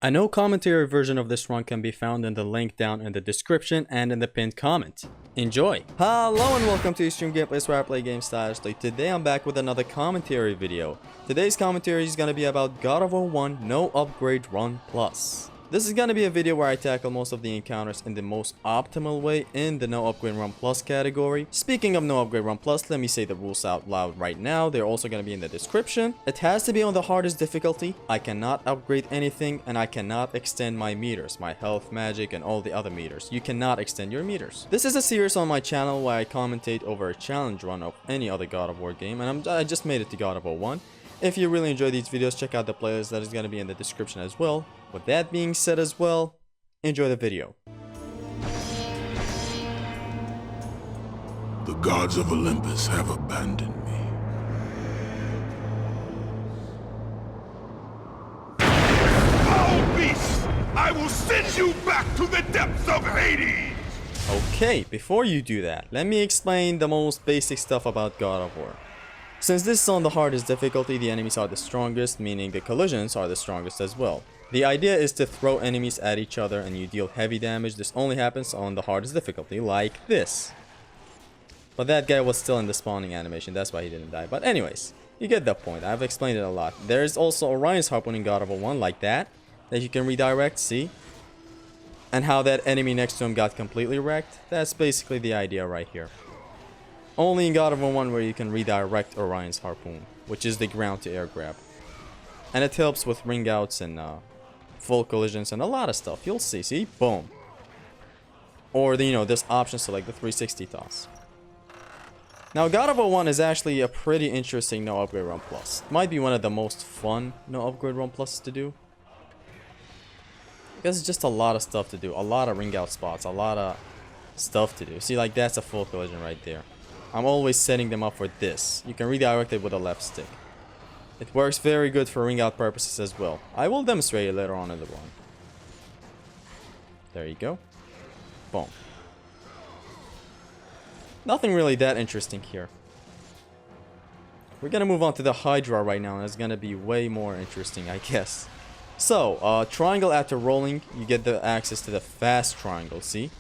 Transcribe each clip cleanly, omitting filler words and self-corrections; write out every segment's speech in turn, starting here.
A no commentary version of this run can be found in the link down in the description and in the pinned comment. Enjoy! Hello and welcome to Extreme Gameplays where I play games stylishly. Today I'm back with another commentary video. Today's commentary is gonna be about God of War 1 No Upgrade Run Plus. This is gonna be a video where I tackle most of the encounters in the most optimal way in the No Upgrade Run Plus category. Speaking of No Upgrade Run Plus, let me say the rules out loud right now. They're also gonna be in the description. It has to be on the hardest difficulty. I cannot upgrade anything and I cannot extend my meters, my health, magic, and all the other meters. You cannot extend your meters. This is a series on my channel where I commentate over a challenge run of any other God of War game, and I just made it to God of War 1. If you really enjoy these videos, check out the playlist that is going to be in the description as well. With that being said as well, enjoy the video. The gods of Olympus have abandoned me. Foul beast! I will send you back to the depths of Hades! Okay, before you do that, let me explain the most basic stuff about God of War. Since this is on the hardest difficulty, the enemies are the strongest, meaning the collisions are the strongest as well. The idea is to throw enemies at each other and you deal heavy damage. This only happens on the hardest difficulty, like this. But that guy was still in the spawning animation, that's why he didn't die. But anyways, you get the point. I've explained it a lot. There is also Orion's Harpoon in God of War 1, like that you can redirect, see? And how that enemy next to him got completely wrecked. That's basically the idea right here. Only in God of War 1 where you can redirect Orion's Harpoon, which is the ground to air grab. And it helps with ring outs and full collisions and a lot of stuff. You'll see, boom. Or there's options to like the 360 toss. Now God of War 1 is actually a pretty interesting no upgrade run plus. It might be one of the most fun no upgrade run pluses to do. Because it's just a lot of stuff to do, a lot of ring out spots, a lot of stuff to do. See, like that's a full collision right there. I'm always setting them up for this. You can redirect it with a left stick. It works very good for ring out purposes as well. I will demonstrate it later on in the run. There you go. Boom. Nothing really that interesting here. We're gonna move on to the Hydra right now, and it's gonna be way more interesting, I guess. So, triangle after rolling, you get the access to the fast triangle, see?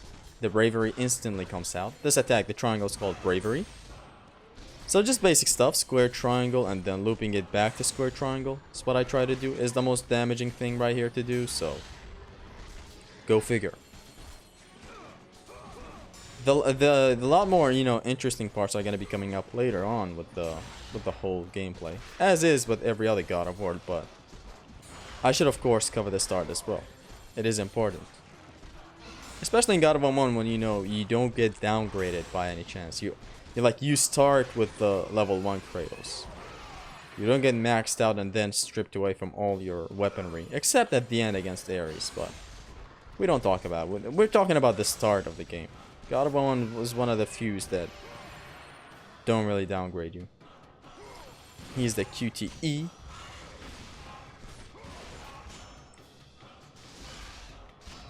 The bravery instantly comes out. This attack, the triangle, is called bravery. So just basic stuff, square triangle and then looping it back to square triangle. That's what I try to do. Is the most damaging thing right here to do, so go figure. The lot more, interesting parts are going to be coming up later on with the whole gameplay. As is with every other God of War, but I should of course cover the start as well. It is important. Especially in God of War 1 when you don't get downgraded by any chance. You start with the level 1 Kratos. You don't get maxed out and then stripped away from all your weaponry. Except at the end against Ares, but we don't talk about it. We're talking about the start of the game. God of War 1 was one of the few that don't really downgrade you. He's the QTE.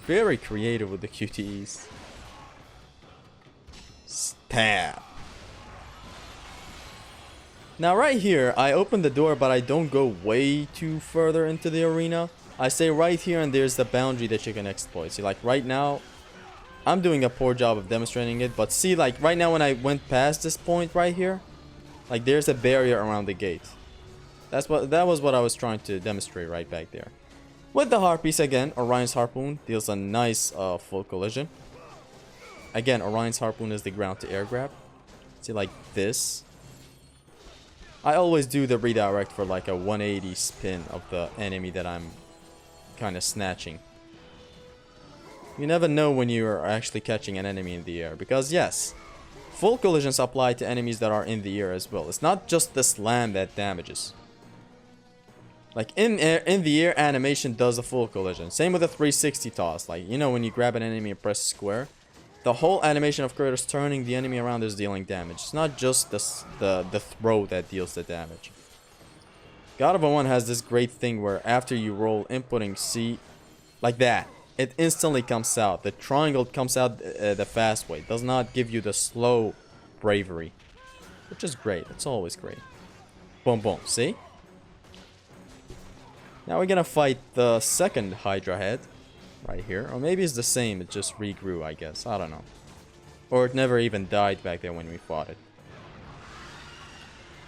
Very creative with the QTEs. Stab. Now right here, I open the door, but I don't go way too further into the arena. I stay right here and there's the boundary that you can exploit. See, like right now, I'm doing a poor job of demonstrating it, but see, like right now when I went past this point right here, like there's a barrier around the gate. That was what I was trying to demonstrate right back there. With the heart piece again, Orion's Harpoon deals a nice full collision. Again, Orion's Harpoon is the ground to air grab. See, like this. I always do the redirect for like a 180 spin of the enemy that I'm kind of snatching. You never know when you are actually catching an enemy in the air. Because yes, full collisions apply to enemies that are in the air as well. It's not just the slam that damages. Like in the air animation does a full collision. Same with the 360 toss. Like when you grab an enemy and press square, the whole animation of Kratos turning the enemy around is dealing damage. It's not just the throw that deals the damage. God of War 1 has this great thing where after you roll inputting C, like that, it instantly comes out. The triangle comes out the fast way. It does not give you the slow bravery, which is great. It's always great. Boom, boom. See? Now we're gonna fight the second Hydra head right here. Or maybe it's the same, it just regrew, I guess. I don't know. Or it never even died back there when we fought it.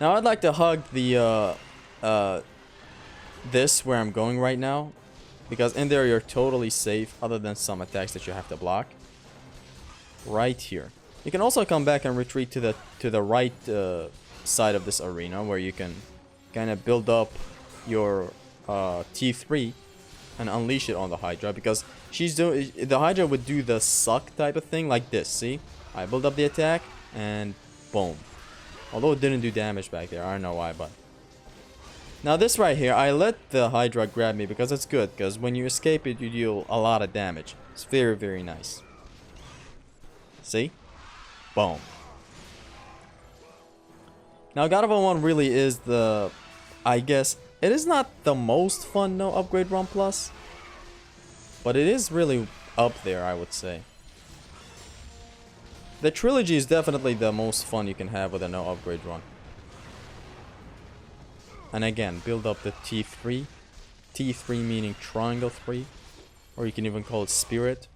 Now I'd like to hug the this where I'm going right now, because in there you're totally safe other than some attacks that you have to block. Right here. You can also come back and retreat to the right side of this arena where you can kind of build up your T3 and unleash it on the Hydra, because the Hydra would do the suck type of thing like this. See, I build up the attack and boom. Although it didn't do damage back there, I don't know why, but now this right here, I let the Hydra grab me because it's good, because when you escape it, you deal a lot of damage. It's very, very nice. See, boom. Now God of War 1 really is the, I guess, it is not the most fun no upgrade run plus, but it is really up there, I would say. The trilogy is definitely the most fun you can have with a no upgrade run. And again, build up the T3. T3 meaning triangle 3, or you can even call it spirit.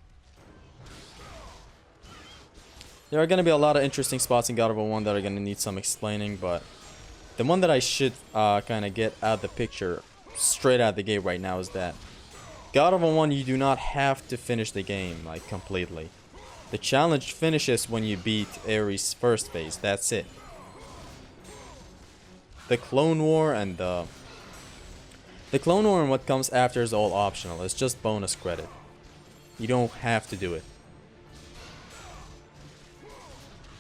There are going to be a lot of interesting spots in God of War 1 that are going to need some explaining, but the one that I should kind of get out of the picture straight out the gate right now is that God of War 1, you do not have to finish the game like completely. The challenge finishes when you beat Ares' first phase. That's it. The Clone War and the Clone War and what comes after is all optional. It's just bonus credit. You don't have to do it.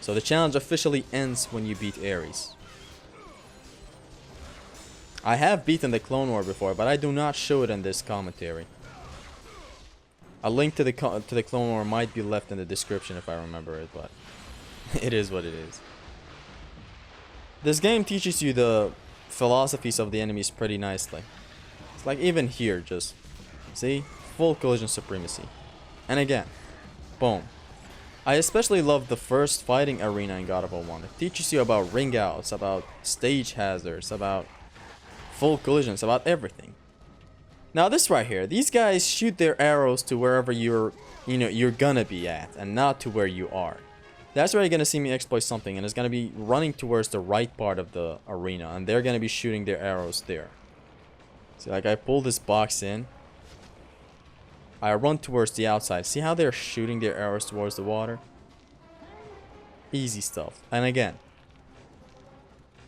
So the challenge officially ends when you beat Ares. I have beaten the Clone War before, but I do not show it in this commentary. A link to the Clone War might be left in the description if I remember it, but it is what it is. This game teaches you the philosophies of the enemies pretty nicely. It's like even here, just see, full collision supremacy. And again, boom. I especially love the first fighting arena in God of War 1. It teaches you about ring outs, about stage hazards, about full collisions, about everything. Now this right here, these guys shoot their arrows to wherever you're gonna be at, and not to where you are. That's where you're gonna see me exploit something, and it's gonna be running towards the right part of the arena, and they're gonna be shooting their arrows there. See, like I pull this box in, I run towards the outside. See how they're shooting their arrows towards the water? Easy stuff. And again,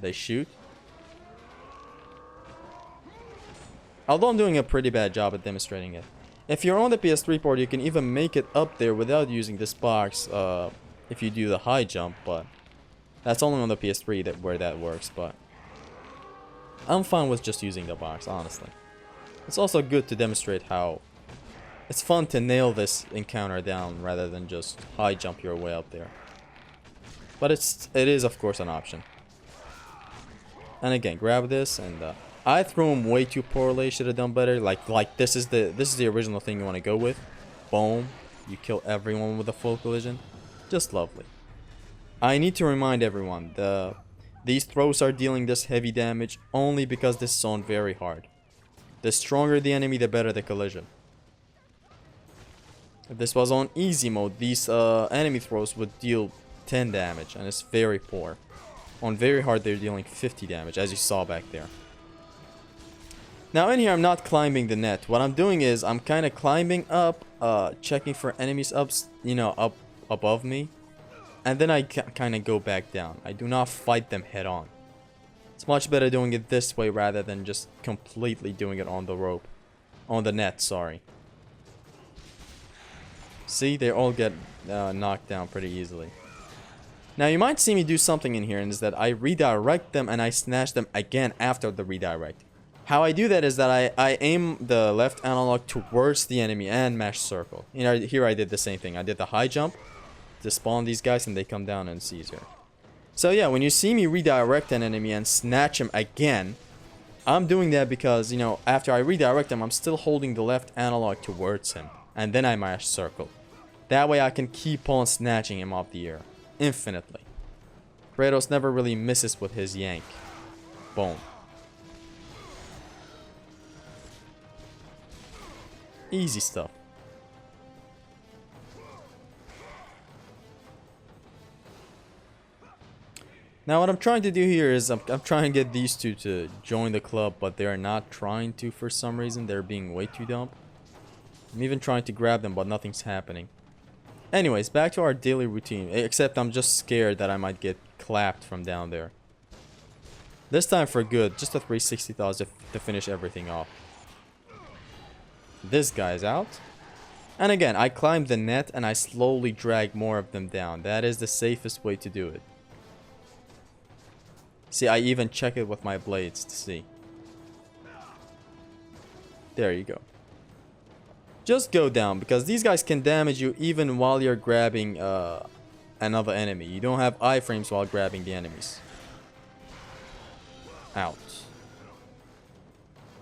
they shoot. Although I'm doing a pretty bad job at demonstrating it. If you're on the PS3 port, you can even make it up there without using this box if you do the high jump, but that's only on the PS3 where that works, but I'm fine with just using the box, honestly. It's also good to demonstrate how it's fun to nail this encounter down rather than just high jump your way up there. But it is of course an option. And again, grab this, and I threw him way too poorly. Should have done better. Like this is the original thing you want to go with. Boom, you kill everyone with a full collision. Just lovely. I need to remind everyone, these throws are dealing this heavy damage only because this is on very hard. The stronger the enemy, the better the collision. If this was on easy mode, these enemy throws would deal 10 damage, and it's very poor. On very hard, they're dealing 50 damage, as you saw back there. Now in here, I'm not climbing the net. What I'm doing is I'm kind of climbing up, checking for enemies up above me, and then I kind of go back down. I do not fight them head on. It's much better doing it this way rather than just completely doing it on the rope, on the net. Sorry. See, they all get knocked down pretty easily. Now you might see me do something in here, and is that I redirect them and I snatch them again after the redirect. How I do that is that I aim the left analog towards the enemy and mash circle. Here I did the same thing. I did the high jump to spawn these guys, and they come down and seize her. So yeah, when you see me redirect an enemy and snatch him again, I'm doing that because, after I redirect him, I'm still holding the left analog towards him, and then I mash circle. That way I can keep on snatching him off the air infinitely. Kratos never really misses with his yank. Boom. Easy stuff. Now what I'm trying to do here is I'm trying to get these two to join the club, but they're not trying to for some reason. They're being way too dumb. I'm even trying to grab them, but nothing's happening. Anyways, back to our daily routine. Except I'm just scared that I might get clapped from down there. This time for good. Just a 360 toss to finish everything off. This guy's out. And again, I climb the net and I slowly drag more of them down. That is the safest way to do it. See, I even check it with my blades to see. There you go. Just go down, because these guys can damage you even while you're grabbing another enemy. You don't have iframes while grabbing the enemies. Out.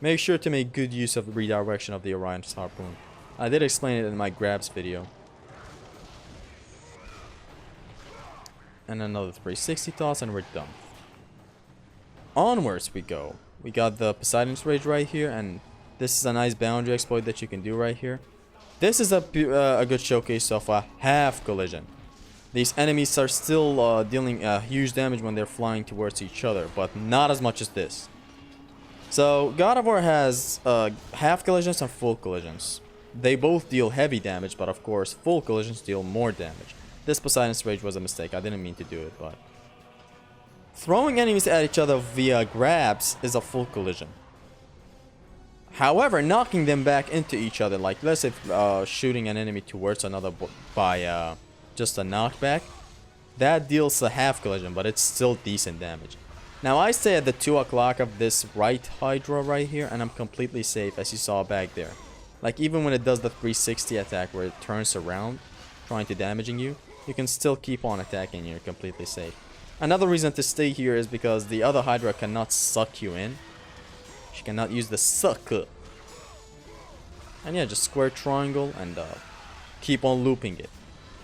Make sure to make good use of the redirection of the Orion's Harpoon. I did explain it in my grabs video. And another 360 toss and we're done. Onwards we go. We got the Poseidon's Rage right here, and this is a nice boundary exploit that you can do right here. This is a good showcase of a half collision. These enemies are still dealing huge damage when they're flying towards each other, but not as much as this. So God of War has half collisions and full collisions. They both deal heavy damage, but of course full collisions deal more damage. This Poseidon's Rage was a mistake. I didn't mean to do it, but throwing enemies at each other via grabs is a full collision. However, knocking them back into each other, like let's say shooting an enemy towards another by just a knockback, that deals a half collision, but it's still decent damage. Now I stay at the 2 o'clock of this right Hydra right here, and I'm completely safe, as you saw back there. Like even when it does the 360 attack where it turns around, trying to damaging you, you can still keep on attacking and you're completely safe. Another reason to stay here is because the other Hydra cannot suck you in. She cannot use the sucker. And yeah, just square triangle and keep on looping it.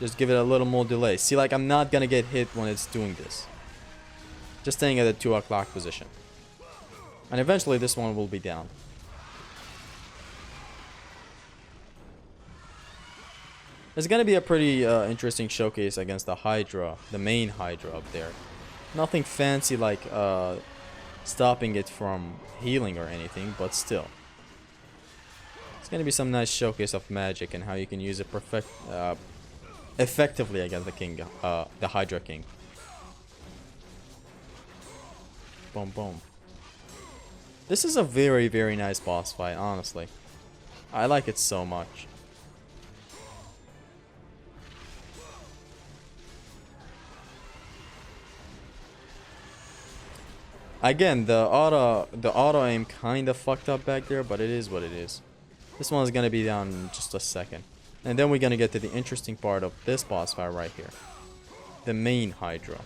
Just give it a little more delay. See, like I'm not gonna get hit when it's doing this. Just staying at the 2 o'clock position. And eventually this one will be down. It's gonna be a pretty interesting showcase against the Hydra, the main Hydra up there. Nothing fancy like stopping it from healing or anything, but still. It's gonna be some nice showcase of magic and how you can use it effectively against the king, the Hydra King. Boom, boom. This is a very, very nice boss fight, honestly. I like it so much. Again, the auto aim kind of fucked up back there, but it is what it is. This one is gonna be down in just a second, and then we're gonna get to the interesting part of this boss fight right here, the main Hydra.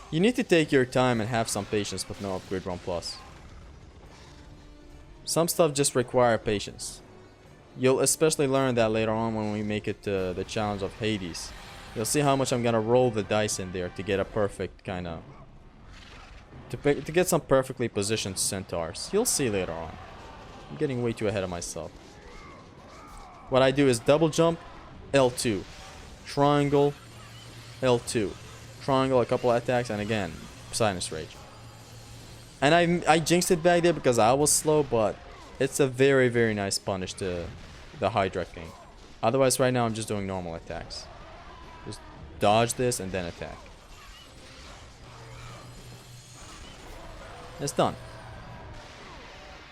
You need to take your time and have some patience with no upgrade run plus. Some stuff just require patience. You'll especially learn that later on when we make it to the challenge of Hades. You'll see how much I'm gonna roll the dice in there to get a perfect kind of to get some perfectly positioned centaurs. You'll see later on. I'm getting way too ahead of myself. What I do is double jump, L2, triangle, L2, triangle, a couple of attacks, and again Poseidon's Rage. And I jinxed it back there because I was slow, but it's a very, very nice punish to the Hydra King. Otherwise right now I'm just doing normal attacks. Just dodge this and then attack. It's done.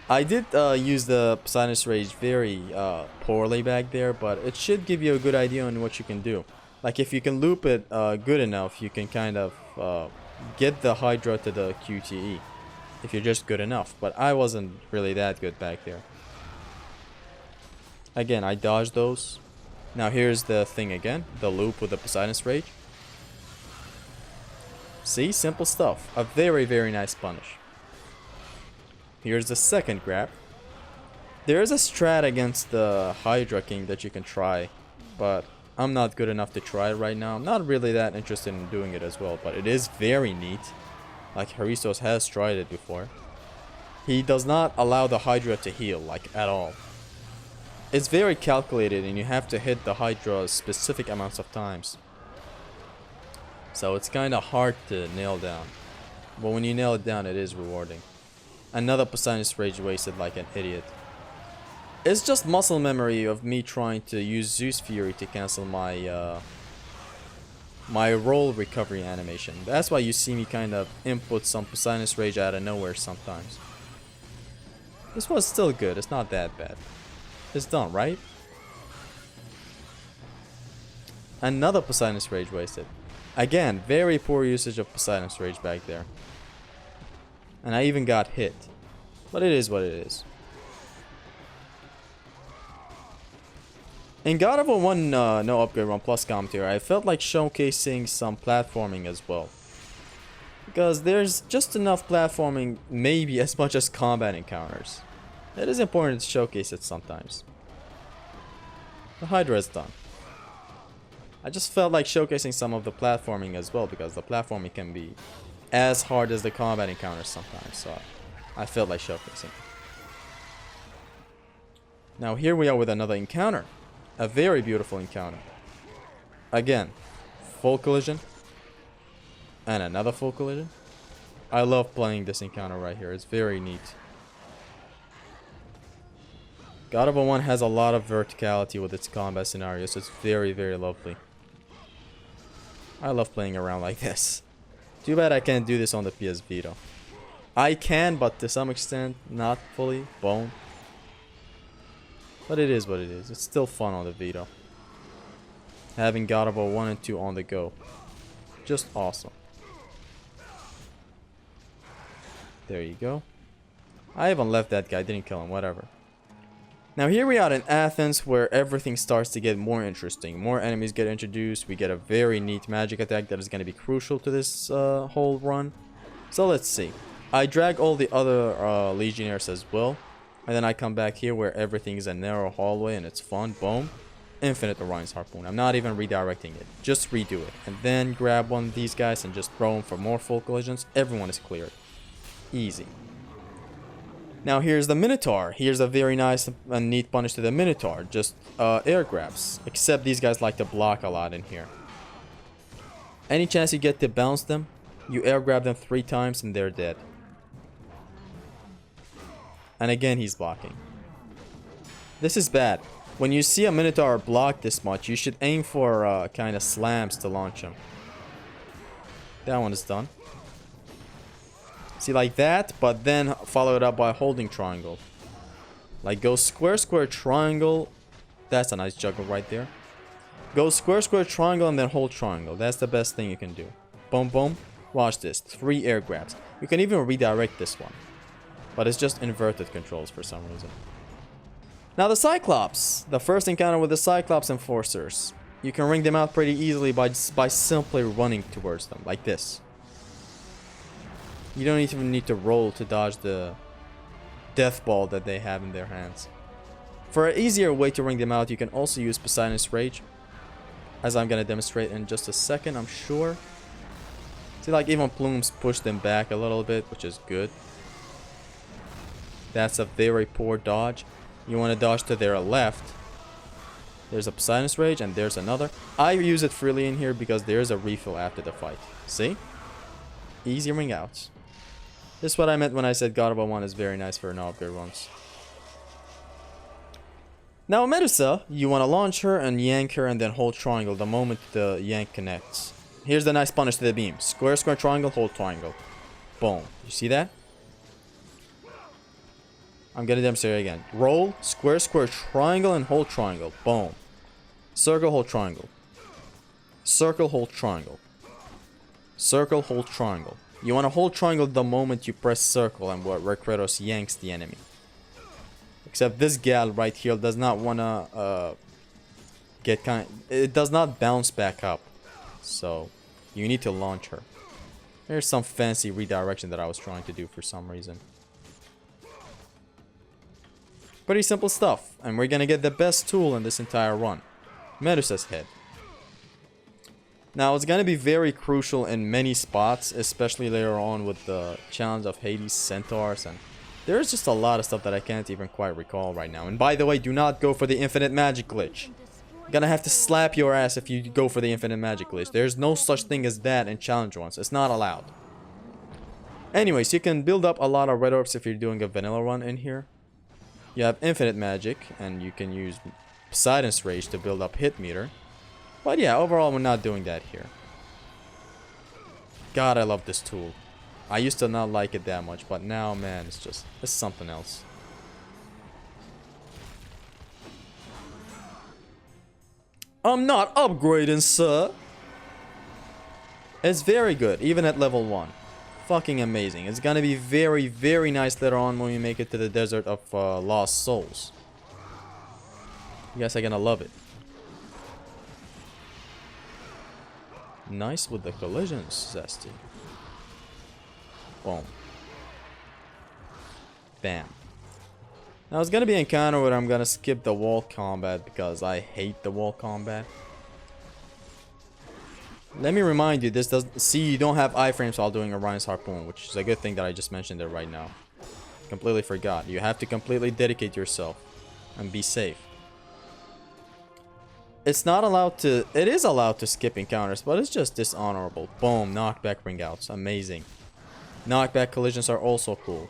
I did use the Poseidon's Rage very poorly back there, but it should give you a good idea on what you can do. Like if you can loop it good enough, you can kind of get the Hydra to the QTE. If you're just good enough, but I wasn't really that good back there. Again, I dodged those. Now here's the thing again, the loop with the Poseidon's Rage. See, simple stuff. A very, very nice punish. Here's the second grab. There is a strat against the Hydra King that you can try, but I'm not good enough to try it right now. I'm not really that interested in doing it as well, but it is very neat. Like Haristos has tried it before. He does not allow the Hydra to heal, like, at all. It's very calculated and you have to hit the Hydra specific amounts of times. So it's kind of hard to nail down. But when you nail it down, it is rewarding. Another Poseidon's Rage wasted like an idiot. It's just muscle memory of me trying to use Zeus Fury to cancel my my roll recovery animation. That's why you see me kind of input some Poseidon's Rage out of nowhere sometimes. This was still good, it's not that bad. It's done, right? Another Poseidon's Rage wasted. Again, very poor usage of Poseidon's Rage back there. And I even got hit. But it is what it is. In God of War 1 No Upgrade Run Plus commentary, I felt like showcasing some platforming as well. Because there's just enough platforming, maybe as much as combat encounters. It is important to showcase it sometimes. The Hydra is done. I just felt like showcasing some of the platforming as well, because the platforming can be as hard as the combat encounters sometimes, so I felt like showcasing. Now here we are with another encounter. A very beautiful encounter. Again, full collision. And another full collision. I love playing this encounter right here, it's very neat. God of War 1 has a lot of verticality with its combat scenarios. It's very, very lovely. I love playing around like this. Too bad I can't do this on the PS Vita. I can, but to some extent, not fully. Bone. But it is what it is. It's still fun on the Vita. Having God of War 1 and 2 on the go. Just awesome. There you go. I haven't left that guy. Didn't kill him. Whatever. Now here we are in Athens, where everything starts to get more interesting. More enemies get introduced. We get a very neat magic attack that is going to be crucial to this whole run. So let's see. I drag all the other Legionnaires as well. And then I come back here where everything is a narrow hallway and it's fun. Boom. Infinite Orion's Harpoon. I'm not even redirecting it. Just redo it. And then grab one of these guys and just throw them for more full collisions. Everyone is cleared. Easy. Now here's the Minotaur. Here's a very nice and neat punish to the Minotaur. Just air grabs. Except these guys like to block a lot in here. Any chance you get to bounce them, you air grab them 3 times and they're dead. And again he's blocking. This is bad. When you see a Minotaur block this much, you should aim for kind of slams to launch him. That one is done. See, like that, but then follow it up by holding triangle. Like go square, square, triangle. That's a nice juggle right there. Go square, square, triangle, and then hold triangle. That's the best thing you can do. Boom, boom. Watch this. 3 air grabs. You can even redirect this one. But it's just inverted controls for some reason. Now the Cyclops. The first encounter with the Cyclops Enforcers. You can ring them out pretty easily by simply running towards them. Like this. You don't even need to roll to dodge the death ball that they have in their hands. For an easier way to ring them out, you can also use Poseidon's Rage. As I'm going to demonstrate in just a second, I'm sure. See, like even Plumes push them back a little bit, which is good. That's a very poor dodge. You want to dodge to their left. There's a Poseidon's Rage and there's another. I use it freely in here because there's a refill after the fight. See? Easy ring outs. This is what I meant when I said God of War 1 is very nice for no upgrade runs. Now Medusa, you want to launch her and yank her and then hold triangle the moment the yank connects. Here's the nice punish to the beam. Square, square, triangle, hold triangle. Boom. You see that? I'm gonna demonstrate it again. Roll, square, square, triangle, and hold triangle. Boom. Circle, hold triangle. Circle, hold triangle. Circle, hold triangle. You want to hold triangle the moment you press circle and where Kratos yanks the enemy. Except this gal right here does not want to it does not bounce back up. So you need to launch her. There's some fancy redirection that I was trying to do for some reason. Pretty simple stuff. And we're going to get the best tool in this entire run. Medusa's head. Now, it's going to be very crucial in many spots, especially later on with the challenge of Hades Centaurs and There's just a lot of stuff that I can't even quite recall right now. And by the way, do not go for the infinite magic glitch. You're gonna have to slap your ass if you go for the infinite magic glitch. There's no such thing as that in challenge ones. It's not allowed. Anyways, you can build up a lot of red orbs if you're doing a vanilla run in here. You have infinite magic, and you can use Poseidon's Rage to build up hit meter. But yeah, overall, we're not doing that here. God, I love this tool. I used to not like it that much, but now, man, it's something else. I'm not upgrading, sir. It's very good, even at level 1. Fucking amazing. It's gonna be very, very nice later on when we make it to the Desert of Lost Souls. You guys are gonna love it. Nice with the collisions, Zesty. Boom. Bam. Now it's gonna be an encounter where I'm gonna skip the wall combat because I hate the wall combat. Let me remind you, this does see you don't have iframes while doing Orion's Harpoon, which is a good thing that I just mentioned there right now. Completely forgot. You have to completely dedicate yourself and be safe. It's not allowed to, it is allowed to skip encounters, but it's just dishonorable. Boom, knockback ring outs, amazing. Knockback collisions are also cool.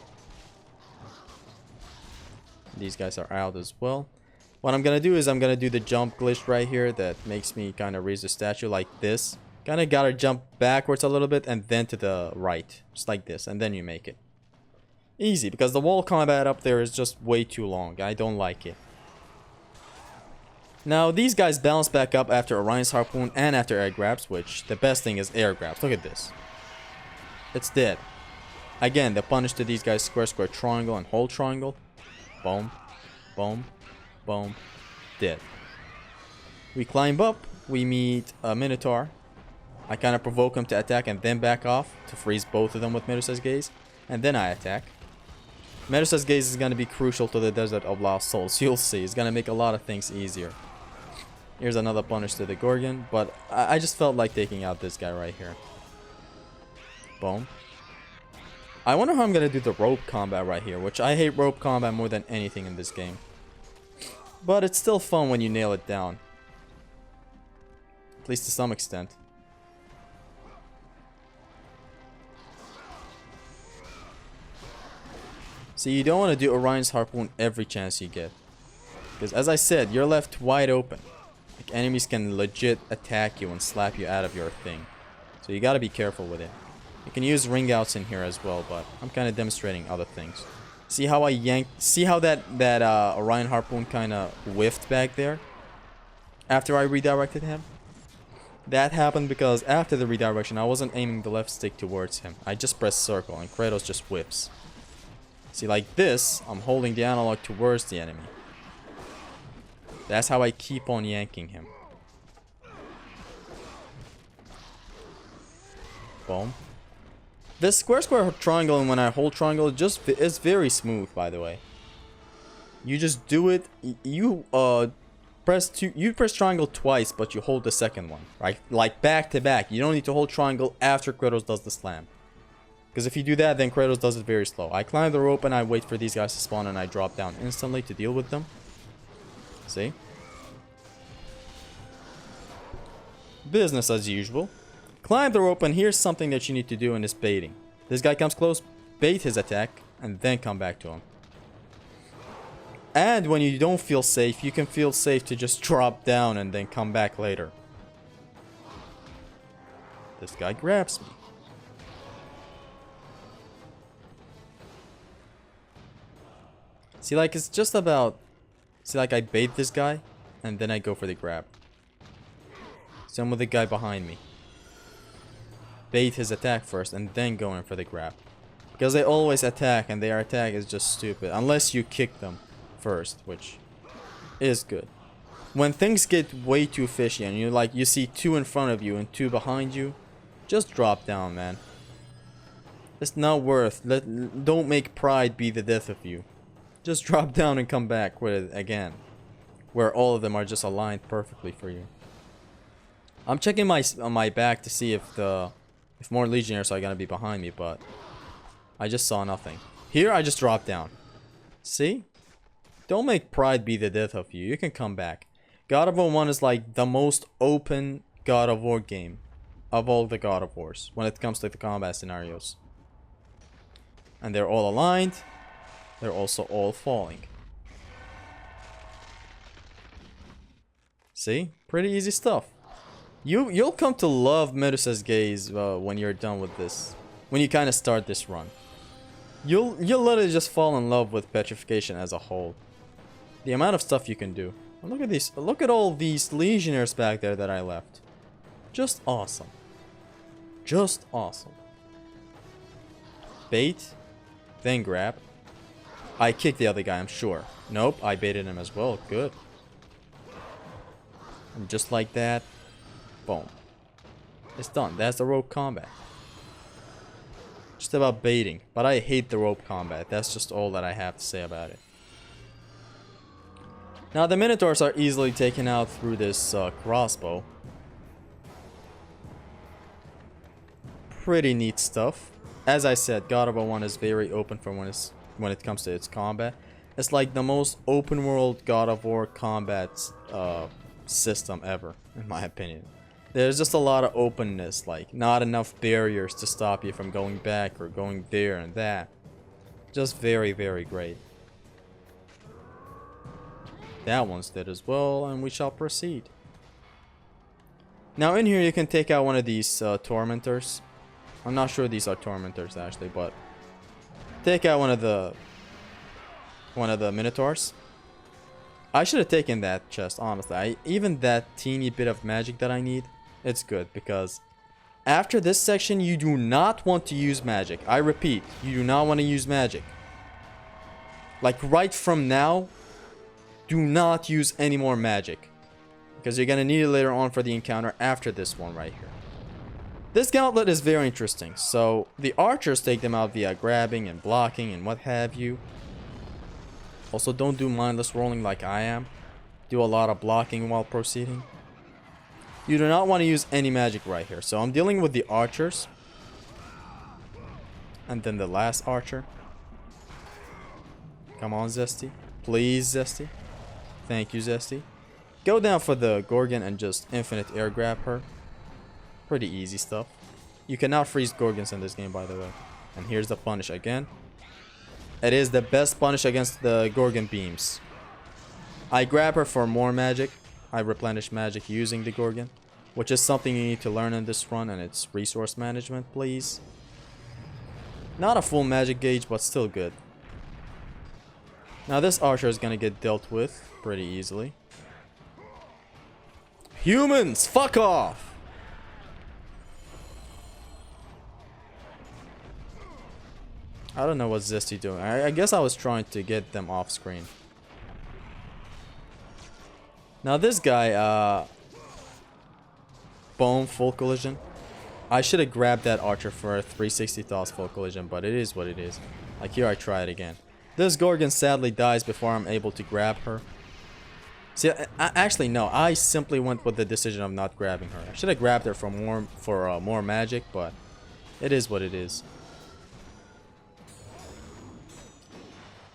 These guys are out as well. What I'm gonna do is I'm gonna do the jump glitch right here that makes me kind of raise the statue like this. Kind of gotta jump backwards a little bit and then to the right, just like this, and then you make it. Easy, because the wall combat up there is just way too long. I don't like it. Now, these guys bounce back up after Orion's Harpoon and after air grabs, which the best thing is air grabs. Look at this. It's dead. Again, the punish to these guys, square, square, triangle, and hold triangle. Boom, boom, boom, dead. We climb up, we meet a Minotaur. I kind of provoke him to attack and then back off to freeze both of them with Medusa's Gaze. And then I attack. Medusa's Gaze is going to be crucial to the Desert of Lost Souls. You'll see, it's going to make a lot of things easier. Here's another punish to the Gorgon, but I just felt like taking out this guy right here. Boom. I wonder how I'm going to do the rope combat right here, which I hate rope combat more than anything in this game. But it's still fun when you nail it down. At least to some extent. See, you don't want to do Orion's Harpoon every chance you get. Because as I said, you're left wide open. Like, enemies can legit attack you and slap you out of your thing. So you gotta be careful with it. You can use ring outs in here as well, but I'm kind of demonstrating other things. See how I yanked... See how that Orion Harpoon kind of whiffed back there? After I redirected him? That happened because after the redirection, I wasn't aiming the left stick towards him. I just pressed circle and Kratos just whips. See, like this, I'm holding the analog towards the enemy. That's how I keep on yanking him. Boom. This square square triangle, and when I hold triangle, just is very smooth, by the way. You just do it. You press triangle twice, but you hold the second one, right? Like back to back. You don't need to hold triangle after Kratos does the slam. Because if you do that, then Kratos does it very slow. I climb the rope and I wait for these guys to spawn and I drop down instantly to deal with them. See? Business as usual. Climb the rope, and here's something that you need to do in this baiting. This guy comes close, bait his attack, and then come back to him. And when you don't feel safe, you can feel safe to just drop down and then come back later. This guy grabs me. See, like, it's just about... See, like, I bait this guy, and then I go for the grab. Same with the guy behind me. Bait his attack first, and then go in for the grab. Because they always attack, and their attack is just stupid. Unless you kick them first, which is good. When things get way too fishy, and you see two in front of you and two behind you, just drop down, man. It's not worth... Don't make pride be the death of you. Just drop down and come back with it again. Where all of them are just aligned perfectly for you. I'm checking on my back to see if more legionnaires are gonna be behind me, but I just saw nothing. Here, I just drop down. See? Don't make pride be the death of you. You can come back. God of War 1 is like the most open God of War game of all the God of Wars when it comes to the combat scenarios. And they're all aligned. They're also all falling. See? Pretty easy stuff. You'll come to love Medusa's Gaze when you're done with this. When you kind of start this run. You'll literally just fall in love with Petrification as a whole. The amount of stuff you can do. And look at these. Look at all these Legionnaires back there that I left. Just awesome. Just awesome. Bait. Then grab. I kicked the other guy, I'm sure. Nope, I baited him as well. Good. And just like that. Boom. It's done. That's the rope combat. Just about baiting. But I hate the rope combat. That's just all that I have to say about it. Now the Minotaurs are easily taken out through this crossbow. Pretty neat stuff. As I said, God of War 1 is very open for when it comes to its combat. It's like the most open world God of War combat system ever, in my opinion. There's just a lot of openness, like not enough barriers to stop you from going back or going there and that. Just very, very great. That one's dead as well, and we shall proceed. Now in here you can take out one of these tormentors. I'm not sure these are tormentors actually, but take out one of the Minotaurs. I should have taken that chest, honestly. Even that teeny bit of magic that I need, it's good because after this section you do not want to use magic. I repeat, you do not want to use magic. Like right from now, do not use any more magic because you're gonna need it later on for the encounter after this one right here. This gauntlet is very interesting. So the archers take them out via grabbing and blocking and what have you. Also, don't do mindless rolling like I am. Do a lot of blocking while proceeding. You do not want to use any magic right here. So I'm dealing with the archers. And then the last archer. Come on, Zesty. Please, Zesty. Thank you, Zesty. Go down for the Gorgon and just infinite air grab her. Pretty easy stuff. You cannot freeze Gorgons in this game, by the way. And here's the punish again. It is the best punish against the Gorgon beams. I grab her for more magic. I replenish magic using the Gorgon, which is something you need to learn in this run, and it's resource management, please. Not a full magic gauge, but still good. Now this archer is gonna get dealt with pretty easily. Humans, fuck off! I don't know what Zesty doing. I guess I was trying to get them off screen. Now this guy, boom, full collision. I should have grabbed that archer for a 360 toss full collision, but it is what it is. Like here I try it again. This Gorgon sadly dies before I'm able to grab her. See, actually no, I simply went with the decision of not grabbing her. I should have grabbed her for more magic, but it is what it is.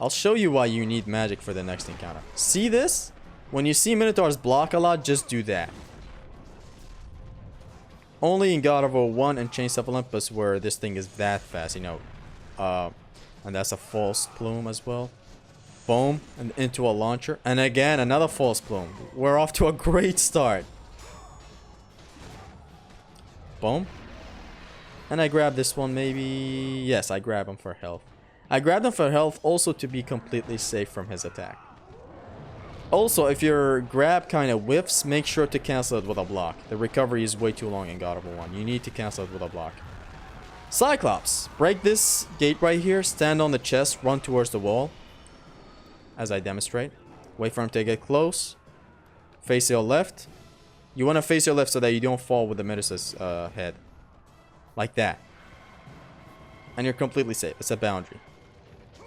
I'll show you why you need magic for the next encounter. See this? When you see Minotaurs block a lot, just do that. Only in God of War 1 and Chains of Olympus where this thing is that fast, you know. And that's a false plume as well. Boom, and into a launcher. And again, another false plume. We're off to a great start. Boom. And I grab this one maybe... Yes, I grab him for health. I grabbed him for health also to be completely safe from his attack. Also, if your grab kind of whiffs, make sure to cancel it with a block. The recovery is way too long in God of War 1. You need to cancel it with a block. Cyclops. Break this gate right here. Stand on the chest. Run towards the wall. As I demonstrate. Wait for him to get close. Face your left. You want to face your left so that you don't fall with the Medusa's head. Like that. And you're completely safe. It's a boundary.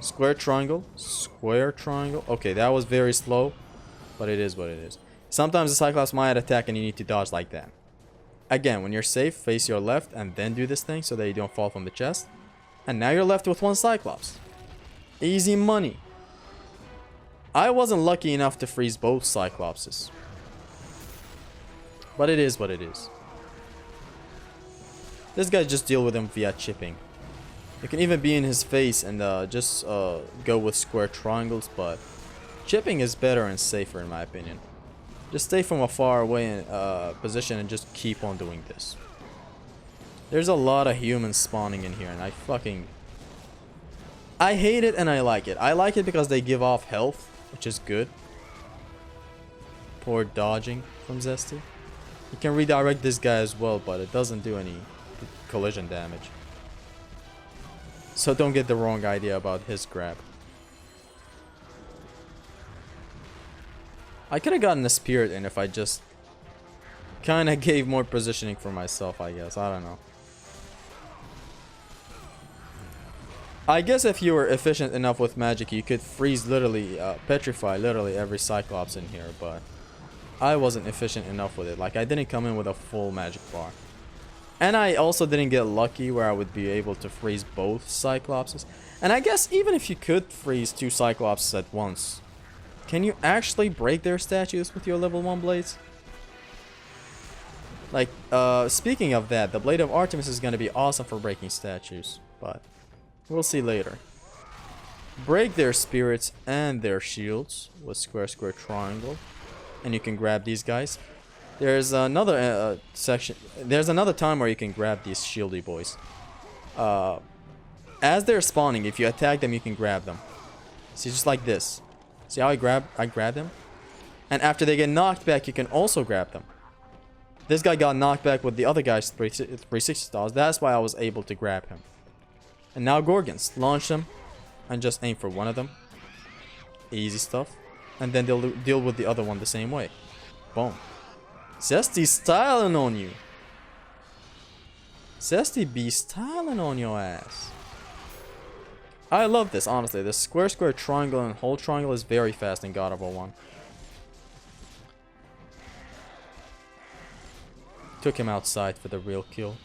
Square triangle. Square triangle. Okay, that was very slow. But it is what it is. Sometimes the Cyclops might attack and you need to dodge like that. Again, when you're safe, face your left and then do this thing so that you don't fall from the chest. And now you're left with one Cyclops. Easy money. I wasn't lucky enough to freeze both Cyclopses. But it is what it is. This guy just deal with him via chipping. You can even be in his face and just go with square triangles, but chipping is better and safer in my opinion. Just stay from a far away position and just keep on doing this. There's a lot of humans spawning in here and I hate it and I like it. I like it because they give off health, which is good. Poor dodging from Zesty. You can redirect this guy as well, but it doesn't do any collision damage. So don't get the wrong idea about his grab. I could have gotten a spirit in if I just kind of gave more positioning for myself, I guess. I don't know. I guess if you were efficient enough with magic, you could freeze literally, petrify literally every Cyclops in here, but I wasn't efficient enough with it. Like, I didn't come in with a full magic bar. And I also didn't get lucky where I would be able to freeze both Cyclopses. And I guess even if you could freeze two Cyclopses at once, can you actually break their statues with your level 1 blades? Like, speaking of that, the Blade of Artemis is going to be awesome for breaking statues, but we'll see later. Break their spirits and their shields with square, square, triangle. And you can grab these guys. There's another section. There's another time where you can grab these shieldy boys. As they're spawning, if you attack them, you can grab them. See, just like this. See how I grab them? And after they get knocked back, you can also grab them. This guy got knocked back with the other guy's 360 stars. That's why I was able to grab him. And now Gorgons. Launch them and just aim for one of them. Easy stuff. And then they'll deal with the other one the same way. Boom. Zesty styling on you. Zesty be styling on your ass. I love this, honestly. The square, square, triangle, and whole triangle is very fast in God of War 1. Took him outside for the real kill.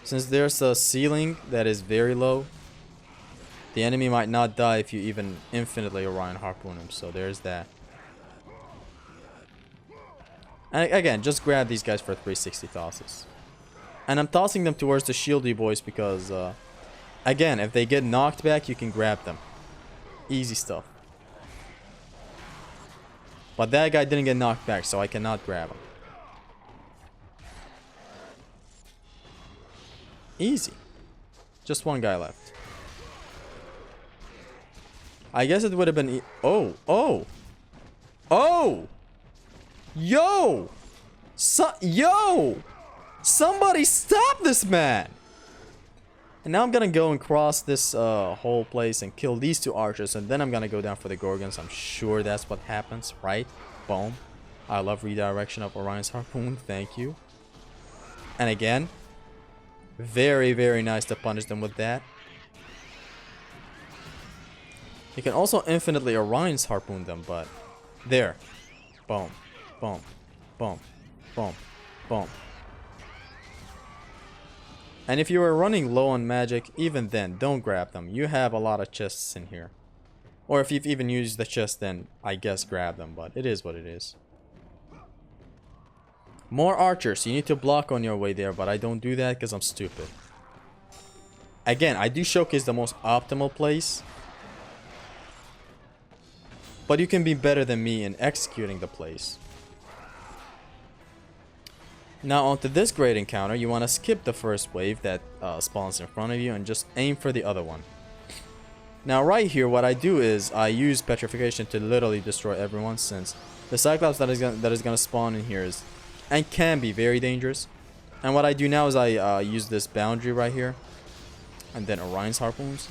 Since there's a ceiling that is very low, the enemy might not die if you even infinitely Orion Harpoon him, so there's that. And again, just grab these guys for 360 tosses. And I'm tossing them towards the shieldy boys because, again, if they get knocked back, you can grab them. Easy stuff. But that guy didn't get knocked back, so I cannot grab him. Easy. Just one guy left. I guess it would have been... Oh! Yo! Yo! Somebody stop this man! And now I'm gonna go and cross this whole place and kill these two archers, and then I'm gonna go down for the Gorgons. I'm sure that's what happens, right? Boom. I love redirection of Orion's Harpoon. Thank you. And again, very, very nice to punish them with that. You can also infinitely Orion's Harpoon them, but there. Boom. Boom. Boom. Boom. Boom. And if you are running low on magic, even then, don't grab them. You have a lot of chests in here. Or if you've even used the chest, then I guess grab them, but it is what it is. More archers. You need to block on your way there, but I don't do that because I'm stupid. Again, I do showcase the most optimal place. But you can be better than me in executing the plays. Now onto this great encounter, you want to skip the first wave that spawns in front of you and just aim for the other one. Now right here, what I do is I use petrification to literally destroy everyone, since the Cyclops that is gonna spawn in here is and can be very dangerous. And what I do now is I use this boundary right here, and then Orion's Harpoons.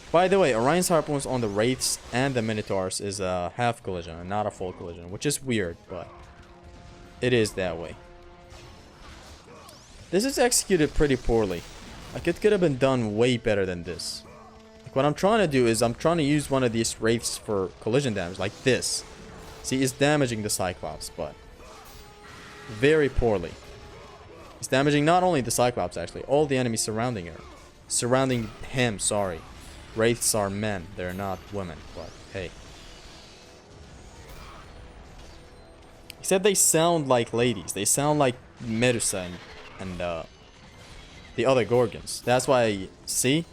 By the way, Orion's Harpoons on the Wraiths and the Minotaurs is a half collision and not a full collision, which is weird, but it is that way. This is executed pretty poorly. Like, it could have been done way better than this. Like, what I'm trying to do is I'm trying to use one of these Wraiths for collision damage, like this. See, it's damaging the Cyclops, but very poorly. It's damaging not only the Cyclops, actually, all the enemies surrounding him, sorry, Wraiths are men, they're not women, but hey. Except they sound like ladies. They sound like Medusa and the other Gorgons. That's why, see?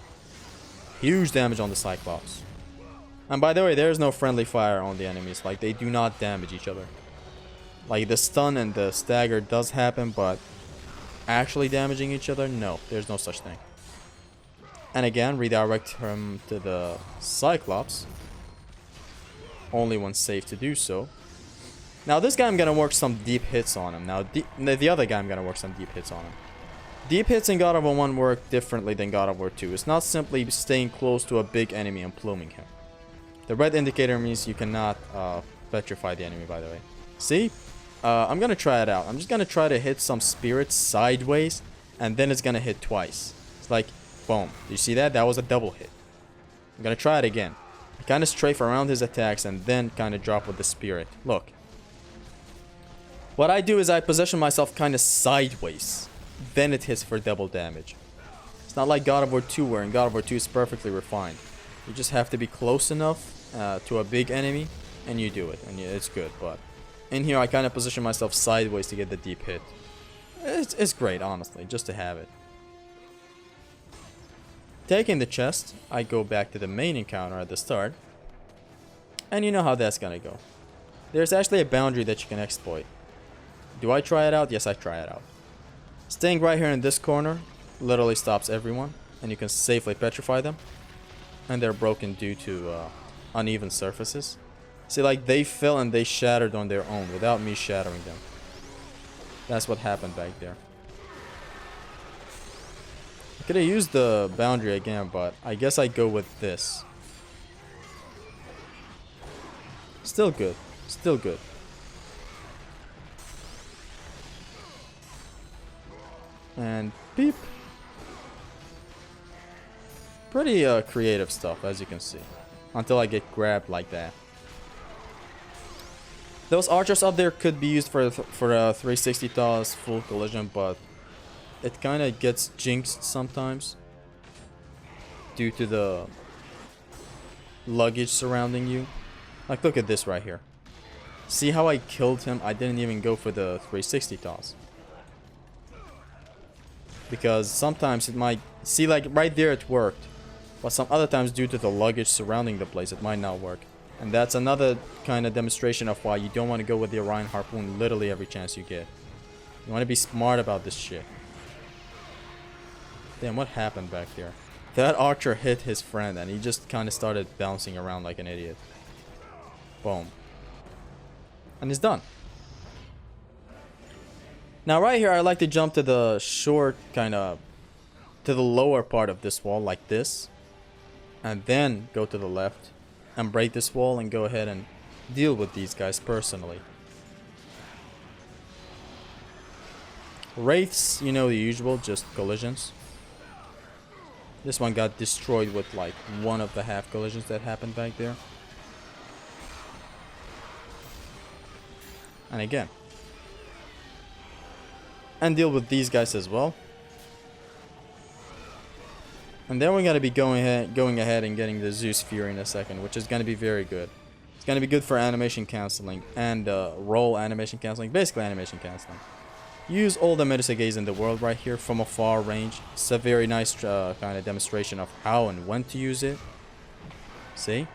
Huge damage on the Cyclops. And by the way, there's no friendly fire on the enemies. Like, they do not damage each other. Like, the stun and the stagger does happen, but actually damaging each other? No, there's no such thing. And again, redirect him to the Cyclops. Only when safe to do so. Now, this guy I'm gonna work some deep hits on him. Now, the other guy I'm gonna work some deep hits on him. Deep hits in God of War 1 work differently than God of War 2. It's not simply staying close to a big enemy and pluming him. The red indicator means you cannot petrify the enemy, by the way. See? I'm gonna try it out. I'm just gonna try to hit some spirits sideways, and then it's gonna hit twice. It's like, boom. Do you see that? That was a double hit. I'm gonna try it again. I kind of strafe around his attacks and then kind of drop with the spirit. Look. What I do is I position myself kind of sideways. Then it hits for double damage. It's not like God of War 2, where in God of War 2 it's perfectly refined. You just have to be close enough to a big enemy, and you do it, and it's good. But in here, I kind of position myself sideways to get the deep hit. It's great, honestly, just to have it. Taking the chest, I go back to the main encounter at the start. And you know how that's gonna go. There's actually a boundary that you can exploit. Do I try it out? Yes, I try it out. Staying right here in this corner literally stops everyone, and you can safely petrify them. And they're broken due to uneven surfaces. See, like, they fell and they shattered on their own without me shattering them. That's what happened back there. I could have used the boundary again, but I guess I go with this. Still good. Still good. And beep. Pretty creative stuff, as you can see. Until I get grabbed like that. Those archers up there could be used for a 360 toss full collision, but it kind of gets jinxed sometimes due to the luggage surrounding you. Like, look at this right here. See how I killed him? I didn't even go for the 360 toss. Because sometimes it might... See, like, right there it worked. But some other times, due to the luggage surrounding the place, it might not work. And that's another kind of demonstration of why you don't want to go with the Orion Harpoon literally every chance you get. You want to be smart about this shit. Damn, what happened back there? That archer hit his friend and he just kind of started bouncing around like an idiot. Boom. And it's done. Now right here, I like to jump to the short kind of... to the lower part of this wall like this. And then go to the left. And break this wall and go ahead and deal with these guys personally. Wraiths, you know the usual, just collisions. This one got destroyed with like one of the half collisions that happened back there. And again. And deal with these guys as well. And then we're going to be going ahead and getting the Zeus Fury in a second, which is going to be very good. It's going to be good for animation cancelling and roll animation cancelling, basically animation cancelling. Use all the Medusa Gaze in the world right here from a far range. It's a very nice kind of demonstration of how and when to use it. See?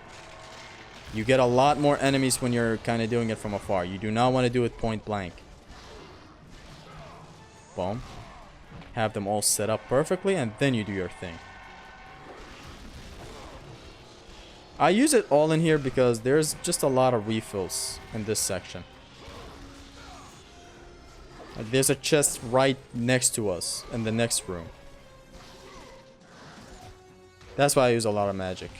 You get a lot more enemies when you're kind of doing it from afar. You do not want to do it point blank. Boom. Have them all set up perfectly and then you do your thing. I use it all in here because there's just a lot of refills in this section. There's a chest right next to us in the next room. That's why I use a lot of magic.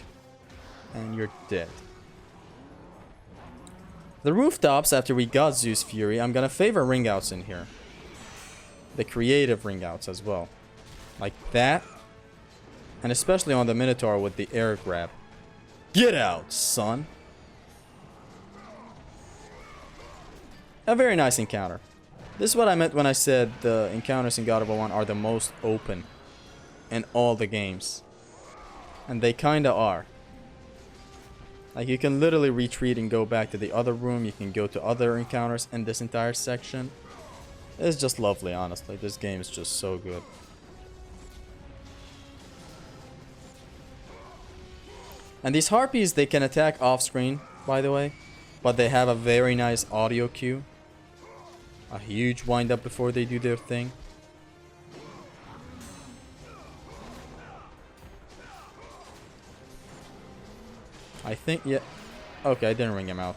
And you're dead. The rooftops, after we got Zeus Fury, I'm gonna favor ring outs in here. The creative ring outs as well. Like that. And especially on the Minotaur with the air grab. Get out, son. A very nice encounter. This is what I meant when I said the encounters in God of War 1 are the most open in all the games. And they kinda are. Like, you can literally retreat and go back to the other room. You can go to other encounters in this entire section. It's just lovely, honestly. This game is just so good. And these harpies, they can attack off screen, by the way. But they have a very nice audio cue. A huge wind up before they do their thing. I think, yeah. Okay, I didn't ring him out.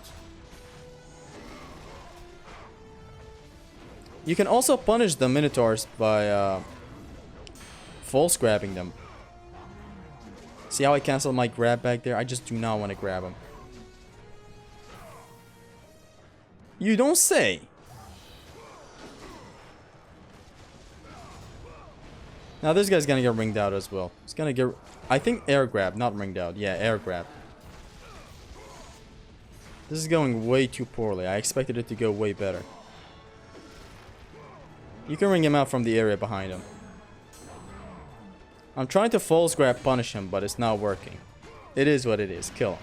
You can also punish the Minotaurs by false grabbing them. See how I canceled my grab back there? I just do not want to grab him. You don't say. Now this guy's gonna get ringed out as well. He's gonna get, I think, air grab, not ringed out. Yeah, air grab. This is going way too poorly. I expected it to go way better. You can ring him out from the area behind him. I'm trying to false grab punish him, but it's not working. It is what it is. Kill him.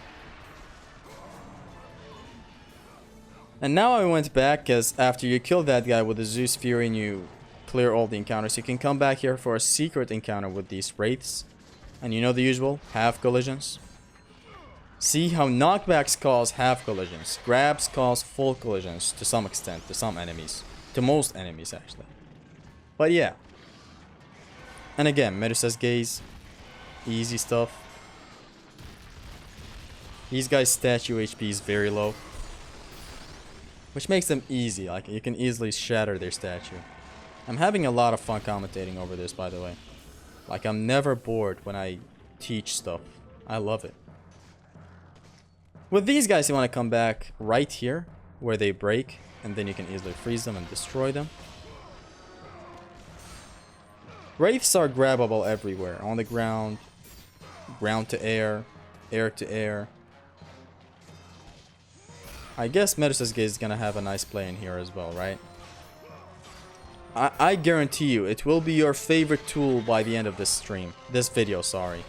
And now I went back, because after you kill that guy with the Zeus Fury and you clear all the encounters, you can come back here for a secret encounter with these wraiths. And you know the usual, half collisions. See how knockbacks cause half collisions. Grabs cause full collisions to some extent, to some enemies. To most enemies, actually. But yeah. And again, Medusa's Gaze. Easy stuff. These guys' statue HP is very low. Which makes them easy. Like, you can easily shatter their statue. I'm having a lot of fun commentating over this, by the way. Like, I'm never bored when I teach stuff. I love it. With these guys, you want to come back right here, where they break, and then you can easily freeze them and destroy them. Wraiths are grabbable everywhere. On the ground, ground to air to air. I guess Medusa's Gaze is gonna have a nice play in here as well, right? I guarantee you, it will be your favorite tool by the end of this stream. This video, sorry.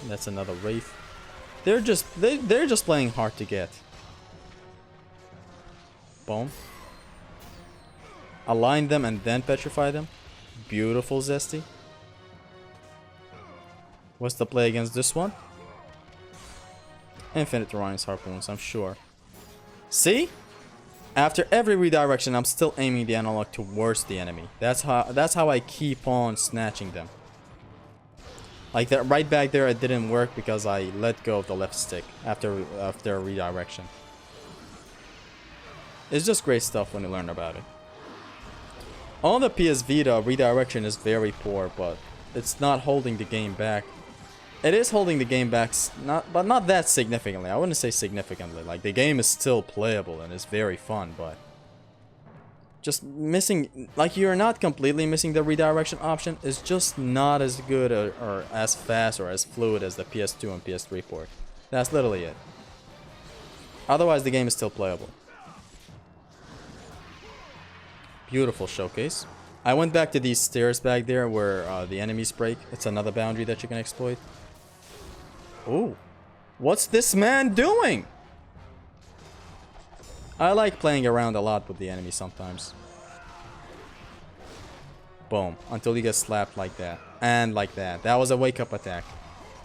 That's another Wraith. They're just playing hard to get. Boom. Align them and then petrify them. Beautiful, Zesty. What's the play against this one? Infinite Orion's Harpoons, I'm sure. See? After every redirection, I'm still aiming the analog towards the enemy. That's how I keep on snatching them. Like that right back there, it didn't work because I let go of the left stick after a redirection. It's just great stuff when you learn about it. On the PS Vita, redirection is very poor, but it's not holding the game back. It is holding the game back, but not that significantly. I wouldn't say significantly. Like, the game is still playable and it's very fun, but just missing, like, you're not completely missing the redirection option. It's just not as good or as fast or as fluid as the PS2 and PS3 port. That's literally it. Otherwise, the game is still playable. Beautiful showcase. I went back to these stairs back there where the enemies break. It's another boundary that you can exploit. Ooh. What's this man doing? I like playing around a lot with the enemy sometimes. Boom. Until you get slapped like that. And like that. That was a wake-up attack.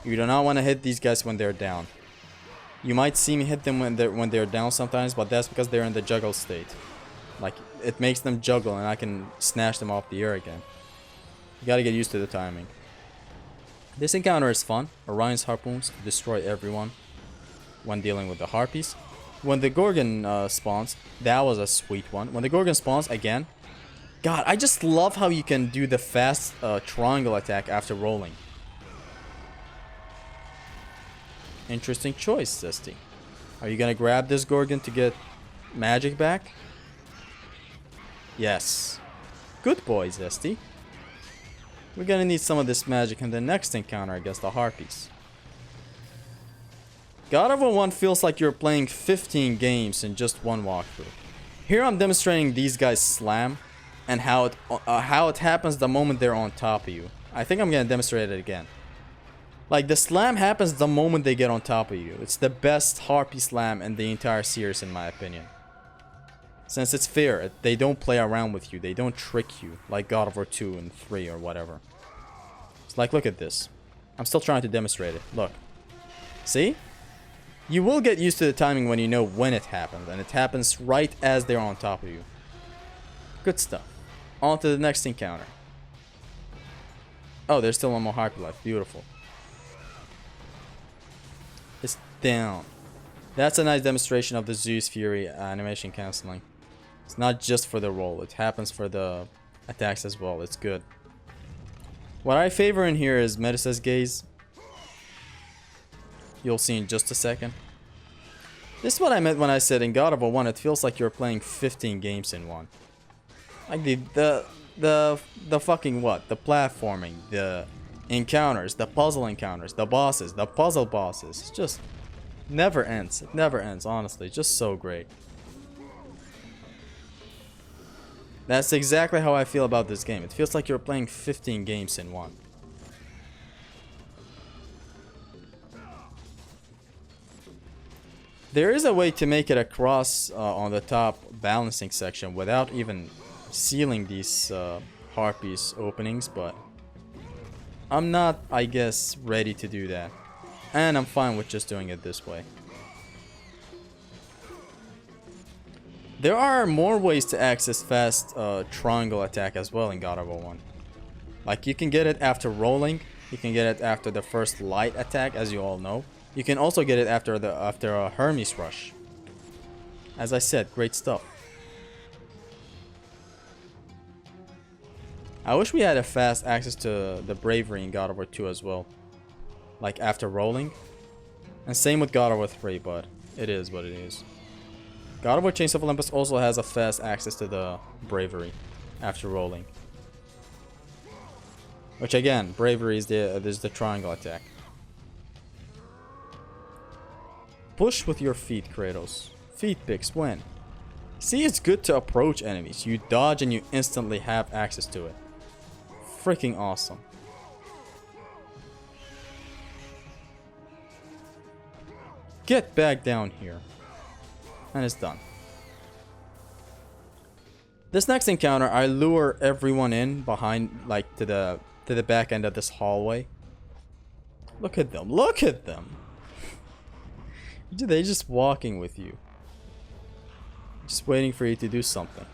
You do not want to hit these guys when they're down. You might see me hit them when they're down sometimes, but that's because they're in the juggle state. Like, it makes them juggle and I can snatch them off the air again. You gotta get used to the timing. This encounter is fun. Orion's Harpoons destroy everyone when dealing with the Harpies. When the Gorgon spawns, that was a sweet one. When the Gorgon spawns, again, God, I just love how you can do the fast triangle attack after rolling. Interesting choice, Zesty. Are you gonna grab this Gorgon to get magic back? Yes. Good boy, Zesty. We're gonna need some of this magic in the next encounter against the Harpies. God of War 1 feels like you're playing 15 games in just one walkthrough. Here I'm demonstrating these guys slam, and how it happens the moment they're on top of you. I think I'm gonna demonstrate it again. Like, the slam happens the moment they get on top of you. It's the best Harpy slam in the entire series, in my opinion. Since it's fair, they don't play around with you. They don't trick you like God of War 2 and 3 or whatever. It's like, look at this. I'm still trying to demonstrate it. Look. See? You will get used to the timing when you know when it happens. And it happens right as they're on top of you. Good stuff. On to the next encounter. Oh, there's still one more Harpy life. Beautiful. It's down. That's a nice demonstration of the Zeus Fury animation cancelling. It's not just for the roll. It happens for the attacks as well. It's good. What I favor in here is Medusa's Gaze. You'll see in just a second. This is what I meant when I said in God of War 1 it feels like you're playing 15 games in one. Like the fucking what? The platforming, the encounters, the puzzle encounters, the bosses, the puzzle bosses. It's just never ends. It never ends, honestly. Just so great. That's exactly how I feel about this game. It feels like you're playing 15 games in one. There is a way to make it across on the top balancing section without even sealing these Harpies openings, but I'm not, I guess, ready to do that. And I'm fine with just doing it this way. There are more ways to access fast triangle attack as well in God of War 1. Like, you can get it after rolling. You can get it after the first light attack, as you all know. You can also get it after a Hermes rush. As I said, great stuff. I wish we had a fast access to the bravery in God of War 2 as well. Like after rolling. And same with God of War 3, but it is what it is. God of War Chains of Olympus also has a fast access to the bravery after rolling. Which again, bravery is the triangle attack. Push with your feet, Kratos. Feet picks win. See, it's good to approach enemies. You dodge and you instantly have access to it. Freaking awesome. Get back down here. And it's done. This next encounter, I lure everyone in behind, like, to the back end of this hallway. Look at them. Look at them. They're just walking with you. Just waiting for you to do something.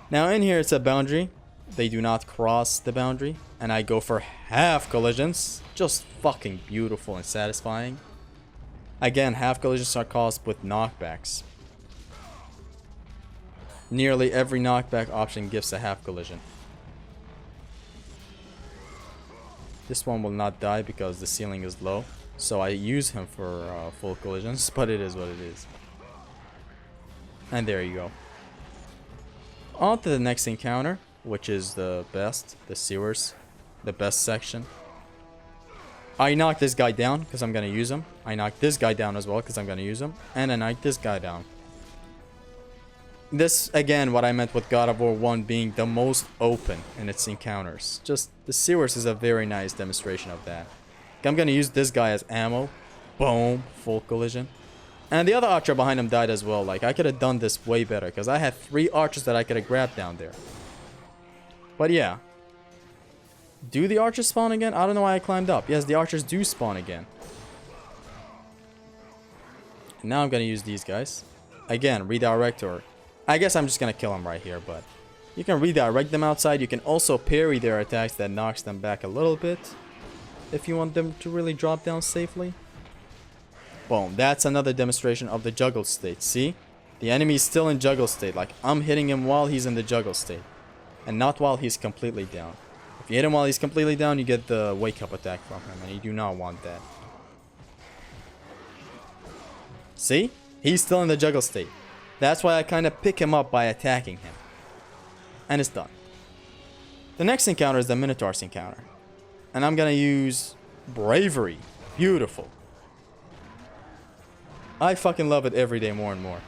Now in here it's a boundary. They do not cross the boundary. And I go for half collisions. Just fucking beautiful and satisfying. Again, half collisions are caused with knockbacks. Nearly every knockback option gives a half collision. This one will not die because the ceiling is low. So I use him for full collisions, but it is what it is. And there you go. On to the next encounter, which is the best, the sewers, the best section. I knock this guy down because I'm going to use him. I knock this guy down as well because I'm going to use him. And I knock this guy down. This, again, what I meant with God of War 1 being the most open in its encounters. Just, the sewers is a very nice demonstration of that. I'm going to use this guy as ammo. Boom. Full collision. And the other archer behind him died as well. Like, I could have done this way better. Because I had 3 archers that I could have grabbed down there. But yeah. Do the archers spawn again? I don't know why I climbed up. Yes, the archers do spawn again. And now I'm going to use these guys. Again, redirect or... I guess I'm just going to kill them right here. But you can redirect them outside. You can also parry their attacks that knocks them back a little bit. If you want them to really drop down safely. Boom. That's another demonstration of the juggle state. See? The enemy is still in juggle state. Like, I'm hitting him while he's in the juggle state. And not while he's completely down. If you hit him while he's completely down, you get the wake up attack from him. And you do not want that. See? He's still in the juggle state. That's why I kind of pick him up by attacking him. And it's done. The next encounter is the Minotaur's encounter. And I'm going to use bravery. Beautiful. I fucking love it every day more and more.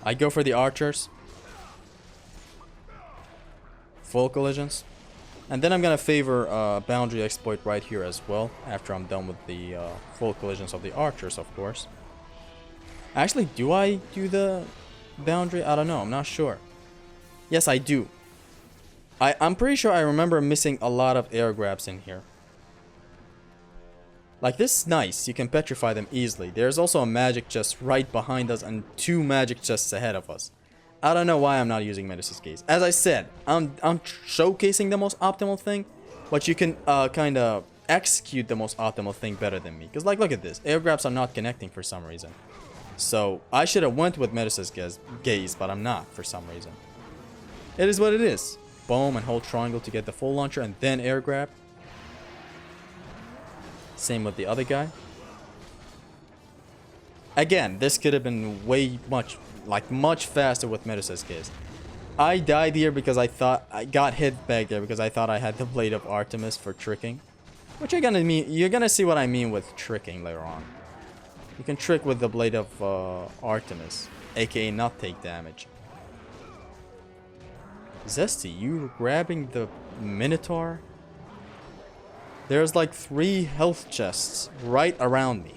I go for the archers. full collisions. And then I'm gonna favor boundary exploit right here as well, after I'm done with the full collisions of the archers, of course. Actually, do I do the boundary? I don't know, I'm not sure. Yes, I do. I'm pretty sure I remember missing a lot of air grabs in here. Like, this is nice, you can petrify them easily. There's also a magic chest right behind us and 2 magic chests ahead of us. I don't know why I'm not using Medusa's Gaze. As I said, I'm showcasing the most optimal thing, but you can kind of execute the most optimal thing better than me. Because, like, look at this. Air grabs are not connecting for some reason. So, I should have went with Medusa's Gaze, but I'm not for some reason. It is what it is. Boom, and hold triangle to get the full launcher, and then air grab. Same with the other guy. Again, this could have been much faster with Medusa's Gaze. I died here because I thought I got hit back there because I thought I had the Blade of Artemis for tricking. Which you're gonna see what I mean with tricking later on. You can trick with the Blade of Artemis, aka not take damage. Zesty, you grabbing the Minotaur? There's like 3 health chests right around me.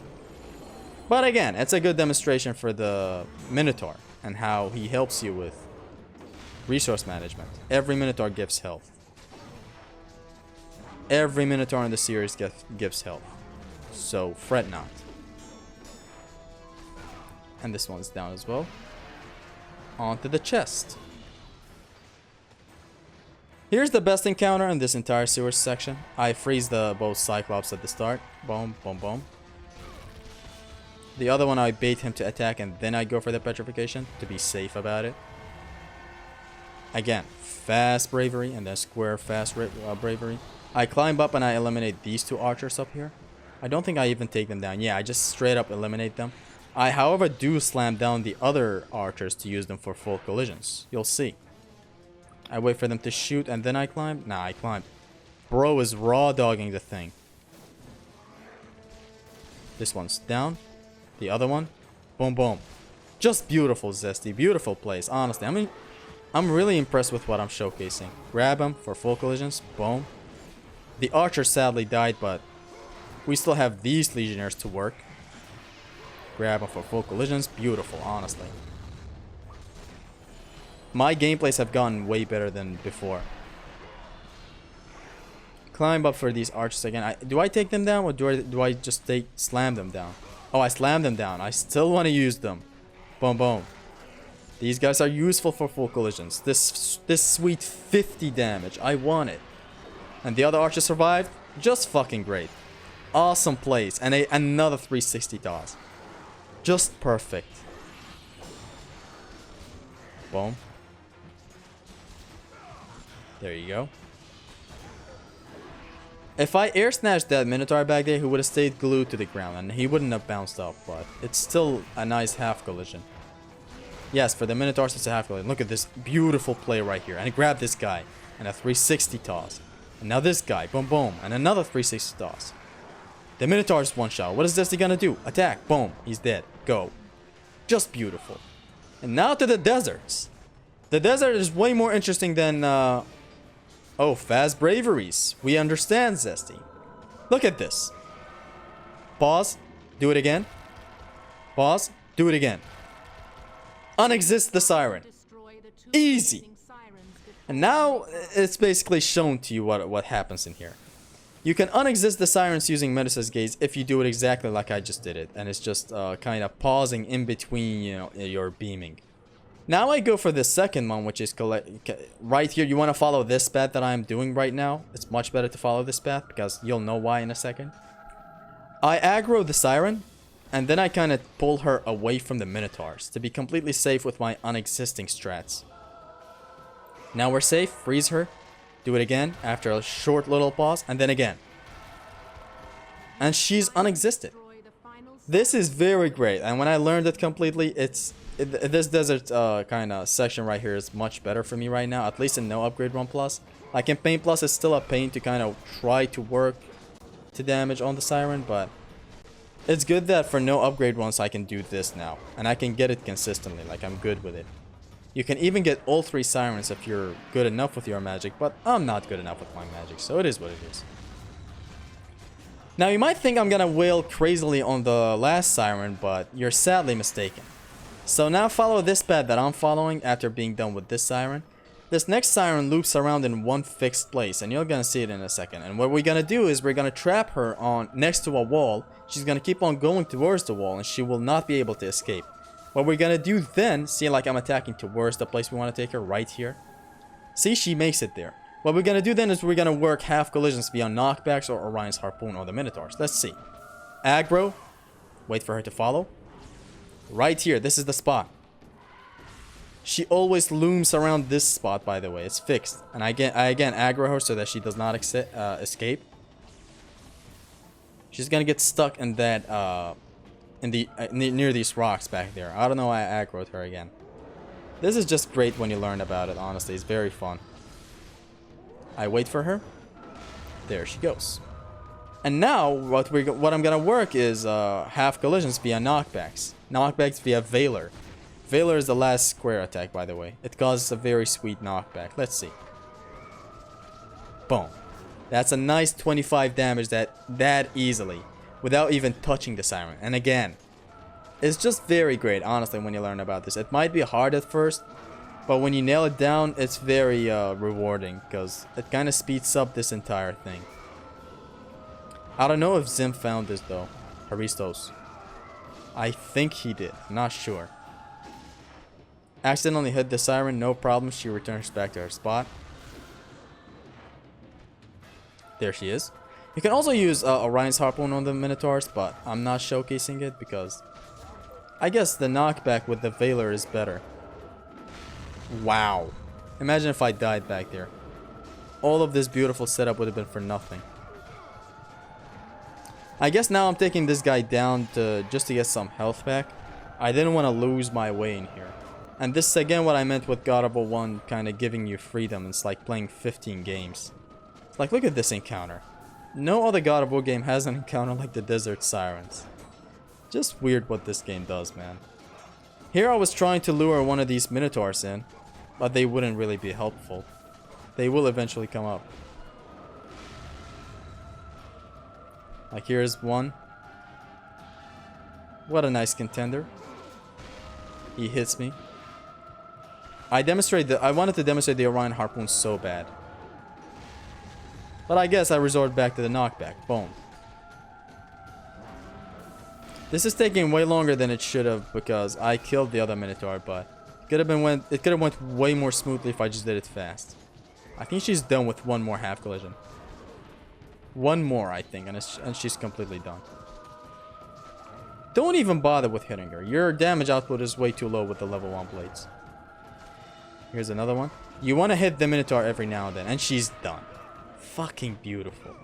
But again, it's a good demonstration for the Minotaur and how he helps you with resource management. Every Minotaur gives health. Every Minotaur in the series gives health. So fret not. And this one's down as well. Onto the chest. Here's the best encounter in this entire sewers section. I freeze both Cyclops at the start. Boom, boom, boom. The other one I bait him to attack and then I go for the petrification to be safe about it. Again, fast bravery and then square fast bravery. I climb up and I eliminate these 2 archers up here. I don't think I even take them down. Yeah, I just straight up eliminate them. I, however, do slam down the other archers to use them for full collisions. You'll see. I wait for them to shoot and then I climb. Nah, I climb. Bro is raw dogging the thing. This one's down. The other one. Boom, boom. Just beautiful, Zesty. Beautiful place, honestly. I mean, I'm really impressed with what I'm showcasing. Grab him for full collisions. Boom. The archer sadly died, but we still have these legionnaires to work. Grab him for full collisions. Beautiful, honestly. My gameplays have gotten way better than before. Climb up for these archers again. Do I take them down or do I just slam them down? Oh, I slammed them down. I still want to use them. Boom, boom. These guys are useful for full collisions. This sweet 50 damage. I want it. And the other archer survived. Just fucking great. Awesome plays. And another 360 toss. Just perfect. Boom. There you go. If I air snatched that Minotaur back there, he would have stayed glued to the ground and he wouldn't have bounced up, but it's still a nice half collision. Yes, for the Minotaurs it's a half collision. Look at this beautiful play right here. And grab this guy. And a 360 toss. And now this guy. Boom, boom. And another 360 toss. The Minotaur's one shot. What is this gonna do? Attack. Boom. He's dead. Go. Just beautiful. And now to the deserts. The desert is way more interesting than... Oh, fast braveries. We understand, Zesty. Look at this. Pause. Do it again. Pause. Do it again. Unexist the siren. Easy. And now it's basically shown to you what happens in here. You can unexist the sirens using Medusa's Gaze if you do it exactly like I just did it. And it's just kind of pausing in between, you know, your beaming. Now I go for the second one, which is right here. You want to follow this path that I'm doing right now. It's much better to follow this path because you'll know why in a second. I aggro the siren, and then I kind of pull her away from the Minotaurs to be completely safe with my unexisting strats. Now we're safe. Freeze her. Do it again after a short little pause, and then again. And she's unexisted. This is very great, and when I learned it completely, this desert kind of section right here is much better for me right now, at least in no upgrade run plus. Like in Pain Plus, it's still a pain to kind of try to work to damage on the siren, but it's good that for no upgrade runs I can do this now, and I can get it consistently. Like I'm good with it. You can even get all 3 sirens if you're good enough with your magic, but I'm not good enough with my magic, so it is what it is. Now you might think I'm gonna wail crazily on the last siren, but you're sadly mistaken. So now follow this path that I'm following after being done with this siren. This next siren loops around in one fixed place, and you're gonna see it in a second. And what we're gonna do is we're gonna trap her on next to a wall. She's gonna keep on going towards the wall, and she will not be able to escape. What we're gonna do then, see, like I'm attacking towards the place we want to take her, right here. See, she makes it there. What we're gonna do then is we're gonna work half collisions via knockbacks or Orion's Harpoon or the Minotaurs. Let's see. Aggro. Wait for her to follow. Right here, this is the spot. She always looms around this spot, by the way. It's fixed. And I again aggro her so that she does not escape. She's gonna get stuck in that near these rocks back there. I don't know why I aggroed her again. This is just great when you learn about it, honestly. It's very fun. I wait for her. There she goes. And now what I'm gonna work is half collisions via knockbacks. Knockbacks via Valor. Valor is the last square attack, by the way. It causes a very sweet knockback. Let's see. Boom. That's a nice 25 damage that easily, without even touching the siren. And again, it's just very great, honestly, when you learn about this. It might be hard at first, but when you nail it down, it's very rewarding, because it kind of speeds up this entire thing. I don't know if Zim found this, though. Haristos. I think he did. I'm not sure. Accidentally hit the siren, no problem. She returns back to her spot. There she is. You can also use Orion's Harpoon on the Minotaurs, but I'm not showcasing it because I guess the knockback with the Valor is better. Wow. Imagine if I died back there. All of this beautiful setup would have been for nothing. I guess now I'm taking this guy down just to get some health back. I didn't want to lose my way in here. And this is again what I meant with God of War 1 kind of giving you freedom. It's like playing 15 games. Like, look at this encounter. No other God of War game has an encounter like the Desert Sirens. Just weird what this game does, man. Here I was trying to lure one of these Minotaurs in, but they wouldn't really be helpful. They will eventually come up. Like, here's one. What a nice contender. He hits me. I wanted to demonstrate the Orion Harpoon so bad. But I guess I resort back to the knockback. Boom. This is taking way longer than it should have because I killed the other Minotaur, but it could have went way more smoothly if I just did it fast. I think she's done with one more half collision. One more, I think, and she's completely done. Don't even bother with hitting her. Your damage output is way too low with the level 1 blades. Here's another one. You want to hit the Minotaur every now and then, and she's done. Fucking beautiful.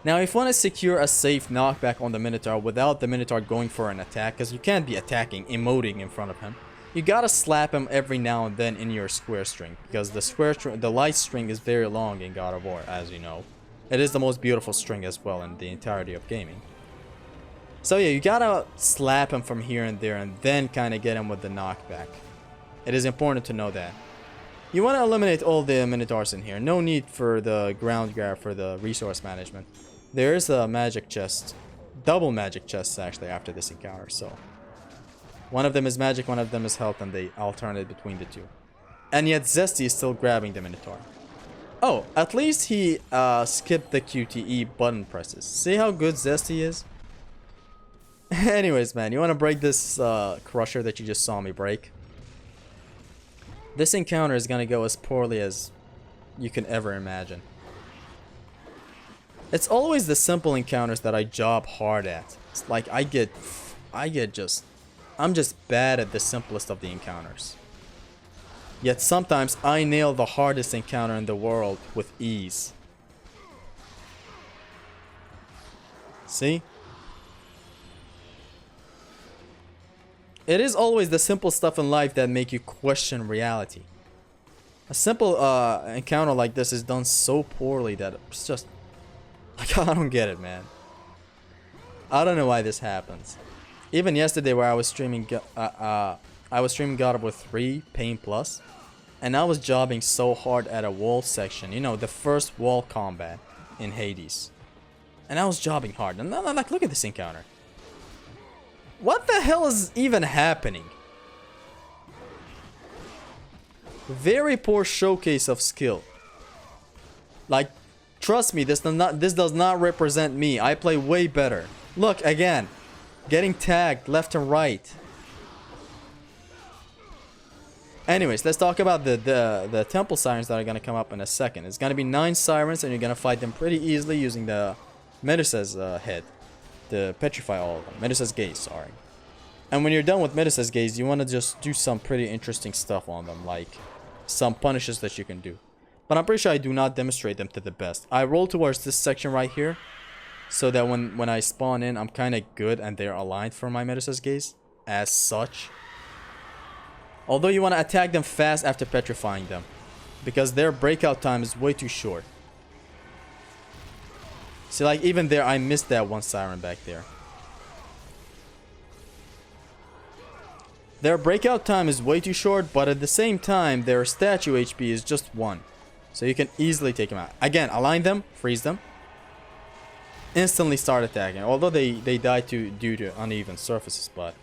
Now, if you want to secure a safe knockback on the Minotaur without the Minotaur going for an attack, because you can't be attacking, emoting in front of him, you gotta slap him every now and then in your square string, because the light string is very long in God of War, as you know. It is the most beautiful string as well in the entirety of gaming. So yeah, you gotta slap him from here and there and then kind of get him with the knockback. It is important to know that. You want to eliminate all the Minotaurs in here. No need for the ground grab for the resource management. There is a magic chest. Double magic chests actually after this encounter. So one of them is magic, one of them is health, and they alternate between the two. And yet Zesty is still grabbing the Minotaur. Oh, at least he skipped the QTE button presses. See how good Zesty is? Anyways, man, you want to break this crusher that you just saw me break? This encounter is going to go as poorly as you can ever imagine. It's always the simple encounters that I job hard at. It's like I'm just bad at the simplest of the encounters. Yet sometimes I nail the hardest encounter in the world with ease. See? It is always the simple stuff in life that make you question reality. A simple encounter like this is done so poorly that it's just... like, I don't get it, man. I don't know why this happens. Even yesterday where I was streaming I was streaming God of War 3 Pain Plus, and I was jobbing so hard at a wall section. You know, the first wall combat in Hades. And I was jobbing hard. And I'm like, look at this encounter. What the hell is even happening? Very poor showcase of skill. Like, trust me, this does not represent me. I play way better. Look, again. Getting tagged left and right. Anyways, let's talk about the temple sirens that are going to come up in a second. It's going to be 9 sirens, and you're going to fight them pretty easily using the Medusa's head. To petrify all of them. Medusa's gaze, sorry. And when you're done with Medusa's gaze, you want to just do some pretty interesting stuff on them. Like, some punishes that you can do. But I'm pretty sure I do not demonstrate them to the best. I roll towards this section right here. So that when I spawn in, I'm kind of good and they're aligned for my Medusa's gaze. As such. Although you want to attack them fast after petrifying them. Because their breakout time is way too short. See, like, even there, I missed that one siren back there. Their breakout time is way too short, but at the same time, their statue HP is just 1. So you can easily take them out. Again, align them, freeze them. Instantly start attacking. Although they die due to uneven surfaces, but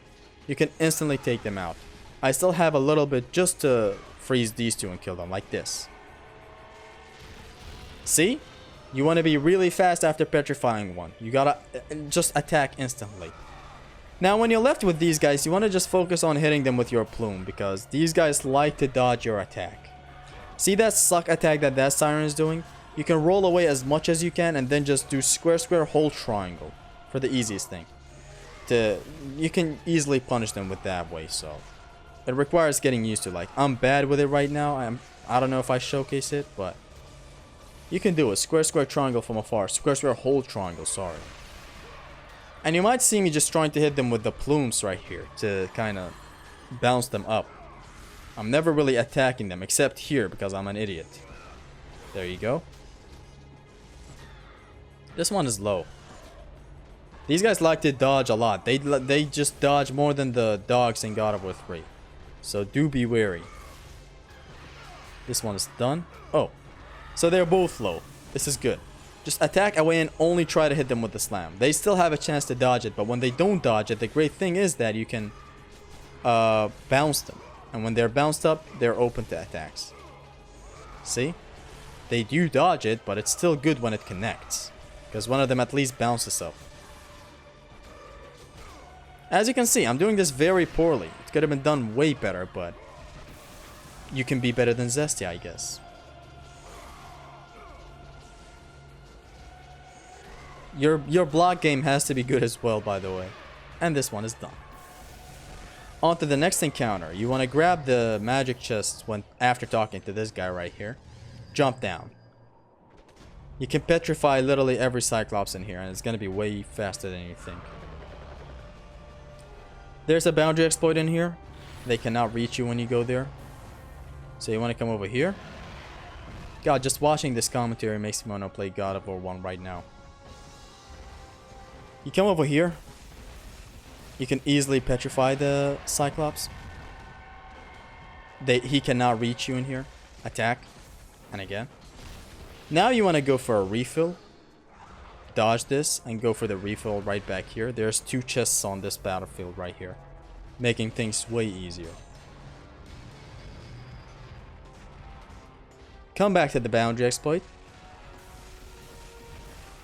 you can instantly take them out. I still have a little bit just to freeze these two and kill them, like this. See? You want to be really fast after petrifying one. You gotta just attack instantly. Now when you're left with these guys, you want to just focus on hitting them with your plume, because these guys like to dodge your attack. See that suck attack that siren is doing? You can roll away as much as you can and then just do square square hold triangle for the easiest thing. You can easily punish them with that way, so it requires getting used to. Like, I'm bad with it right now. I don't know if I showcase it, but you can do it. Square square triangle from afar. Square square hold triangle, sorry. And you might see me just trying to hit them with the plumes right here to kind of bounce them up. I'm never really attacking them except here because I'm an idiot. There you go. This one is low. These guys like to dodge a lot. They just dodge more than the dogs in God of War 3. So do be wary. This one is done. Oh. So they're both low. This is good. Just attack away and only try to hit them with the slam. They still have a chance to dodge it, but when they don't dodge it, the great thing is that you can bounce them. And when they're bounced up, they're open to attacks. See? They do dodge it, but it's still good when it connects. Because one of them at least bounces up. As you can see, I'm doing this very poorly. It could have been done way better, but you can be better than Zesty, I guess. Your block game has to be good as well, by the way. And this one is done. On to the next encounter. You want to grab the magic chest after talking to this guy right here. Jump down. You can petrify literally every Cyclops in here, and it's going to be way faster than you think. There's a boundary exploit in here. They cannot reach you when you go there. So you want to come over here. God, just watching this commentary makes me want to play God of War 1 right now. You come over here. You can easily petrify the Cyclops. He cannot reach you in here. Attack. And again. Now you want to go for a refill. Dodge this and go for the refill right back here. There's 2 chests on this battlefield right here. Making things way easier. Come back to the boundary exploit.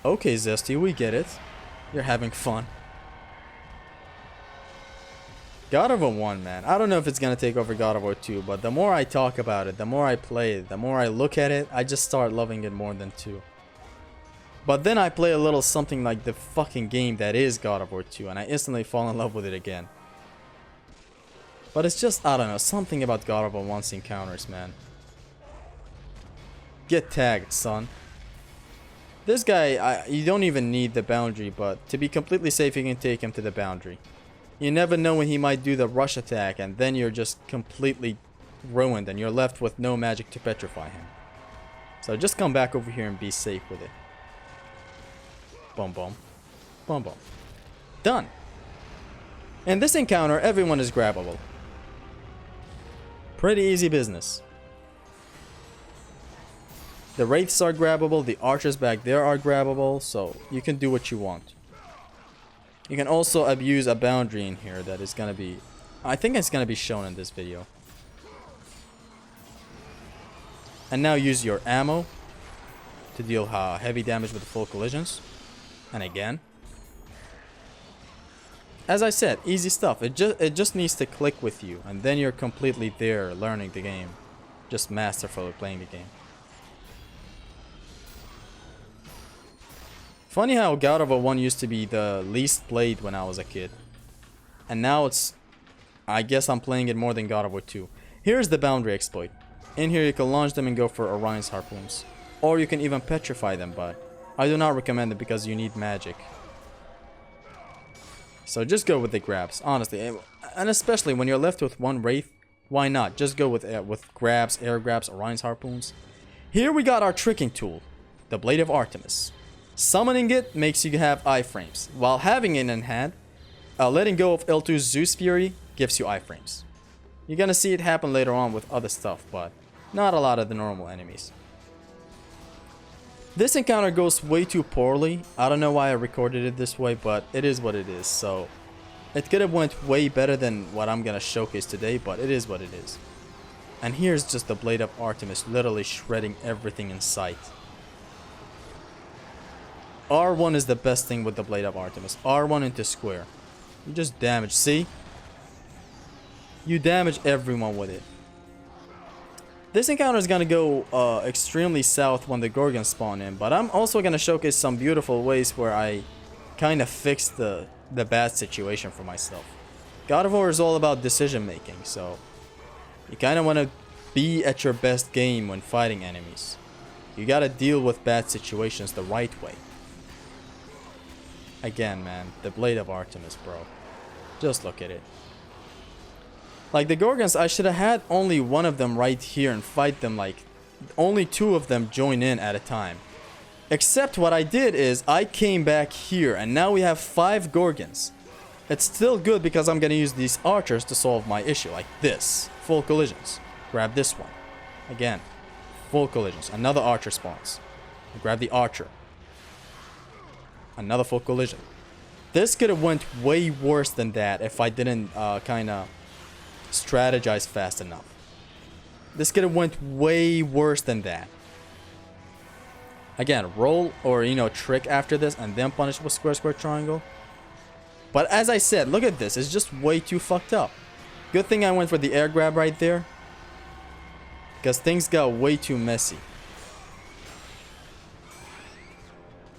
Okay, Zesty, we get it. You're having fun. God of War 1, man. I don't know if it's gonna take over God of War 2, but the more I talk about it, the more I play it, the more I look at it, I just start loving it more than 2. But then I play a little something like the fucking game that is God of War 2, and I instantly fall in love with it again. But it's just, I don't know, something about God of War 1's encounters, man. Get tagged, son. This guy, you don't even need the boundary, but to be completely safe, you can take him to the boundary. You never know when he might do the rush attack, and then you're just completely ruined, and you're left with no magic to petrify him. So just come back over here and be safe with it. Boom, boom. Boom, boom. Done. In this encounter, everyone is grabbable. Pretty easy business. The wraiths are grabbable, the archers back there are grabbable, so you can do what you want. You can also abuse a boundary in here that is gonna be... I think it's gonna be shown in this video. And now use your ammo to deal heavy damage with the full collisions. And again. As I said, easy stuff. It just needs to click with you, and then you're completely there learning the game. Just masterfully playing the game. Funny how God of War 1 used to be the least played when I was a kid. And now it's... I guess I'm playing it more than God of War 2. Here's the boundary exploit. In here you can launch them and go for Orion's harpoons. Or you can even petrify them, but I do not recommend it because you need magic. So just go with the grabs, honestly. And especially when you're left with one wraith, why not? Just go with grabs, air grabs, Orion's harpoons. Here we got our tricking tool, the Blade of Artemis. Summoning it makes you have iframes, while having it in hand, letting go of L2's Zeus Fury gives you iframes. You're gonna see it happen later on with other stuff, but not a lot of the normal enemies. This encounter goes way too poorly. I don't know why I recorded it this way, but it is what it is. So it could have went way better than what I'm gonna showcase today, but it is what it is. And here's just the Blade of Artemis literally shredding everything in sight. R1 is the best thing with the Blade of Artemis. R1 into square. You just damage, see? You damage everyone with it. This encounter is gonna go extremely south when the Gorgons spawn in, but I'm also gonna showcase some beautiful ways where I kind of fixed the bad situation for myself. God of War is all about decision making, so you kind of want to be at your best game when fighting enemies. You gotta deal with bad situations the right way. Again, man, the Blade of Artemis, bro. Just look at it. Like the Gorgons, I should have had only one of them right here and fight them like only two of them join in at a time. Except what I did is I came back here and now we have 5 Gorgons. It's still good because I'm gonna use these archers to solve my issue, like this. Full collisions. Grab this one. Again, full collisions. Another archer spawns. Grab the archer. Another full collision. This could have went way worse than that if I didn't kind of strategize fast enough. This could have went way worse than that. Again, roll or trick after this and then punish with square square triangle. But as I said, look at this. It's just way too fucked up. Good thing I went for the air grab right there, because things got way too messy.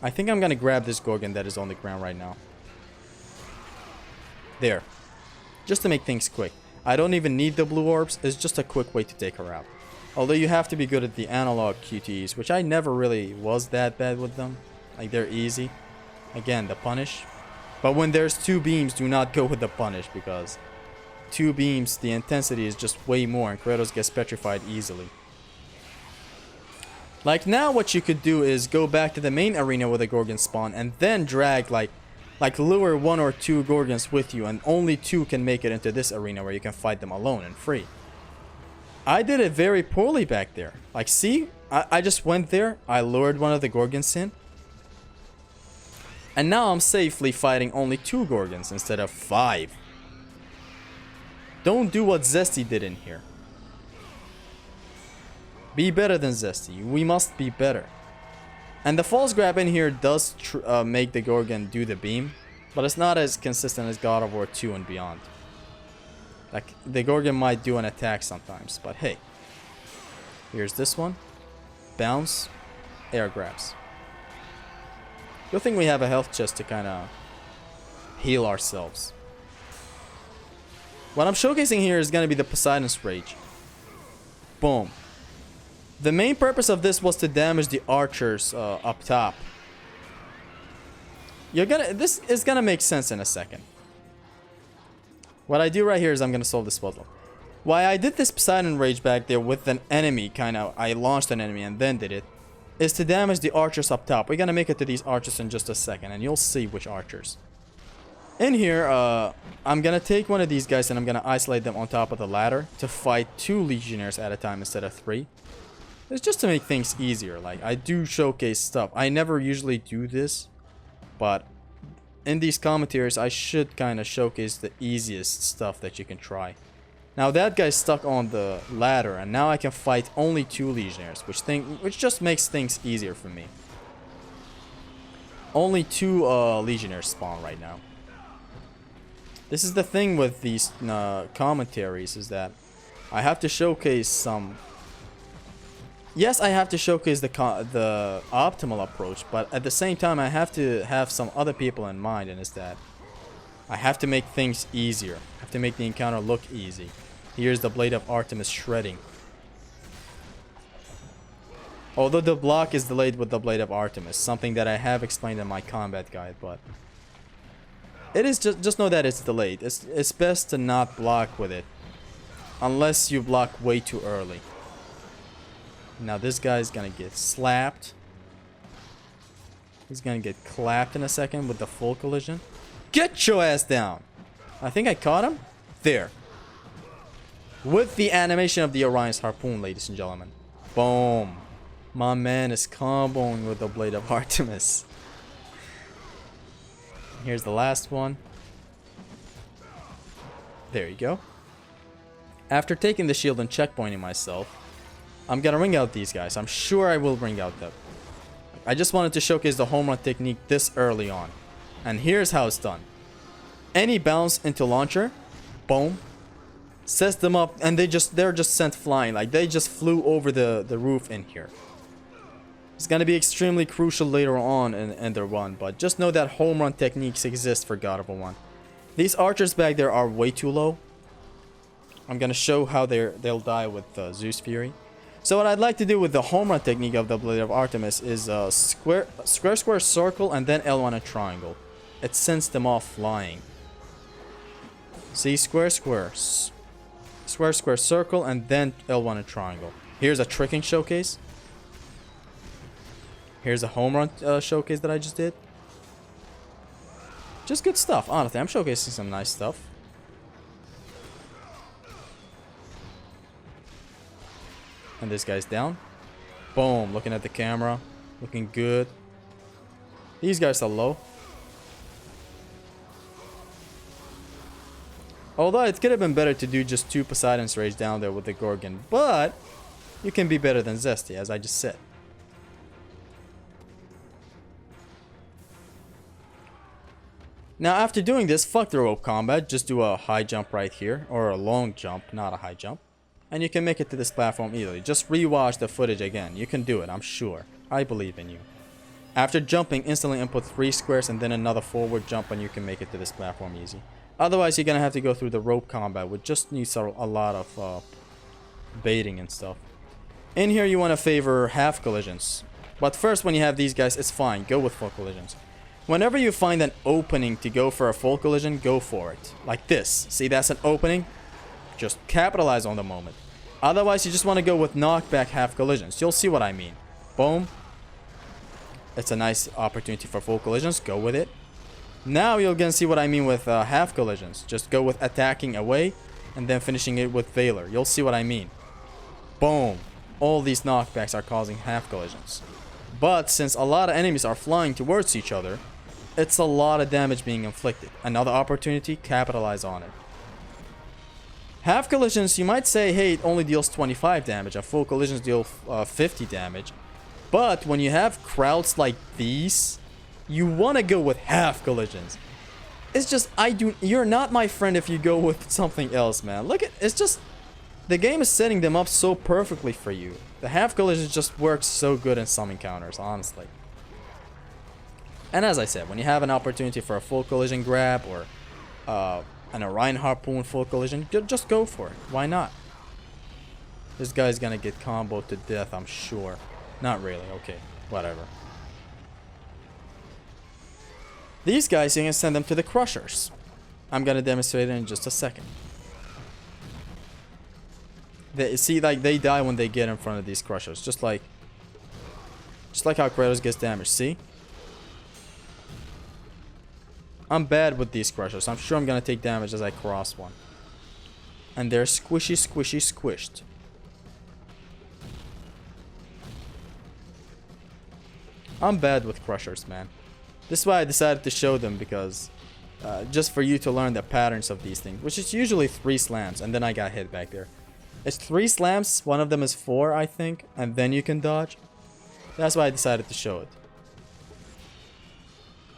I think I'm gonna grab this Gorgon that is on the ground right now. There. Just to make things quick. I don't even need the blue orbs. It's just a quick way to take her out. Although you have to be good at the analog QTEs, which I never really was that bad with them. Like, they're easy. Again, the punish. But when there's 2 beams, do not go with the punish, because 2 beams, the intensity is just way more, and Kratos gets petrified easily. Like, now what you could do is go back to the main arena where the Gorgons spawn, and then drag, like lure 1 or 2 Gorgons with you, and only 2 can make it into this arena where you can fight them alone and free. I did it very poorly back there. Like, see? I just went there, I lured one of the Gorgons in, and now I'm safely fighting only 2 Gorgons instead of 5. Don't do what Zesty did in here. Be better than Zesty. We must be better. And the false grab in here does make the Gorgon do the beam, but it's not as consistent as God of War 2 and beyond. Like, the Gorgon might do an attack sometimes, but hey. Here's this one. Bounce. Air grabs. Good thing we have a health chest to kind of heal ourselves. What I'm showcasing here is going to be the Poseidon's Rage. Boom. The main purpose of this was to damage the archers up top. This is gonna make sense in a second. What I do right here is I'm gonna solve this puzzle. Why I did this Poseidon Rage back there with an enemy, I launched an enemy and then did it, is to damage the archers up top. We're gonna make it to these archers in just a second, and you'll see which archers. In here, I'm gonna take one of these guys and I'm gonna isolate them on top of the ladder to fight 2 Legionnaires at a time instead of 3. It's just to make things easier. Like, I do showcase stuff. I never usually do this, but in these commentaries, I should kind of showcase the easiest stuff that you can try. Now that guy's stuck on the ladder, and now I can fight only 2 Legionnaires, which just makes things easier for me. Only 2 Legionnaires spawn right now. This is the thing with these commentaries, is that I have to showcase some... Yes, I have to showcase the optimal approach, but at the same time I have to have some other people in mind, and it's that I have to make things easier. I have to make the encounter look easy. Here's the Blade of Artemis shredding. Although the block is delayed with the Blade of Artemis, something that I have explained in my combat guide, but it is just know that it's delayed. It's best to not block with it unless you block way too early. Now this guy's gonna get slapped. He's gonna get clapped in a second with the full collision. Get your ass down! I think I caught him. There. With the animation of the Orion's Harpoon, ladies and gentlemen. Boom. My man is comboing with the Blade of Artemis. Here's the last one. There you go. After taking the shield and checkpointing myself, I'm gonna ring out these guys. I'm sure I will ring out them. I just wanted to showcase the home run technique this early on. And here's how it's done. Any bounce into launcher, boom, sets them up, and they're just sent flying. Like, they just flew over the roof in here. It's gonna be extremely crucial later on in their run, but just know that home run techniques exist for God of War 1. These archers back there are way too low. I'm gonna show how they'll die with Zeus Fury. So what I'd like to do with the home run technique of the Blade of Artemis is square, circle, and then L1 and triangle. It sends them off flying. See, square, circle, and then L1 and triangle. Here's a tricking showcase. Here's a home run showcase that I just did. Just good stuff, honestly. I'm showcasing some nice stuff. And this guy's down. Boom, looking at the camera. Looking good. These guys are low. Although it could have been better to do just 2 Poseidon's Rage down there with the Gorgon. But you can be better than Zesty, as I just said. Now after doing this, fuck the rope combat. Just do a high jump right here. Or a long jump, not a high jump. And you can make it to this platform easily. Just rewatch the footage again. You can do it, I'm sure. I believe in you. After jumping, instantly input 3 squares and then another forward jump, and you can make it to this platform easy. Otherwise, you're gonna have to go through the rope combat, which just needs a lot of baiting and stuff. In here, you want to favor half collisions. But first, when you have these guys, it's fine. Go with full collisions. Whenever you find an opening to go for a full collision, go for it. Like this. See, that's an opening? Just capitalize on the moment. Otherwise, you just want to go with knockback half collisions. You'll see what I mean. Boom. It's a nice opportunity for full collisions. Go with it. Now you're going to see what I mean with half collisions. Just go with attacking away and then finishing it with Valor. You'll see what I mean. Boom. All these knockbacks are causing half collisions. But since a lot of enemies are flying towards each other, it's a lot of damage being inflicted. Another opportunity, capitalize on it. Half collisions, you might say, hey, it only deals 25 damage, and full collisions deal 50 damage. But when you have crowds like these, you want to go with half collisions. It's just, you're not my friend if you go with something else, man. Look at, it's just, the game is setting them up so perfectly for you. The half collisions just works so good in some encounters, honestly. And as I said, when you have an opportunity for a full collision grab or an Orion Harpoon full collision, just go for it. Why not? This guy's gonna get comboed to death, I'm sure. Not really, okay, whatever. These guys, you can send them to the Crushers. I'm gonna demonstrate it in just a second. See, like, they die when they get in front of these Crushers, just like how Kratos gets damaged, see? I'm bad with these crushers. I'm sure I'm gonna take damage as I cross one. And they're squishy, squishy, squished. I'm bad with crushers, man. This is why I decided to show them, because just for you to learn the patterns of these things, which is usually 3 slams, and then I got hit back there. It's 3 slams, one of them is 4, I think, and then you can dodge. That's why I decided to show it.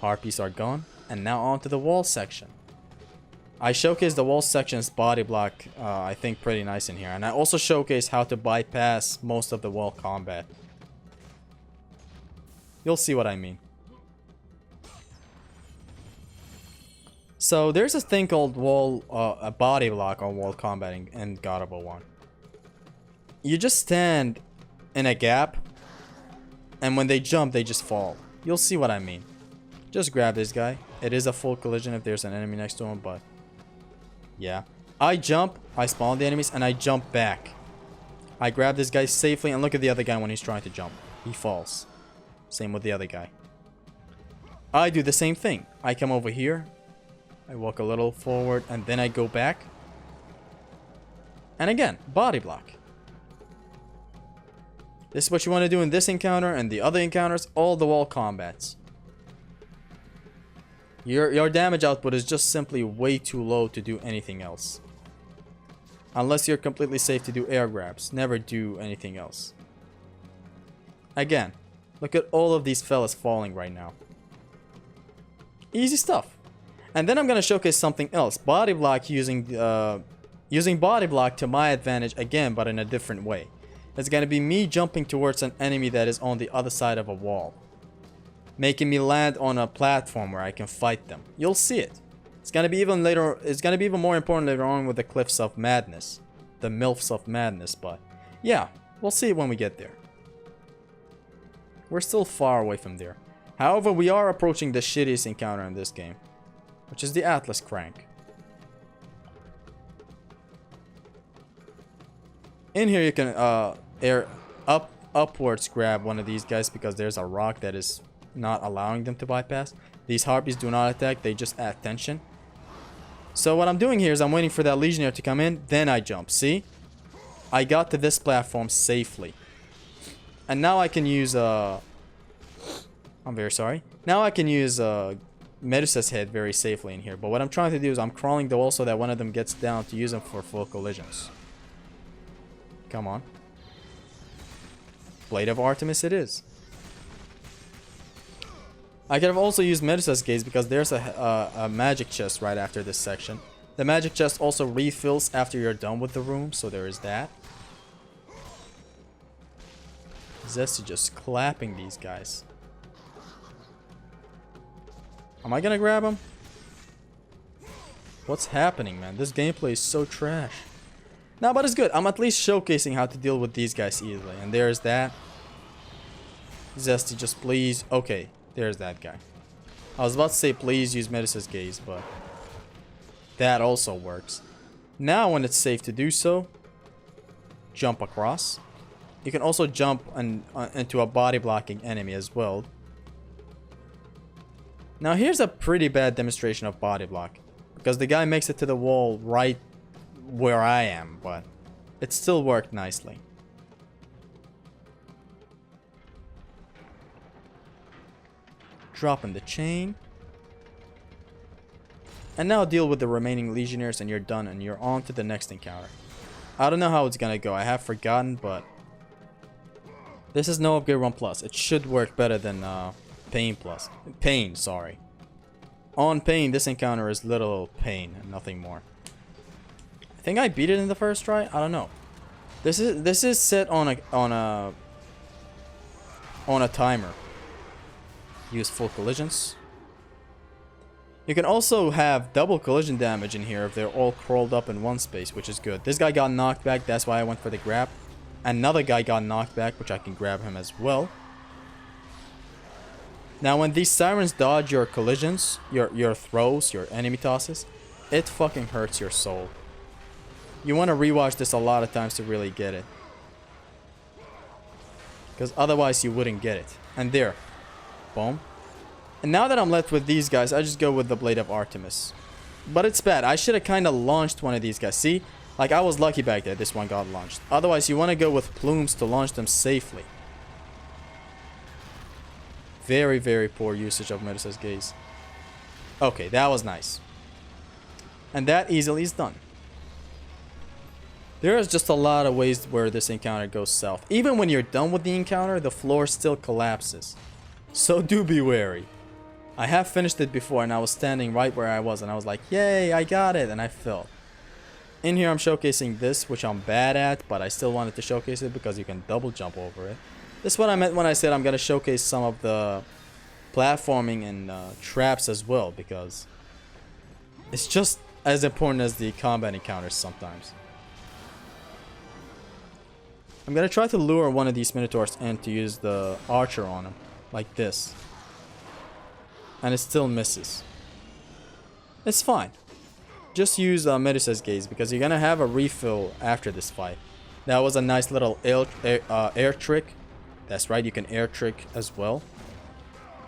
Harpies are gone, and now on to the wall section. I showcased the wall section's body block, I think pretty nice in here, and I also showcased how to bypass most of the wall combat. You'll see what I mean. So there's a thing called wall, a body block on wall combat in God of War 1. You just stand in a gap, and when they jump, they just fall. You'll see what I mean. Just grab this guy. It is a full collision if there's an enemy next to him, but yeah. I jump, I spawn the enemies, and I jump back. I grab this guy safely, and look at the other guy when he's trying to jump. He falls. Same with the other guy. I do the same thing. I come over here. I walk a little forward, and then I go back. And again, body block. This is what you want to do in this encounter and the other encounters, all the wall combats. Your damage output is just simply way too low to do anything else. Unless you're completely safe to do air grabs. Never do anything else. Again, look at all of these fellas falling right now. Easy stuff. And then I'm going to showcase something else. Body block using body block to my advantage again, but in a different way. It's going to be me jumping towards an enemy that is on the other side of a wall, making me land on a platform where I can fight them. You'll see it. It's going to be even later. It's going to be even more important later on with the Cliffs of Madness, the MILFs of Madness. But yeah, we'll see it when we get there. We're still far away from there. However, we are approaching the shittiest encounter in this game, which is the Atlas Crank. In here you can upwards grab one of these guys because there's a rock that is not allowing them to bypass. These harpies do not attack, they just add tension. So what I'm doing here is I'm waiting for that legionnaire to come in, then I jump. See? I got to this platform safely. And now I can use I'm very sorry. Now I can use Medusa's head very safely in here. But what I'm trying to do is I'm crawling the wall so that one of them gets down to use them for full collisions. Come on. Blade of Artemis it is. I could have also used Medusa's gaze because there's a magic chest right after this section. The magic chest also refills after you're done with the room, so there is that. Zesty just clapping these guys. Am I gonna grab him? What's happening, man? This gameplay is so trash. No, but it's good. I'm at least showcasing how to deal with these guys easily. And there's that. Zesty, just please. Okay, there's that guy. I was about to say please use Medusa's gaze, but that also works. Now when it's safe to do so, jump across. You can also jump into a body blocking enemy as well. Now here's a pretty bad demonstration of body block, because the guy makes it to the wall right where I am, but it still worked nicely. Dropping the chain. And now deal with the remaining legionnaires and you're done and you're on to the next encounter. I don't know how it's gonna go, I have forgotten, but this is no upgrade 1 plus. It should work better than Pain plus. Pain, sorry. On Pain, this encounter is little Pain and nothing more. I think I beat it in the first try. I don't know. This is set on a timer. Use full collisions. You can also have double collision damage in here if they're all crawled up in one space, which is good. This guy got knocked back, that's why I went for the grab. Another guy got knocked back, which I can grab him as well. Now when these sirens dodge your collisions, your throws, your enemy tosses, it fucking hurts your soul. You want to rewatch this a lot of times to really get it. Because otherwise you wouldn't get it. And there. Boom. And now that I'm left with these guys, I just go with the Blade of Artemis. But it's bad. I should have kind of launched one of these guys. See? Like, I was lucky back there. This one got launched. Otherwise, you want to go with plumes to launch them safely. Very, very poor usage of Medusa's Gaze. Okay, that was nice. And that easily is done. There's just a lot of ways where this encounter goes south. Even when you're done with the encounter, the floor still collapses. So do be wary. I have finished it before and I was standing right where I was and I was like, yay, I got it, and I fell. In here I'm showcasing this, which I'm bad at, but I still wanted to showcase it because you can double jump over it. This is what I meant when I said I'm going to showcase some of the platforming and traps as well, because it's just as important as the combat encounters sometimes. I'm going to try to lure one of these Minotaurs in to use the archer on him, like this. And it still misses. It's fine. Just use Medusa's Gaze because you're gonna have a refill after this fight. That was a nice little air trick. That's right, you can air trick as well.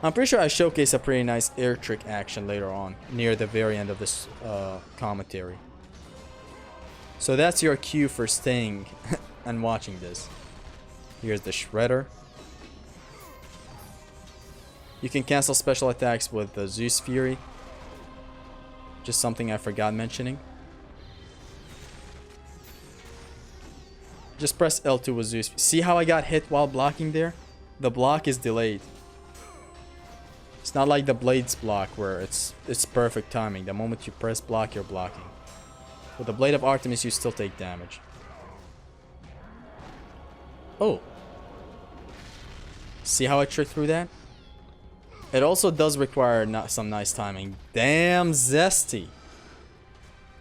I'm pretty sure I showcase a pretty nice air trick action later on, near the very end of this commentary. So that's your cue for staying and watching this. Here's the Shredder. You can cancel special attacks with the Zeus Fury. Just something I forgot mentioning. Just press L2 with Zeus. See how I got hit while blocking there? The block is delayed. It's not like the Blades block where it's perfect timing. The moment you press block, you're blocking. With the Blade of Artemis, you still take damage. Oh. See how I tricked through that? It also does require some nice timing. Damn, Zesty.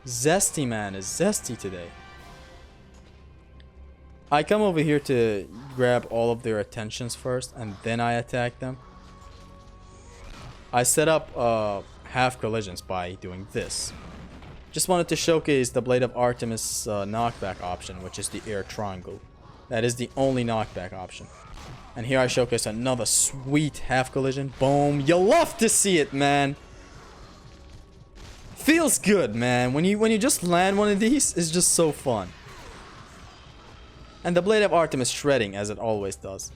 Zesty, man, is zesty today. I come over here to grab all of their attentions first, and then I attack them. I set up half collisions by doing this. Just wanted to showcase the Blade of Artemis knockback option, which is the air triangle. That is the only knockback option. And here I showcase another sweet half collision. Boom. You love to see it, man. Feels good, man. When you just land one of these, it's just so fun. And the Blade of Artemis shredding, as it always does.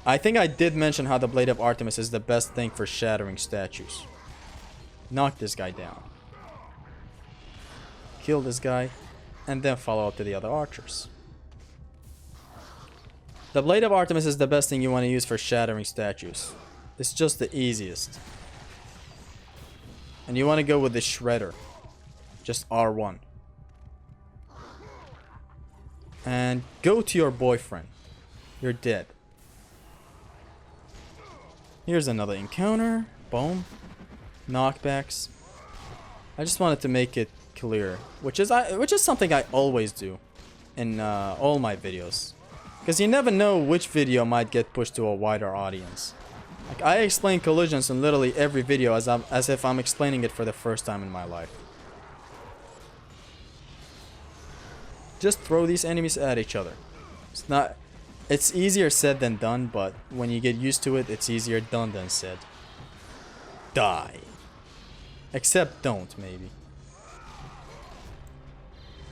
I think I did mention how the Blade of Artemis is the best thing for shattering statues. Knock this guy down. Kill this guy. And then follow up to the other archers. The Blade of Artemis is the best thing you want to use for shattering statues. It's just the easiest. And you want to go with the Shredder. Just R1. And go to your boyfriend. You're dead. Here's another encounter. Boom. Knockbacks. I just wanted to make it clear. Which is something I always do. In all my videos. Because you never know which video might get pushed to a wider audience. Like, I explain collisions in literally every video as if I'm explaining it for the first time in my life. Just throw these enemies at each other. It's easier said than done, but when you get used to it, it's easier done than said. Die. Except don't, maybe.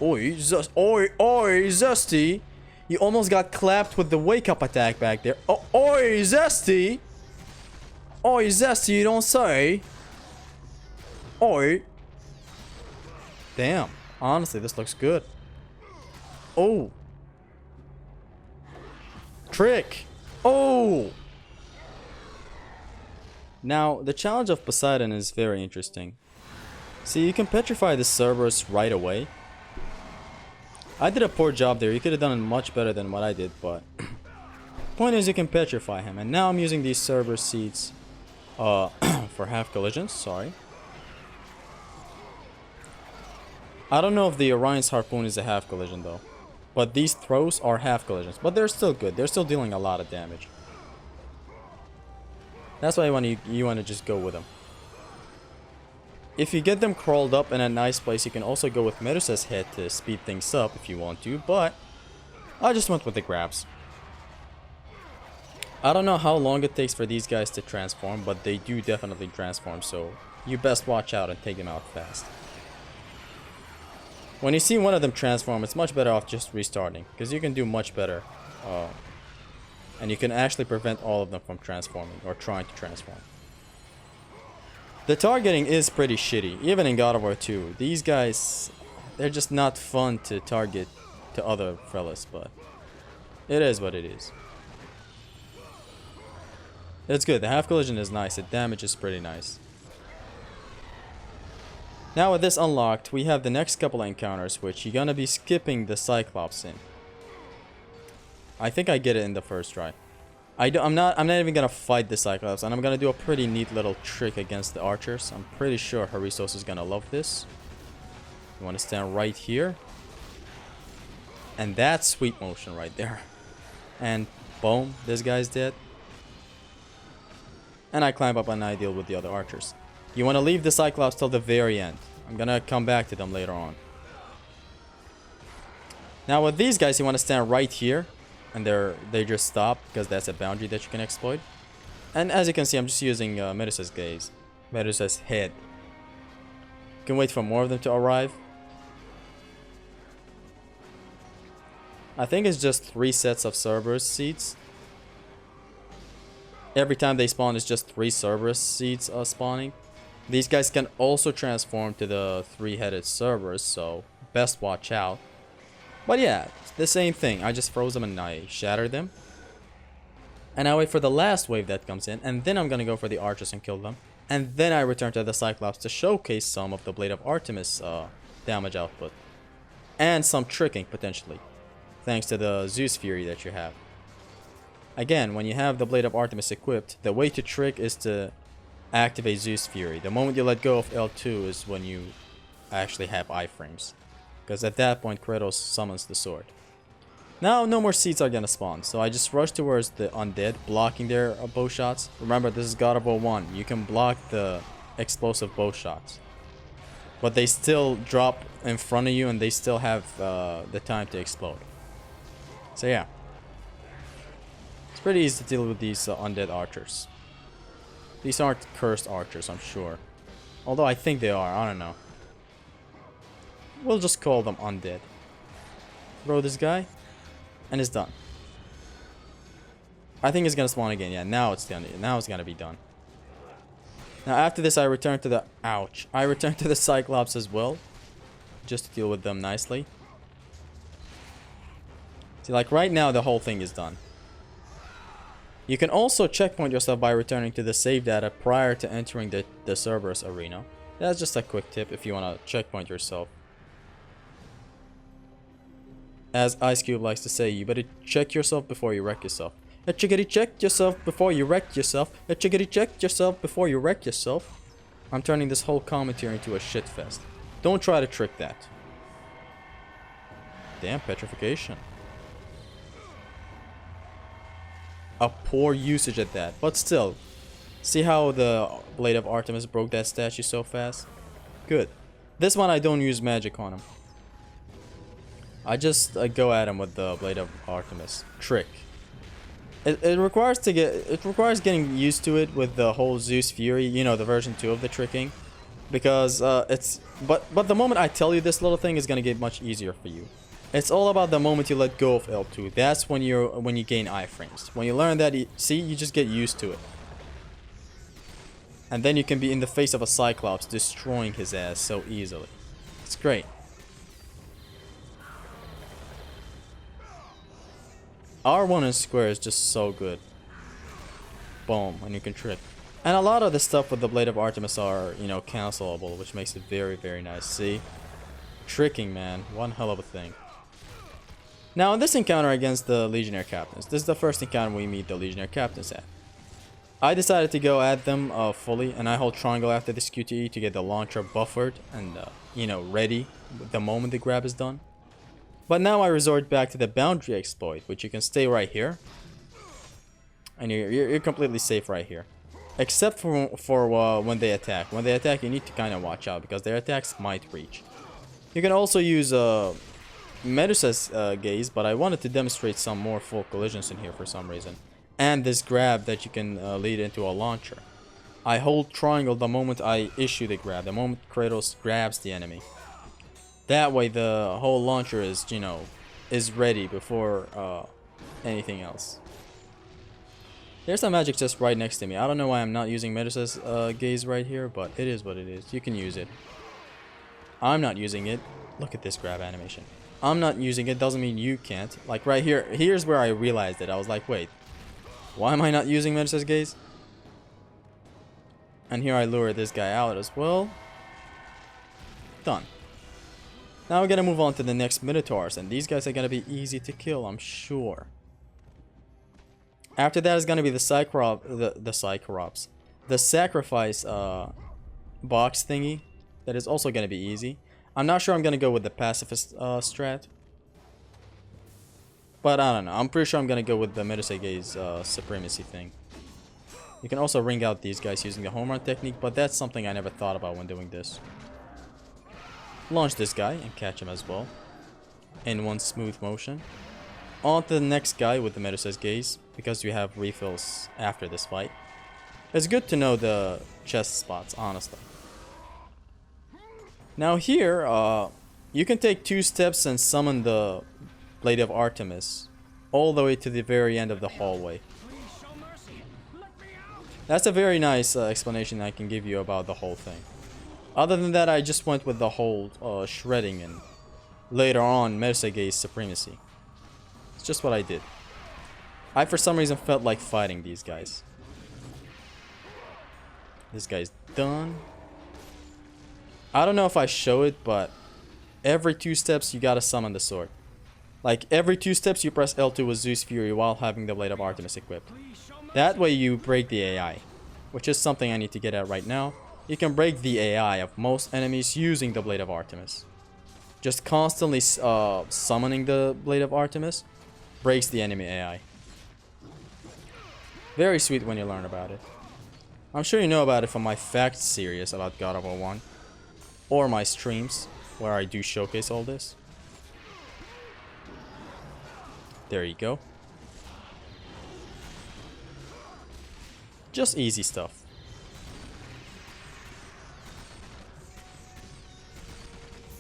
Oi, Zesty. You almost got clapped with the wake-up attack back there. Oh, oi, Zesty! Oi, Zesty, you don't say. Oi. Damn. Honestly, this looks good. Oh. Trick. Oh. Now, the challenge of Poseidon is very interesting. See, you can petrify the Cerberus right away. I did a poor job there. You could have done it much better than what I did, but point is you can petrify him. And now I'm using these Cerberus seeds for half collisions. Sorry. I don't know if the Orion's Harpoon is a half collision though. But these throws are half collisions. But they're still good. They're still dealing a lot of damage. That's why you want to just go with them. If you get them crawled up in a nice place, you can also go with Medusa's head to speed things up if you want to, but I just went with the grabs. I don't know how long it takes for these guys to transform, but they do definitely transform, so you best watch out and take them out fast. When you see one of them transform, it's much better off just restarting, because you can do much better. And you can actually prevent all of them from transforming, or trying to transform. The targeting is pretty shitty, even in God of War 2. These guys, they're just not fun to target to other fellas, but it is what it is. It's good, the half collision is nice, the damage is pretty nice. Now with this unlocked, we have the next couple of encounters, which you're gonna be skipping the Cyclops in. I think I get it in the first try. I'm not even gonna fight the Cyclops, and I'm gonna do a pretty neat little trick against the archers. I'm pretty sure Haristos is gonna love this. You wanna stand right here. And that's sweep motion right there. And boom, this guy's dead. And I climb up and I deal with the other archers. You wanna leave the Cyclops till the very end. I'm gonna come back to them later on. Now with these guys, you wanna stand right here. And they just stop because that's a boundary that you can exploit. And as you can see, I'm just using Medusa's gaze, Medusa's head. You can wait for more of them to arrive. I think it's just 3 sets of Cerberus seeds. Every time they spawn, it's just 3 Cerberus seeds spawning. These guys can also transform to the 3-headed Cerberus, so best watch out. But yeah, it's the same thing. I just froze them and I shattered them. And I wait for the last wave that comes in. And then I'm gonna go for the archers and kill them. And then I return to the Cyclops to showcase some of the Blade of Artemis damage output. And some tricking, potentially. Thanks to the Zeus Fury that you have. Again, when you have the Blade of Artemis equipped, the way to trick is to activate Zeus Fury. The moment you let go of L2 is when you actually have iframes. Because at that point, Kratos summons the sword. Now, no more seeds are gonna spawn, so I just rush towards the undead, blocking their bow shots. Remember, this is God of War 1. You can block the explosive bow shots. But they still drop in front of you, and they still have the time to explode. So yeah. It's pretty easy to deal with these undead archers. These aren't cursed archers, I'm sure. Although I think they are, I don't know. We'll just call them undead. Throw this guy, and it's done. I think it's gonna spawn again. Yeah, now it's done. Now it's gonna be done. Now after this, I return to the I return to the Cyclops as well, just to deal with them nicely. See, like right now, the whole thing is done. You can also checkpoint yourself by returning to the save data prior to entering the Cerberus arena. That's just a quick tip if you wanna checkpoint yourself. As Ice Cube likes to say, you better check yourself before you wreck yourself. Chickadee check yourself before you wreck yourself. Chickadee check yourself before you wreck yourself. I'm turning this whole commentary into a shit fest. Don't try to trick that. Damn, petrification. A poor usage at that, but still. See how the Blade of Artemis broke that statue so fast? Good. This one I don't use magic on him. I just go at him with the Blade of Artemis. Trick. It requires getting used to it with the whole Zeus Fury, you know, the version 2 of the tricking. Because but the moment I tell you this little thing is gonna get much easier for you. It's all about the moment you let go of L2. That's when you gain iframes. When you learn that, you just get used to it. And then you can be in the face of a Cyclops destroying his ass so easily. It's great. R1 and square is just so good. Boom, and you can trick. And a lot of the stuff with the Blade of Artemis are, you know, cancelable, which makes it very, very nice. See? Tricking, man. One hell of a thing. Now, in this encounter against the Legionnaire Captains, this is the first encounter we meet the Legionnaire Captains at. I decided to go at them fully, and I hold triangle after this QTE to get the launcher buffered and, you know, ready the moment the grab is done. But now I resort back to the boundary exploit, which you can stay right here. And you're completely safe right here. Except for when they attack. When they attack, you need to kind of watch out because their attacks might reach. You can also use Medusa's gaze, but I wanted to demonstrate some more full collisions in here for some reason. and this grab that you can lead into a launcher. I hold triangle the moment I issue the grab, the moment Kratos grabs the enemy. That way the whole launcher is, you know, is ready before anything else. There's a magic chest right next to me. I don't know why I'm not using Medusa's gaze right here, but it is what it is. You can use it. I'm not using it. Look at this grab animation. I'm not using it doesn't mean you can't. Like right here, here's where I realized it. I was like, wait, why am I not using Medusa's gaze? And here I lure this guy out as well. Done. Now we're gonna move on to the next Minotaurs, and these guys are gonna be easy to kill, I'm sure. After that is gonna be the Cyclops, the sacrifice box thingy. That is also gonna be easy. I'm not sure I'm gonna go with the pacifist strat, but I don't know. I'm pretty sure I'm gonna go with the Medusa gaze supremacy thing. You can also ring out these guys using the home run technique, but that's something I never thought about when doing this. Launch this guy and catch him as well in one smooth motion. On to the next guy with the Medusa's gaze, because we have refills after this fight. It's good to know the chest spots, honestly. Now here, you can take 2 steps and summon the Blade of Artemis all the way to the very end of the hallway. That's a very nice explanation I can give you about the whole thing. Other than that, I just went with the whole shredding and later on Medusa gaze supremacy. It's just what I did. I for some reason felt like fighting these guys. This guy's done. I don't know if I show it, but every 2 steps you gotta summon the sword. Like every 2 steps you press L2 with Zeus Fury while having the Blade of Artemis equipped. That way you break the AI, which is something I need to get at right now. You can break the AI of most enemies using the Blade of Artemis. Just constantly summoning the Blade of Artemis breaks the enemy AI. Very sweet when you learn about it. I'm sure you know about it from my fact series about God of War 1. Or my streams, where I do showcase all this. There you go. Just easy stuff.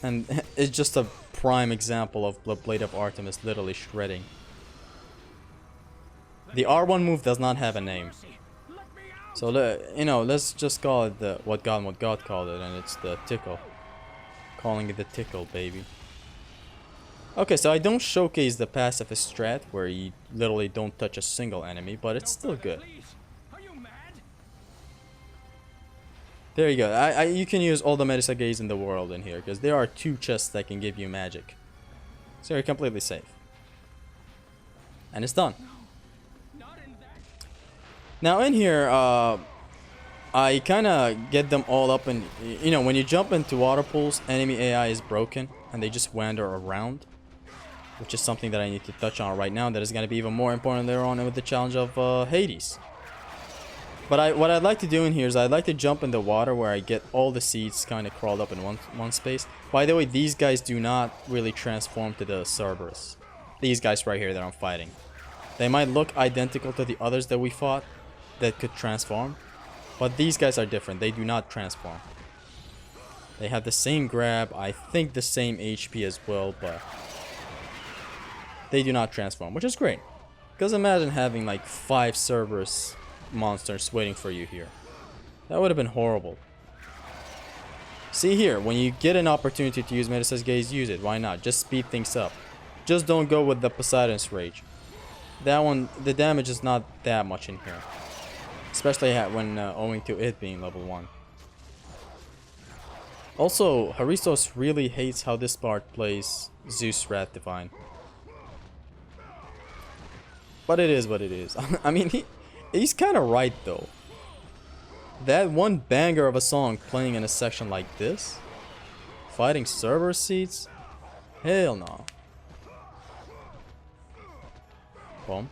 And it's just a prime example of the Blade of Artemis literally shredding. The R1 move does not have a name. So, you know, let's just call it what God called it, and it's the tickle. Calling it the tickle, baby. Okay, so I don't showcase the pacifist strat, where you literally don't touch a single enemy, but it's still good. There you go. You can use all the Medusa gaze in the world in here, because there are 2 chests that can give you magic. So you're completely safe. And it's done. Now in here, I kind of get them all up, and you know, when you jump into water pools, enemy AI is broken and they just wander around, which is something that I need to touch on right now. That is going to be even more important later on with the challenge of Hades. But what I'd like to do in here is I'd like to jump in the water where I get all the seeds kind of crawled up in one space. By the way, these guys do not really transform to the Cerberus. These guys right here that I'm fighting. They might look identical to the others that we fought that could transform, but these guys are different. They do not transform. They have the same grab, I think the same HP as well, but they do not transform, which is great. Because imagine having like 5 Cerberus monsters waiting for you here. That would have been horrible. See here, when you get an opportunity to use Medusa's gaze, use it. Why not? Just speed things up. Just don't go with the Poseidon's Rage. That one, the damage is not that much in here. Especially when owing to it being level 1. Also, Haristos really hates how this part plays Zeus Wrath Divine. But it is what it is. I mean, he's kind of right though. That one banger of a song playing in a section like this? Fighting Cerberus seeds? Hell no. Boom.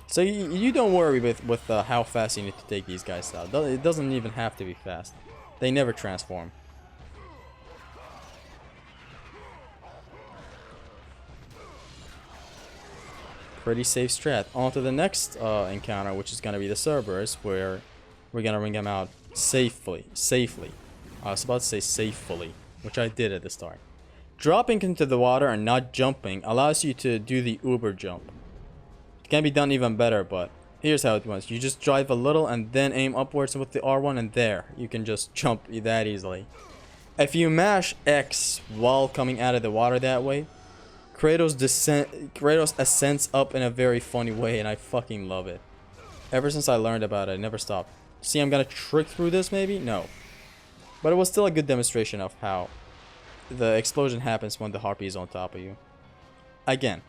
So you don't worry with how fast you need to take these guys out. It doesn't even have to be fast. They never transform. Pretty safe strat. On to the next encounter, which is gonna be the Cerberus, where we're gonna ring him out safely. I was about to say safely, which I did at the start. Dropping into the water and not jumping allows you to do the uber jump. It can be done even better, but here's how it was. You just drive a little and then aim upwards with the R1, and there, you can just jump that easily. If you mash X while coming out of the water that way, Kratos ascends up in a very funny way, and I fucking love it. Ever since I learned about it, I never stopped. See, I'm gonna trick through this maybe? No. But it was still a good demonstration of how the explosion happens when the harpy is on top of you. Again,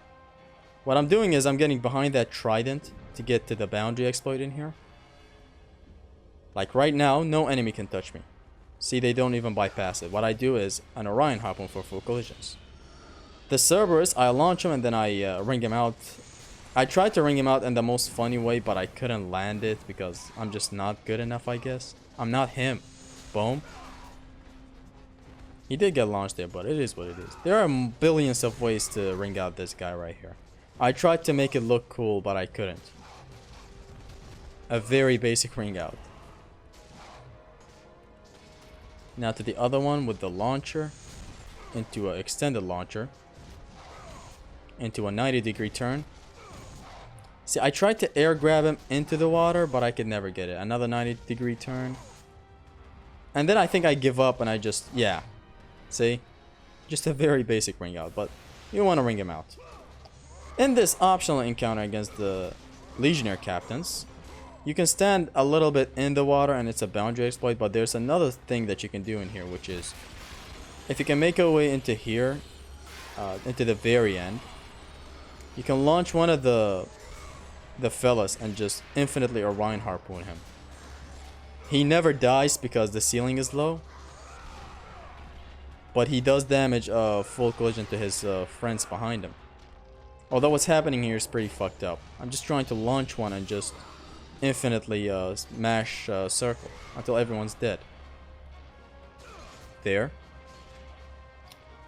what I'm doing is I'm getting behind that trident to get to the boundary exploit in here. Like right now, no enemy can touch me. See, they don't even bypass it. What I do is an Orion Harpoon for full collisions. The Cerberus, I launch him and then I ring him out. I tried to ring him out in the most funny way, but I couldn't land it because I'm just not good enough, I guess. I'm not him. Boom. He did get launched there, but it is what it is. There are billions of ways to ring out this guy right here. I tried to make it look cool, but I couldn't. A very basic ring out. Now to the other one with the launcher. Into an extended launcher. Into a 90-degree turn. See, I tried to air grab him into the water, but I could never get it. Another 90-degree turn. And then I think I give up and I just, yeah. See? Just a very basic ring out, but you want to ring him out. In this optional encounter against the Legionnaire captains, you can stand a little bit in the water and it's a boundary exploit, but there's another thing that you can do in here, which is if you can make your way into here, into the very end, you can launch one of the fellas and just infinitely Orion Harpoon him. He never dies because the ceiling is low, but he does damage full collision to his friends behind him. Although what's happening here is pretty fucked up. I'm just trying to launch one and just infinitely mash circle until everyone's dead. There.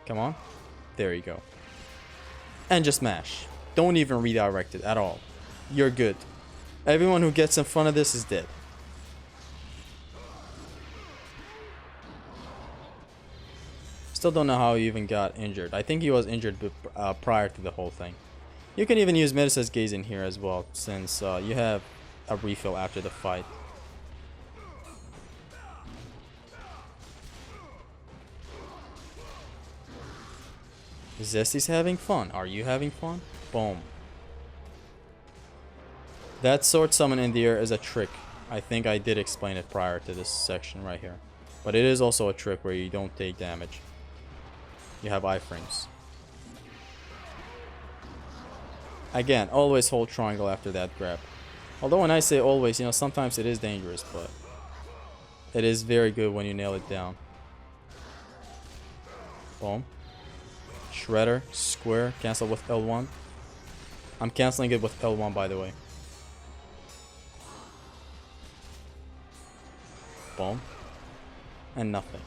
Come on. There you go. And just mash. Don't even redirect it at all. You're good. Everyone who gets in front of this is dead. Still don't know how he even got injured. I think he was injured prior to the whole thing. You can even use Medusa's Gaze in here as well, since you have a refill after the fight. Zesty's having fun. Are you having fun? Boom. That sword summon in the air is a trick. I think I did explain it prior to this section right here. But it is also a trick where you don't take damage. You have iframes. Again, always hold triangle after that grab. Although when I say always, you know, sometimes it is dangerous, but it is very good when you nail it down. Boom. Shredder, square, cancel with L1. I'm canceling it with L1, by the way. Boom. And nothing.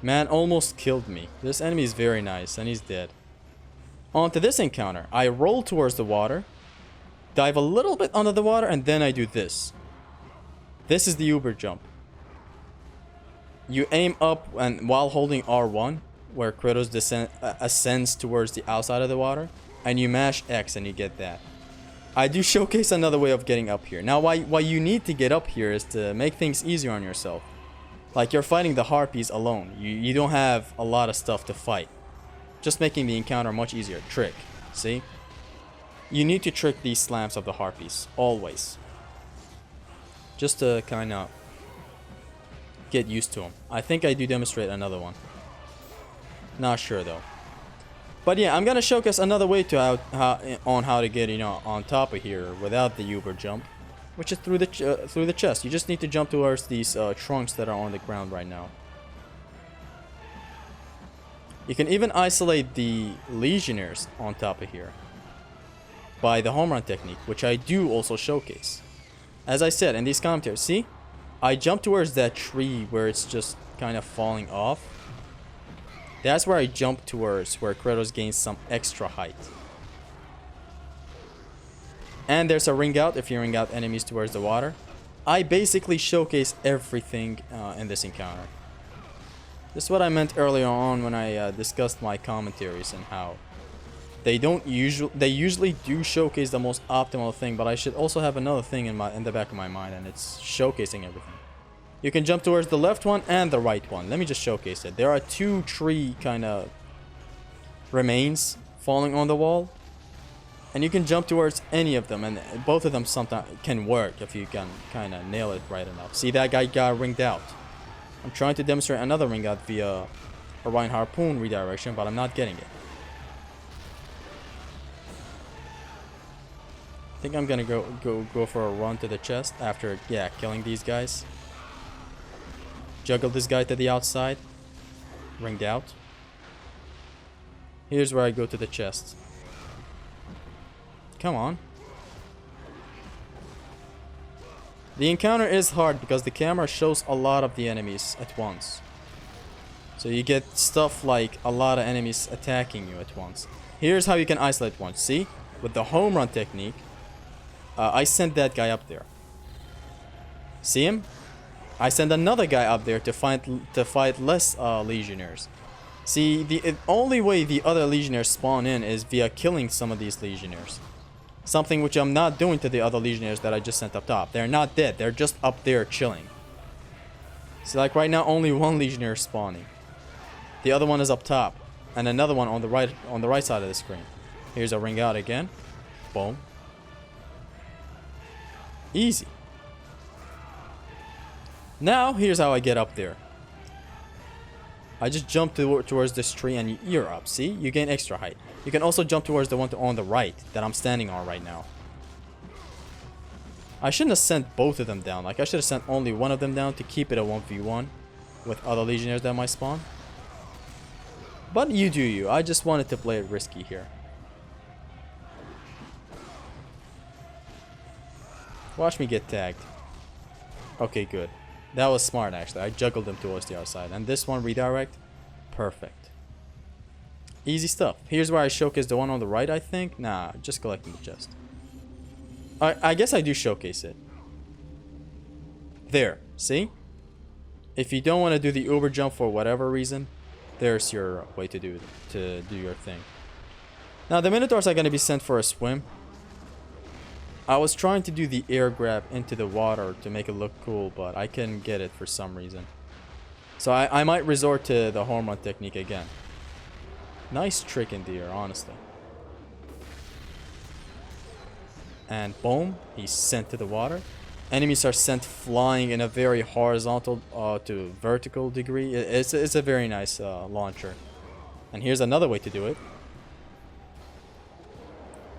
Man almost killed me. This enemy is very nice, and he's dead. On to this encounter. I roll towards the water, dive a little bit under the water, and then I do this. This is the Uber jump. You aim up and while holding R1, where Kratos ascends towards the outside of the water, and you mash X and you get that. I do showcase another way of getting up here. Now, why you need to get up here is to make things easier on yourself. Like, you're fighting the harpies alone. You don't have a lot of stuff to fight. Just making the encounter much easier. Trick. See? You need to trick these slams of the harpies. Always. Just to kind of get used to them. I think I do demonstrate another one. Not sure though. But yeah, I'm gonna showcase another way to how to get, you know, on top of here without the Uber jump, which is through the chest. You just need to jump towards these trunks that are on the ground right now. You can even isolate the Legionnaires on top of here by the home run technique, which I do also showcase. As I said in these commentaries, see? I jump towards that tree where it's just kind of falling off. That's where I jump towards, where Kratos gains some extra height. And there's a ring out if you ring out enemies towards the water. I basically showcase everything in this encounter. This is what I meant earlier on when I discussed my commentaries and how they usually do showcase the most optimal thing, but I should also have another thing in the back of my mind, and it's showcasing everything. You can jump towards the left one and the right one. Let me just showcase it. There are two tree kind of remains falling on the wall, and you can jump towards any of them, and both of them sometimes can work if you can kind of nail it right enough. See, that guy got ringed out. I'm trying to demonstrate another ring out via Orion Harpoon redirection, but I'm not getting it. I think I'm gonna go for a run to the chest after, yeah, killing these guys. Juggle this guy to the outside. Ringed out. Here's where I go to the chest. Come on. The encounter is hard because the camera shows a lot of the enemies at once. So you get stuff like a lot of enemies attacking you at once. Here's how you can isolate one. See? With the home run technique, I sent that guy up there. See him? I send another guy up there to fight less legionnaires. See, the only way the other legionnaires spawn in is via killing some of these legionnaires. Something which I'm not doing to the other legionnaires that I just sent up top. They're not dead. They're just up there chilling. See, like right now, only one legionnaire is spawning. The other one is up top, and another one on the right side of the screen. Here's a ring out again. Boom. Easy. Now, here's how I get up there. I just jump towards this tree and you're up. See? You gain extra height. You can also jump towards the one on the right that I'm standing on right now. I shouldn't have sent both of them down. Like, I should have sent only one of them down to keep it a 1v1 with other legionnaires that might spawn. But you do you. I just wanted to play it risky here. Watch me get tagged. Okay, good. That was smart, actually. I juggled them towards the outside. And this one, redirect. Perfect. Easy stuff. Here's where I showcase the one on the right, I think. Nah, just collecting the chest. I guess I do showcase it. There. See? If you don't want to do the uber jump for whatever reason, there's your way to do your thing. Now, the Minotaurs are going to be sent for a swim. I was trying to do the air grab into the water to make it look cool, but I couldn't get it for some reason. So I might resort to the home run technique again. Nice trick in the air, honestly. And boom, he's sent to the water. Enemies are sent flying in a very horizontal to vertical degree. It's a very nice launcher. And here's another way to do it.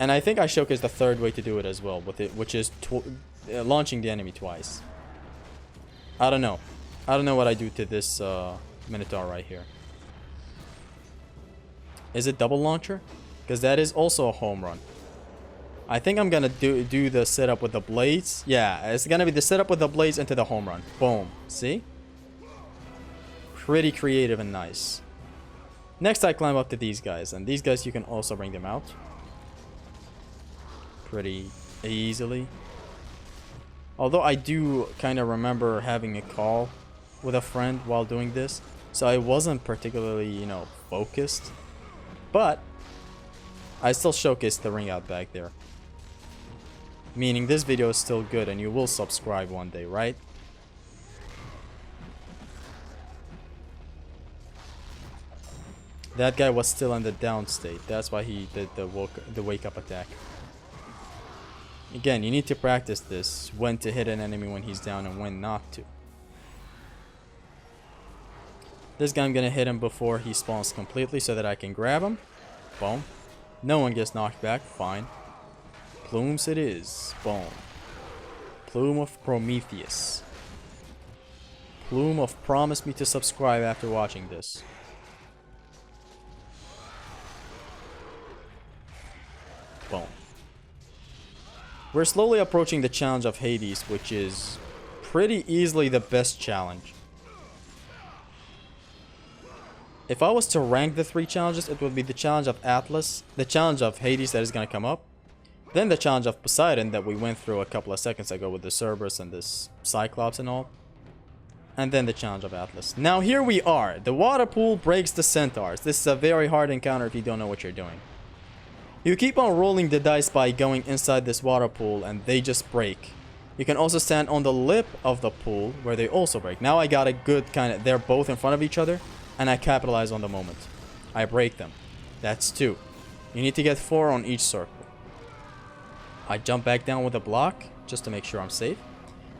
And I think I showcased the third way to do it as well, with it, which is launching the enemy twice. I don't know. I don't know what I do to this Minotaur right here. Is it double launcher? Because that is also a home run. I think I'm gonna do the setup with the blades. Yeah, it's gonna be the setup with the blades into the home run. Boom. See? Pretty creative and nice. Next, I climb up to these guys, and these guys you can also bring them out pretty easily. Although I do kind of remember having a call with a friend while doing this, so I wasn't particularly, you know, focused. But I still showcased the ring out back there. Meaning this video is still good and you will subscribe one day, right? That guy was still in the down state. That's why he did the wake up attack. Again, you need to practice this. When to hit an enemy when he's down and when not to. This guy, I'm gonna hit him before he spawns completely so that I can grab him. Boom. No one gets knocked back. Fine. Plumes it is. Boom. Plume of Prometheus. Plume of promise me to subscribe after watching this. Boom. We're slowly approaching the challenge of Hades, which is pretty easily the best challenge. If I was to rank the 3 challenges, it would be the challenge of Atlas, the challenge of Hades that is going to come up, Then the challenge of Poseidon that we went through a couple of seconds ago with the Cerberus and this Cyclops and all. And then the challenge of Atlas. Now here we are. The water pool breaks the centaurs. This is a very hard encounter if you don't know what you're doing. You keep on rolling the dice by going inside this water pool and they just break. You can also stand on the lip of the pool where they also break. Now I got a good kind of... They're both in front of each other and I capitalize on the moment. I break them. That's 2. You need to get 4 on each circle. I jump back down with a block just to make sure I'm safe.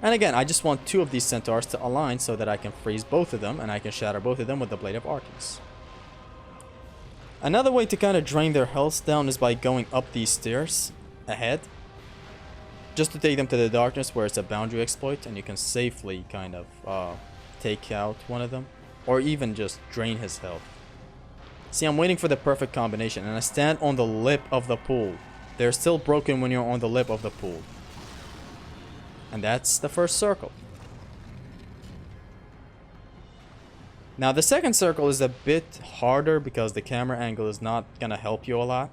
And again, I just want 2 of these centaurs to align so that I can freeze both of them and I can shatter both of them with the Blade of Arceus. Another way to kind of drain their health down is by going up these stairs ahead. Just to take them to the darkness where it's a boundary exploit and you can safely kind of take out one of them. Or even just drain his health. See, I'm waiting for the perfect combination and I stand on the lip of the pool. They're still broken when you're on the lip of the pool. And that's the first circle. Now the second circle is a bit harder because the camera angle is not gonna help you a lot.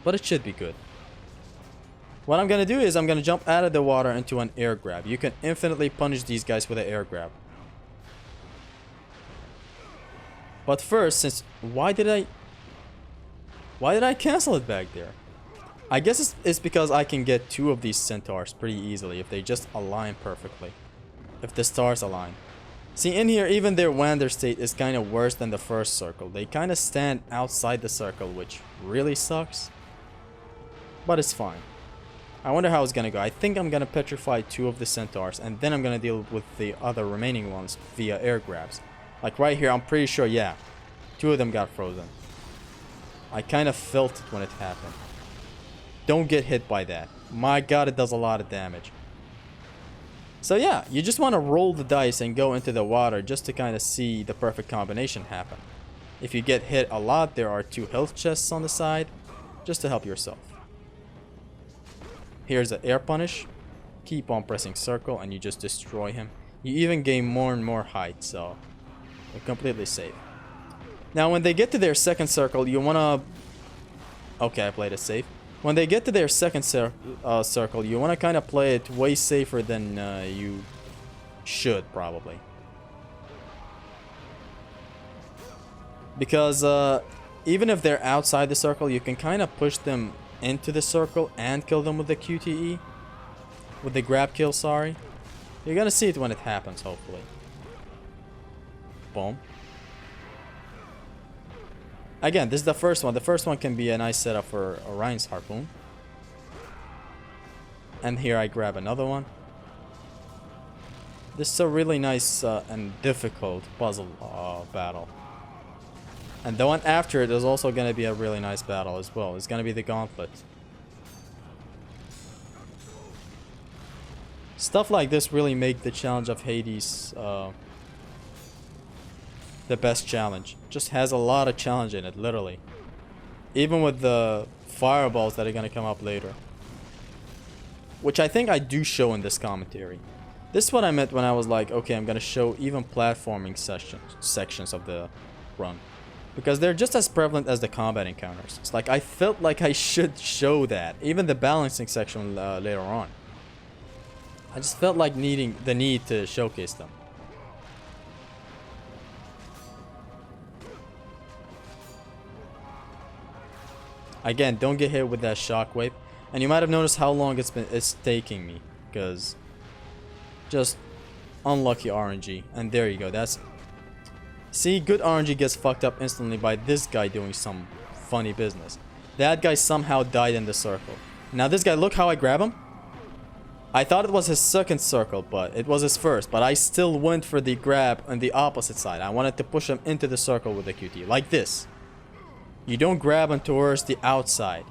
But it should be good. What I'm gonna do is I'm gonna jump out of the water into an air grab. You can infinitely punish these guys with an air grab. But first, since... Why did I cancel it back there? I guess it's because I can get 2 of these centaurs pretty easily if they just align perfectly. If the stars align. See, in here, even their Wander state is kind of worse than the first circle. They kind of stand outside the circle, which really sucks. But it's fine. I wonder how it's gonna go. I think I'm gonna petrify 2 of the centaurs, and then I'm gonna deal with the other remaining ones via air grabs. Like right here, I'm pretty sure, yeah, 2 of them got frozen. I kind of felt it when it happened. Don't get hit by that. My god, it does a lot of damage. So yeah, you just want to roll the dice and go into the water just to kind of see the perfect combination happen. If you get hit a lot, there are 2 health chests on the side, just to help yourself. Here's the air punish. Keep on pressing circle and you just destroy him. You even gain more and more height, so you're completely safe. Now when they get to their second circle, you want to... Okay, I played it safe. When they get to their second circle, you want to kind of play it way safer than you should, probably. Because even if they're outside the circle, you can kind of push them into the circle and kill them with the QTE. With the grab kill, sorry. You're going to see it when it happens, hopefully. Boom. Again, this is the first one. The first one can be a nice setup for Orion's Harpoon. And here I grab another one. This is a really nice and difficult puzzle battle. And the one after it is also going to be a really nice battle as well. It's going to be the Gauntlet. Stuff like this really make the challenge of Hades the best challenge. Just has a lot of challenge in it, literally. Even with the fireballs that are gonna come up later. Which I think I do show in this commentary. This is what I meant when I was like, okay, I'm gonna show even platforming sections of the run. Because they're just as prevalent as the combat encounters. It's like, I felt like I should show that. Even the balancing section later on. I just felt like needing the need to showcase them. Again, don't get hit with that shockwave. And you might have noticed how long it's taking me. Because just unlucky RNG. And there you go. That's... See, good RNG gets fucked up instantly by this guy doing some funny business. That guy somehow died in the circle. Now this guy, look how I grab him. I thought it was his second circle, but it was his first. But I still went for the grab on the opposite side. I wanted to push him into the circle with the QT. Like this. You don't grab him towards the outside.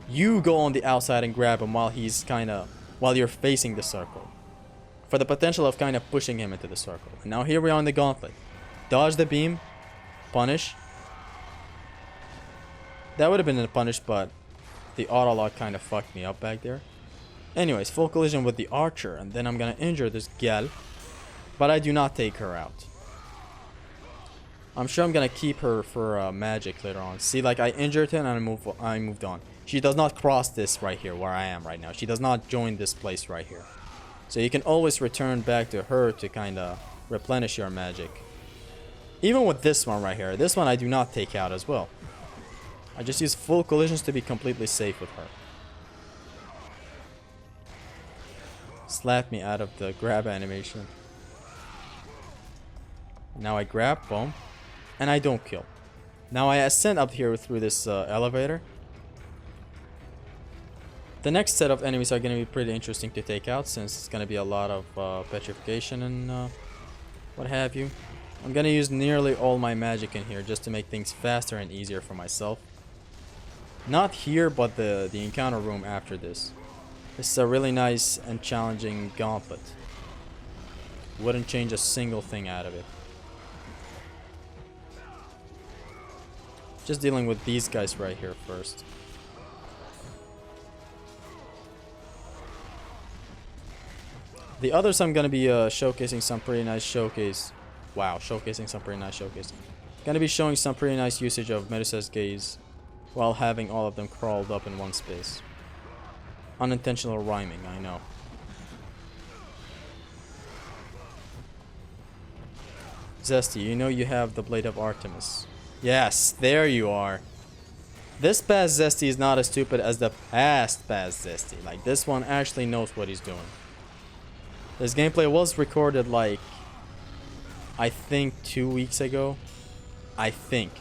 You go on the outside and grab him while he's while you're facing the circle. For the potential of kind of pushing him into the circle. And now here we are in the Gauntlet. Dodge the beam. Punish. That would have been a punish, but the auto lock kind of fucked me up back there. Anyways, full collision with the archer. And then I'm gonna injure this gal. But I do not take her out. I'm sure I'm gonna keep her for magic later on. See, like I injured her and I moved on. She does not cross this right here where I am right now. She does not join this place right here. So you can always return back to her to kind of replenish your magic. Even with this one right here. This one I do not take out as well. I just use full collisions to be completely safe with her. Slap me out of the grab animation. Now I grab, boom. And I don't kill. Now I ascend up here through this elevator. The next set of enemies are going to be pretty interesting to take out, since it's going to be a lot of petrification and what have you. I'm going to use nearly all my magic in here just to make things faster and easier for myself. Not here, but the encounter room after this. This is a really nice and challenging gauntlet. Wouldn't change a single thing out of it. Just dealing with these guys right here first. The others I'm gonna be showcasing some pretty nice showcase. Wow, showcasing some pretty nice showcase. Gonna be showing some pretty nice usage of Medusa's Gaze while having all of them crawled up in one space. Unintentional rhyming, I know. Zesty, you know you have the Blade of Artemis. Yes, there you are. This past Zesty is not as stupid as the past Zesty. Like, this one actually knows what he's doing. This gameplay was recorded like, I think 2 weeks ago. I think.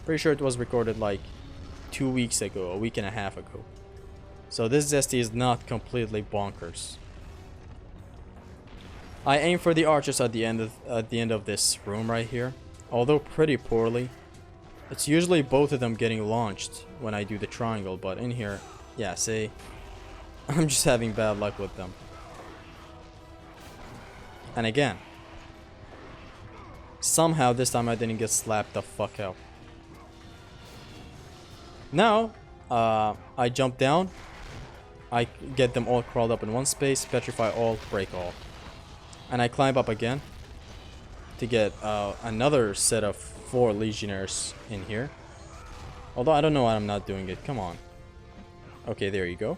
Pretty sure it was recorded like 2 weeks ago, a week and a half ago. So this Zesty is not completely bonkers. I aim for the archers at the end of this room right here, although pretty poorly. It's usually both of them getting launched when I do the triangle, but in here, yeah, see, I'm just having bad luck with them. And again, somehow this time I didn't get slapped the fuck out. Now, I jump down. I get them all crawled up in one space, petrify all, break all. And I climb up again to get another set of 4 legionnaires in here. Although I don't know why I'm not doing it. Come on. Okay, there you go.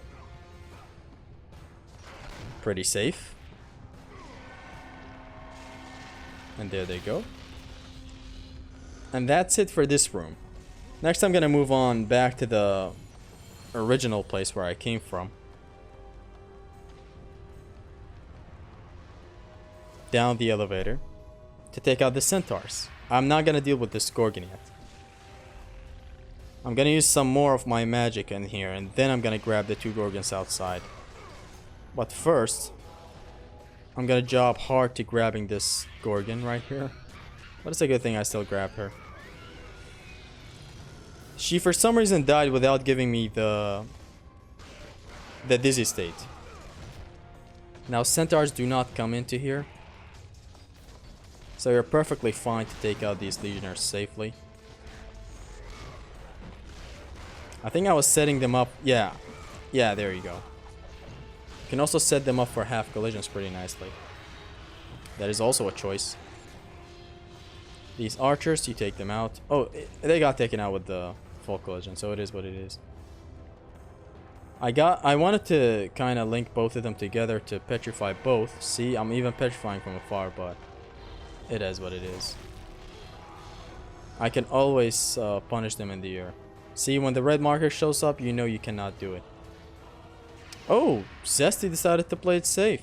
Pretty safe. And there they go. And that's it for this room. Next I'm gonna move on back to the original place where I came from. Down the elevator to take out the centaurs. I'm not gonna deal with this Gorgon yet. I'm gonna use some more of my magic in here, and then I'm gonna grab the 2 Gorgons outside. But first, I'm gonna job hard to grabbing this Gorgon right here. But it's a good thing I still grabbed her. She for some reason died without giving me the dizzy state. Now centaurs do not come into here, so you're perfectly fine to take out these legionnaires safely. I think I was setting them up. Yeah, there you go. You can also set them up for half collisions pretty nicely. That is also a choice. These archers, you take them out. Oh, they got taken out with the full collision, so it is what it is. I wanted to kind of link both of them together to petrify both. See, I'm even petrifying from afar, but it is what it is. I can always punish them in the air. See, when the red marker shows up, you know you cannot do it. Oh, Zesty decided to play it safe.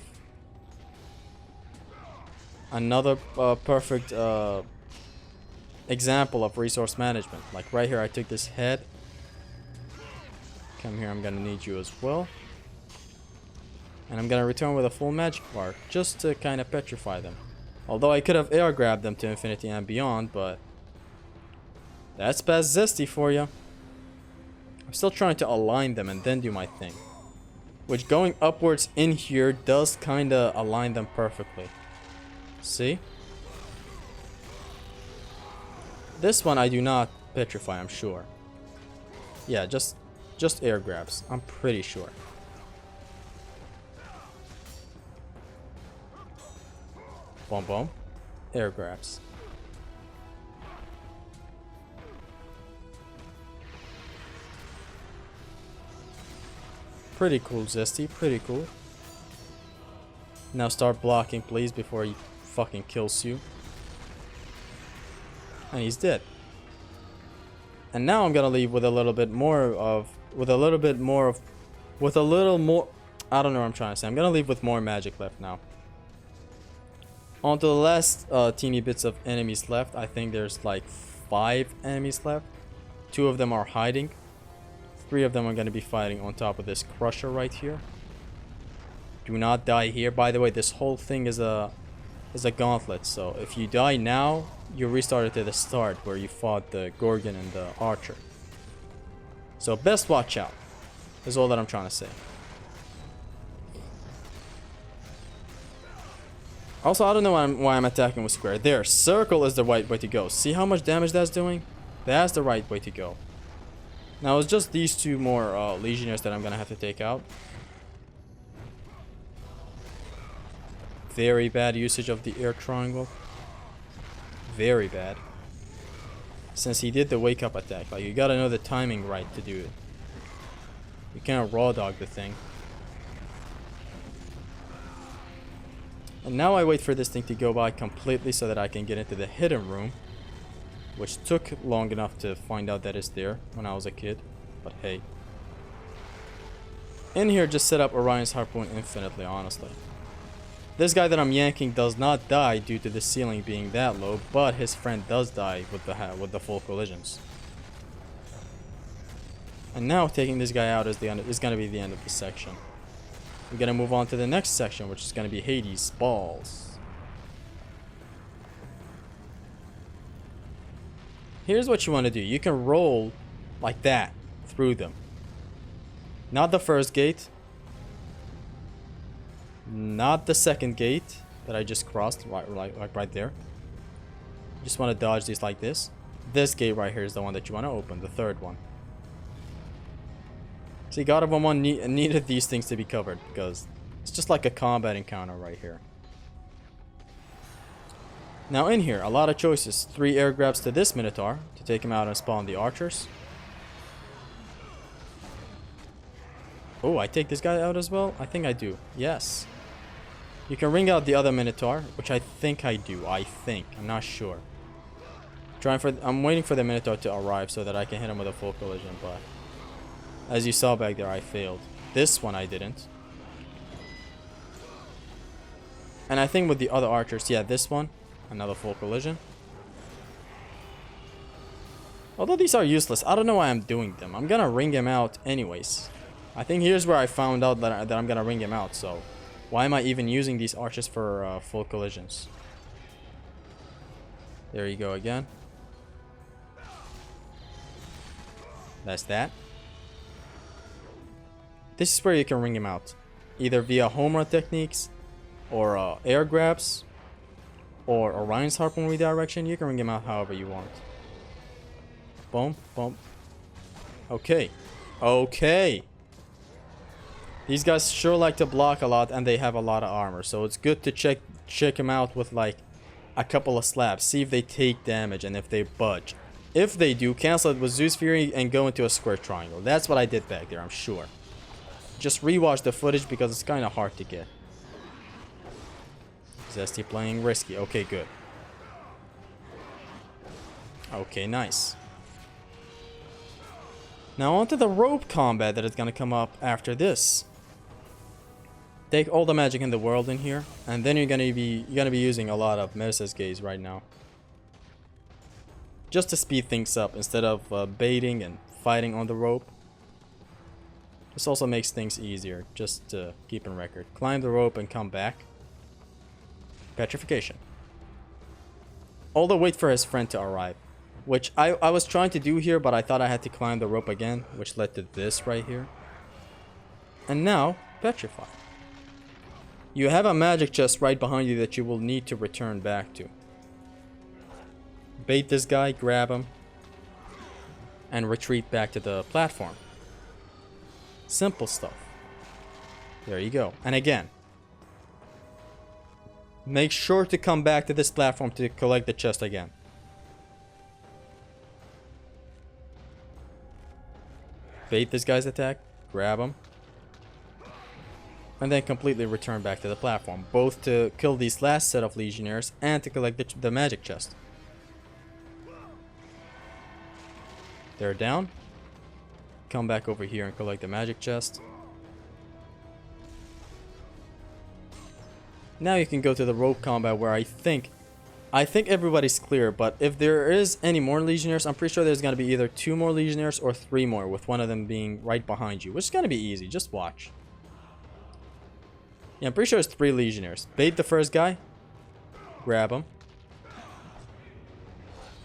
Another perfect example of resource management. Like right here, I took this head. Come here, I'm gonna need you as well. And I'm gonna return with a full magic bar, just to kind of petrify them. Although I could have air grabbed them to infinity and beyond, but that's past Zesty for you. I'm still trying to align them and then do my thing. Which going upwards in here does kind of align them perfectly. See? This one I do not petrify, I'm sure. Yeah, just air grabs, I'm pretty sure. Boom, boom. Air grabs. Pretty cool, Zesty. Pretty cool. Now start blocking, please, before he fucking kills you. And he's dead. And now I'm gonna leave with a little bit more of... I don't know what I'm trying to say. I'm gonna leave with more magic left now. On to the last teeny bits of enemies left. I think there's like 5 enemies left. 2 of them are hiding. 3 of them are gonna be fighting on top of this crusher right here. Do not die here. By the way, this whole thing is a gauntlet. So if you die now, you restarted to the start where you fought the Gorgon and the Archer. So best watch out. Is all that I'm trying to say. Also, I don't know why I'm attacking with square. There, circle is the right way to go. See how much damage that's doing? That's the right way to go. Now it's just these 2 more legionnaires that I'm gonna have to take out. Very bad usage of the air triangle. Very bad. Since he did the wake up attack, like you gotta know the timing right to do it. You can't raw dog the thing. And now I wait for this thing to go by completely so that I can get into the hidden room. Which took long enough to find out that it's there when I was a kid. But hey. In here, just set up Orion's Harpoon infinitely, honestly. This guy that I'm yanking does not die due to the ceiling being that low, but his friend does die with the full collisions. And now taking this guy out is going to be the end of the section. We're going to move on to the next section, which is going to be Hades' balls. Here's what you want to do. You can roll like that through them. Not the first gate. Not the second gate that I just crossed, right there. You just want to dodge these like this. This gate right here is the one that you want to open, the third one. See, God of War 1 needed these things to be covered because it's just like a combat encounter right here. Now in here, a lot of choices. 3 air grabs to this Minotaur to take him out and spawn the archers. Oh, I take this guy out as well? I think I do. Yes. You can ring out the other Minotaur, which I think I do. I'm not sure. I'm waiting for the Minotaur to arrive so that I can hit him with a full collision, but as you saw back there, I failed. This one I didn't. And I think with the other archers, yeah, this one, another full collision. Although these are useless, I don't know why I'm doing them. I'm gonna ring him out anyways. I think here's where I found out that I'm gonna ring him out, so why am I even using these archers for full collisions? There you go again. That's that. This is where you can ring him out. Either via home run techniques, or air grabs, or Orion's Harpoon redirection. You can ring him out however you want. Boom, boom. Okay. Okay. These guys sure like to block a lot and they have a lot of armor. So it's good to check them out with like a couple of slabs. See if they take damage and if they budge. If they do, cancel it with Zeus Fury and go into a square triangle. That's what I did back there, I'm sure. Just rewatch the footage because it's kind of hard to get. Zesty playing risky. Okay, good. Okay, nice. Now onto the rope combat that is going to come up after this. Take all the magic in the world in here, and then you're gonna be using a lot of Medusa's Gaze right now, just to speed things up instead of baiting and fighting on the rope. This also makes things easier, just to keep in record. Climb the rope and come back. Petrification. Although wait for his friend to arrive, which I was trying to do here, but I thought I had to climb the rope again, which led to this right here. And now, petrify. You have a magic chest right behind you that you will need to return back to. Bait this guy, grab him, and retreat back to the platform. Simple stuff. There you go. And again, make sure to come back to this platform to collect the chest again. Bait this guy's attack, grab him, and then completely return back to the platform, both to kill these last set of Legionnaires and to collect the magic chest. They're down. Come back over here and collect the magic chest. Now you can go to the rope combat where I think everybody's clear, but if there is any more Legionnaires, I'm pretty sure there's going to be either 2 more Legionnaires or 3 more, with one of them being right behind you, which is going to be easy. Just watch. Yeah, I'm pretty sure it's 3 Legionnaires. Bait the first guy. Grab him.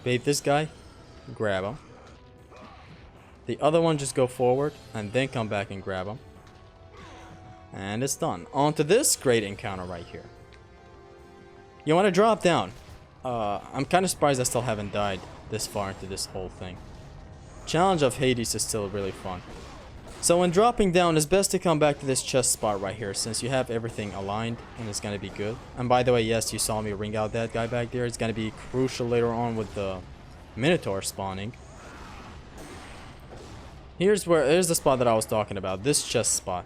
Bait this guy. Grab him. The other one, just go forward and then come back and grab him. And it's done. On to this great encounter right here. You want to drop down. I'm kind of surprised I still haven't died this far into this whole thing. Challenge of Hades is still really fun. So when dropping down, it's best to come back to this chest spot right here, since you have everything aligned and it's going to be good. And by the way, yes, you saw me ring out that guy back there. It's going to be crucial later on with the Minotaur spawning. Here's the spot that I was talking about, this chest spot.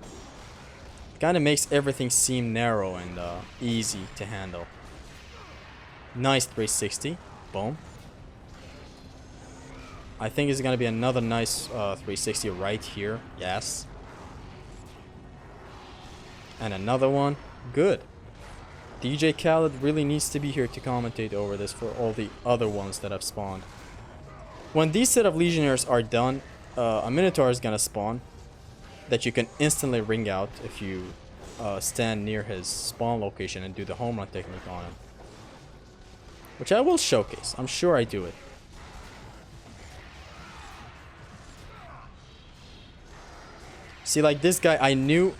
Kind of makes everything seem narrow and easy to handle. Nice 360. Boom. I think it's going to be another nice 360 right here. Yes. And another one. Good. DJ Khaled really needs to be here to commentate over this for all the other ones that have spawned. When these set of Legionnaires are done, a Minotaur is going to spawn that you can instantly ring out if you stand near his spawn location and do the home run technique on him. Which I will showcase. I'm sure I do it. See, like this guy, I knew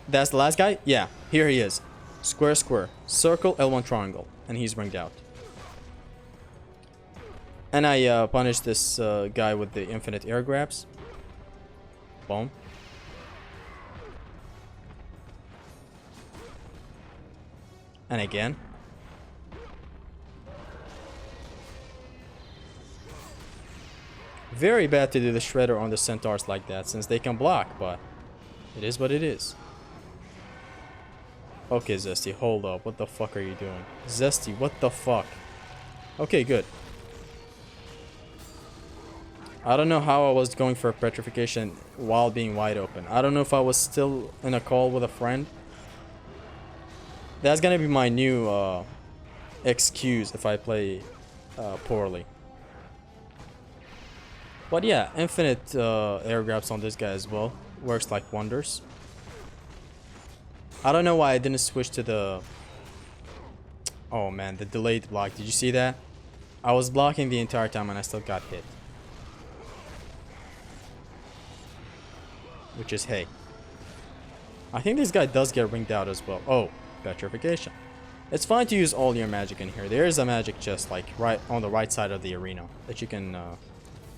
that's the last guy. Yeah, here he is. Square, square. Circle, L1 triangle. And he's ringed out. And I punished this guy with the infinite air grabs. Boom. And again. Very bad to do the shredder on the centaurs like that, since they can block, but it is what it is. Okay, Zesty, hold up. What the fuck are you doing? Zesty, what the fuck? Okay, good. I don't know how I was going for a petrification while being wide open. I don't know if I was still in a call with a friend. That's gonna be my new excuse if I play poorly. But yeah, infinite air grabs on this guy as well. Works like wonders. I don't know why I didn't switch to the... Oh man, the delayed block. Did you see that? I was blocking the entire time and I still got hit. Which is, hey. I think this guy does get ringed out as well. Oh, petrification. It's fine to use all your magic in here. There is a magic chest like right on the right side of the arena that you can...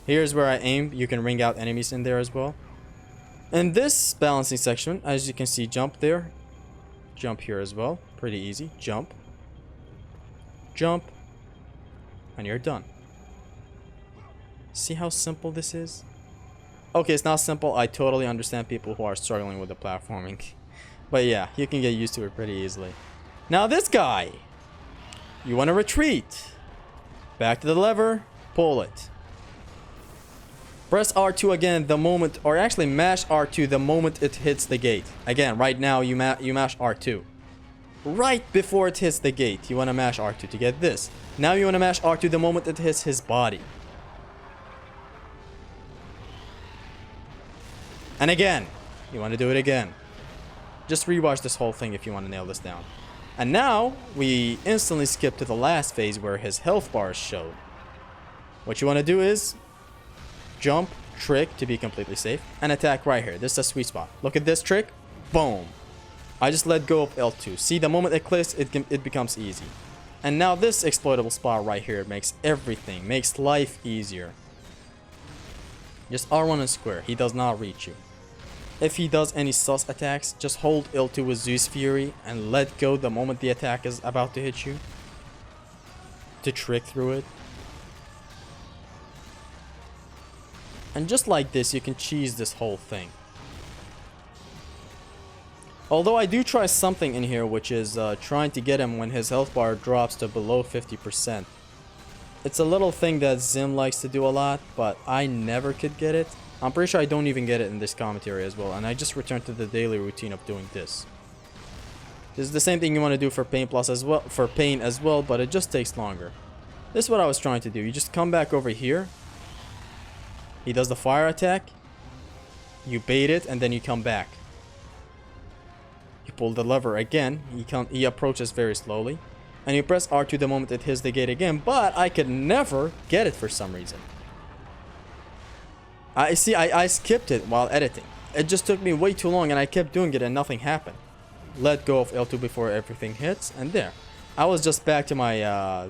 Here's where I aim. You can ring out enemies in there as well. In this balancing section, as you can see, jump there. Jump here as well. Pretty easy. Jump. Jump. And you're done. See how simple this is? Okay, it's not simple. I totally understand people who are struggling with the platforming. But yeah, you can get used to it pretty easily. Now this guy. You want to retreat. Back to the lever. Pull it. Press R2 again the moment, or actually mash R2 the moment it hits the gate. Again, right now you mash R2. Right before it hits the gate, you want to mash R2 to get this. Now you want to mash R2 the moment it hits his body. And again, you want to do it again. Just rewatch this whole thing if you want to nail this down. And now, we instantly skip to the last phase where his health bar is showed. What you want to do is... jump, trick to be completely safe, and attack right here. This is a sweet spot. Look at this trick. Boom. I just let go of L2. See, the moment it clicks, it becomes easy. And now this exploitable spot right here makes everything, makes life easier. Just R1 and square. He does not reach you. If he does any sus attacks, just hold L2 with Zeus Fury and let go the moment the attack is about to hit you. To trick through it. And just like this, you can cheese this whole thing. Although I do try something in here, which is trying to get him when his health bar drops to below 50%. It's a little thing that Zim likes to do a lot, but I never could get it. I'm pretty sure I don't even get it in this commentary as well, and I just returned to the daily routine of doing this. This is the same thing you want to do for Pain Plus as well, but it just takes longer. This is what I was trying to do. You just come back over here. He does the fire attack. You bait it, and then you come back. You pull the lever again. He approaches very slowly. And you press R2 the moment it hits the gate again, but I could never get it for some reason. I skipped it while editing. It just took me way too long and I kept doing it and nothing happened. Let go of L2 before everything hits, and there. I was just back to my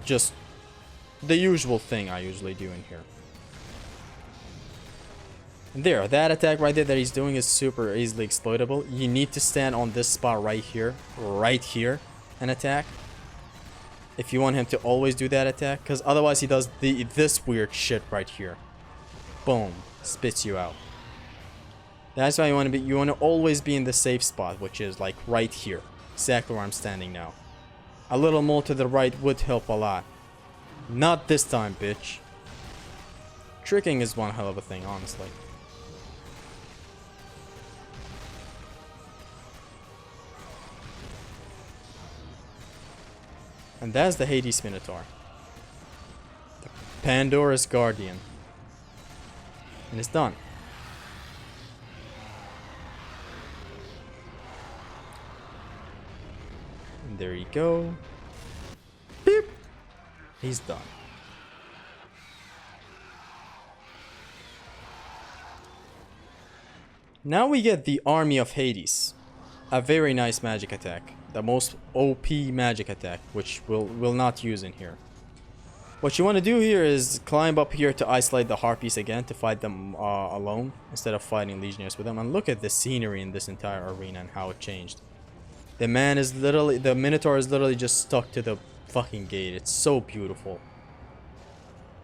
just the usual thing I usually do in here. And there, that attack right there that he's doing is super easily exploitable. You need to stand on this spot right here, and attack. If you want him to always do that attack, because otherwise he does this weird shit right here. Boom, spits you out. That's why you want to always be in the safe spot, which is like right here, exactly where I'm standing now. A little more to the right would help a lot. Not this time, bitch. Tricking is one hell of a thing, honestly. And that's the Hades Minotaur. The Pandora's Guardian. And it's done. And there you go. Beep. He's done. Now we get the Army of Hades. A very nice magic attack. The most OP magic attack, which we'll not use in here. What you want to do here is climb up here to isolate the Harpies again, to fight them alone instead of fighting Legionnaires with them. And look at the scenery in this entire arena and how it changed. The Minotaur is literally just stuck to the fucking gate. It's so beautiful.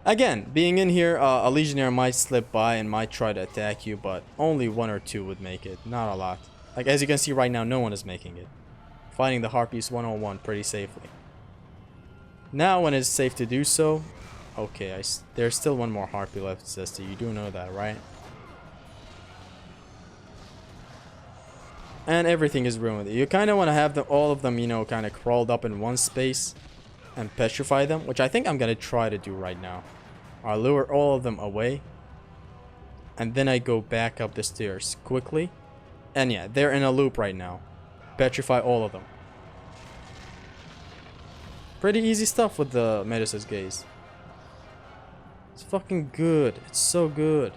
Again, being in here, a Legionnaire might slip by and might try to attack you, but only one or two would make it, not a lot. Like, as you can see right now, no one is making it. Fighting the Harpies one-on-one pretty safely. Now when it's safe to do so, okay, there's still one more Harpy left, Zesty. You do know that, right? And everything is ruined. You kind of want to have all of them, you know, kind of crawled up in one space and petrify them, which I think I'm going to try to do right now. I'll lure all of them away. And then I go back up the stairs quickly. And yeah, they're in a loop right now. Petrify all of them. Pretty easy stuff with the Medusa's Gaze. It's fucking good. It's so good.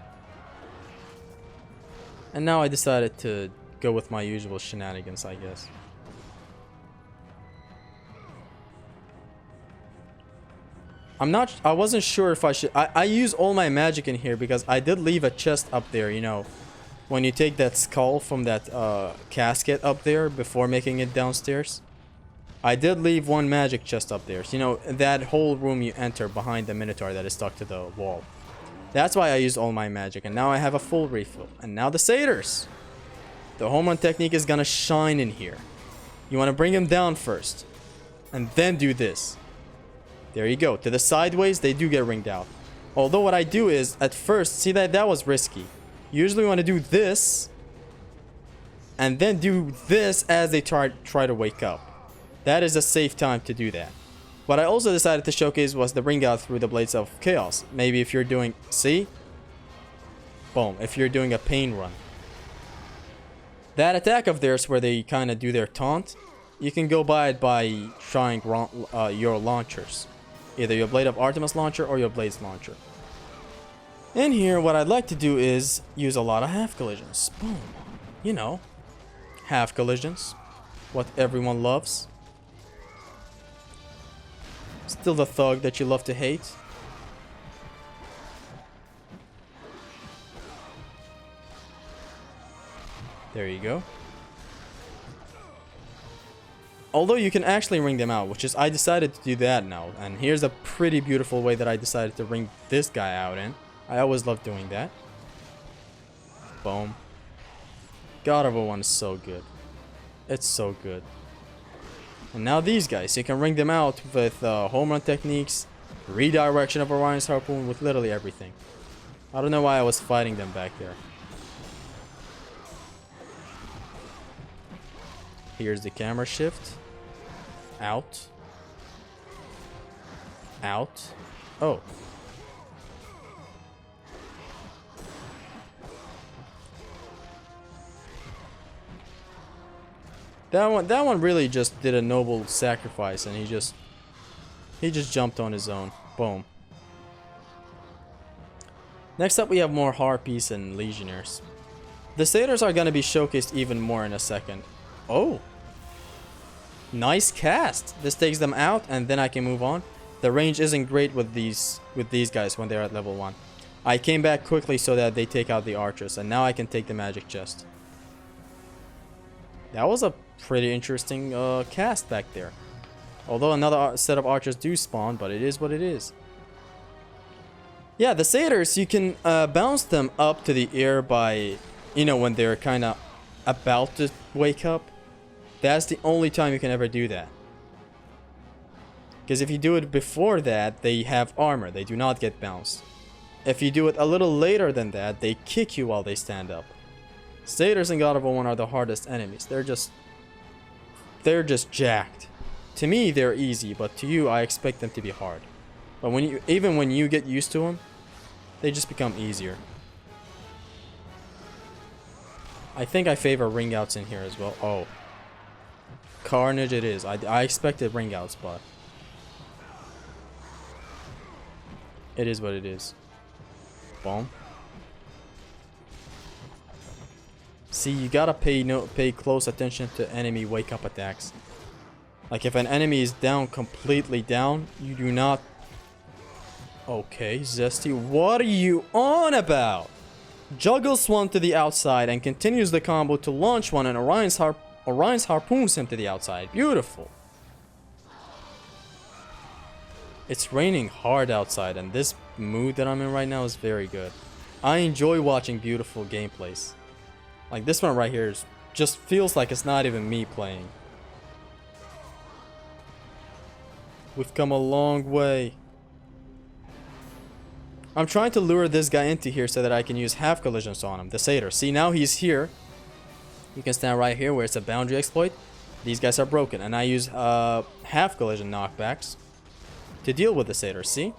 And now I decided to go with my usual shenanigans, I guess. I wasn't sure if I should. I use all my magic in here because I did leave a chest up there, you know. When you take that skull from that casket up there before making it downstairs. I did leave one magic chest up there. So, you know, that whole room you enter behind the Minotaur that is stuck to the wall. That's why I used all my magic. And now I have a full refill. And now the Satyrs. The home run technique is gonna shine in here. You want to bring them down first. And then do this. There you go. To the sideways, they do get ringed out. Although what I do is, at first, see that was risky. Usually want to do this. And then do this as they try to wake up. That is a safe time to do that. What I also decided to showcase was the ring out through the Blades of Chaos. Maybe if you're doing... See? Boom. If you're doing a pain run. That attack of theirs where they kind of do their taunt. You can go by it by trying your launchers. Either your Blade of Artemis launcher or your Blades launcher. In here, what I'd like to do is use a lot of half collisions. Boom. You know. Half collisions. What everyone loves. Still the thug that you love to hate. There you go. Although you can actually ring them out, which is, I decided to do that now. And here's a pretty beautiful way that I decided to ring this guy out in. I always love doing that. Boom. God of War 1 is so good. It's so good. And now these guys, you can ring them out with home run techniques, redirection of Orion's Harpoon, with literally everything. I don't know why I was fighting them back there. Here's the camera shift. Out. Out. Oh. That one really just did a noble sacrifice, and he just jumped on his own. Boom. Next up we have more Harpies and Legionnaires. The Satyrs are gonna be showcased even more in a second. Oh. Nice cast. This takes them out and then I can move on. The range isn't great with these guys when they're at level 1. I came back quickly so that they take out the archers, and now I can take the magic chest. That was a pretty interesting cast back there. Although another set of archers do spawn, but it is what it is. Yeah, the Satyrs, you can bounce them up to the air by, you know, when they're kind of about to wake up. That's the only time you can ever do that. Because if you do it before that, they have armor. They do not get bounced. If you do it a little later than that, they kick you while they stand up. Satyrs in God of War 1 are the hardest enemies. They're just jacked. To me, they're easy, but to you, I expect them to be hard. But even when you get used to them, they just become easier. I think I favor ring outs in here as well. Oh. Carnage it is. I expected ring outs, but it is what it is. Boom. See, you gotta pay close attention to enemy wake up attacks. Like if an enemy is down, completely down, you do not... Okay, Zesty, what are you on about? Juggles one to the outside and continues the combo to launch one, and Orion's harpoons him to the outside. Beautiful. It's raining hard outside, and this mood that I'm in right now is very good. I enjoy watching beautiful gameplays. Like this one right here just feels like it's not even me playing. We've come a long way. I'm trying to lure this guy into here so that I can use half collisions on him, the Satyr. See, now he's here. You can stand right here where it's a boundary exploit. These guys are broken, and I use half collision knockbacks to deal with the Satyr. See?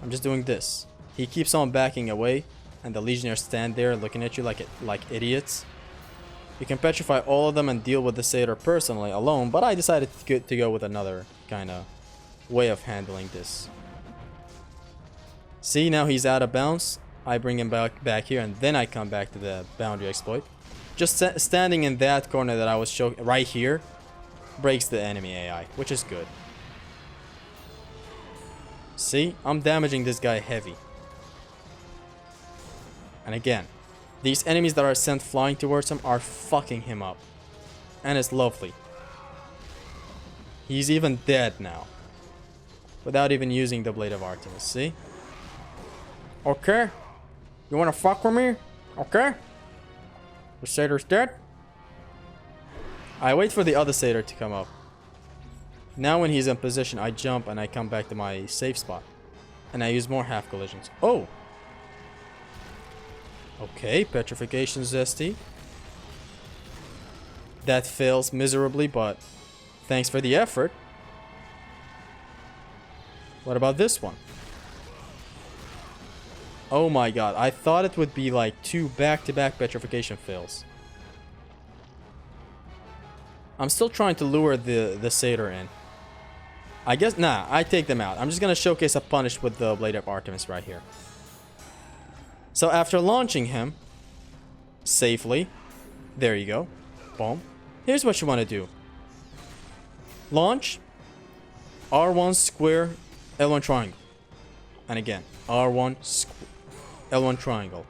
I'm just doing this. He keeps on backing away, and the Legionnaires stand there looking at you like idiots. You can petrify all of them and deal with the Satyr personally alone, but I decided to go with another kind of way of handling this. See, now he's out of bounds. I bring him back here, and then I come back to the boundary exploit. Just standing in that corner that I was showing right here breaks the enemy AI, which is good. See, I'm damaging this guy heavy. And again, these enemies that are sent flying towards him are fucking him up. And it's lovely. He's even dead now. Without even using the Blade of Artemis, see? Okay. You wanna fuck with me? Okay. The Satyr's dead. I wait for the other Satyr to come up. Now when he's in position, I jump and I come back to my safe spot. And I use more half collisions. Oh! Okay, petrification Zesty. That fails miserably, but thanks for the effort. What about this one? Oh my god, I thought it would be like 2 back-to-back petrification fails. I'm still trying to lure the Satyr in. I guess, nah, I take them out. I'm just gonna showcase a punish with the Blade of Artemis right here. So after launching him safely, there you go, boom. Here's what you want to do. Launch, R1 square, L1 triangle. And again, R1 L1 triangle.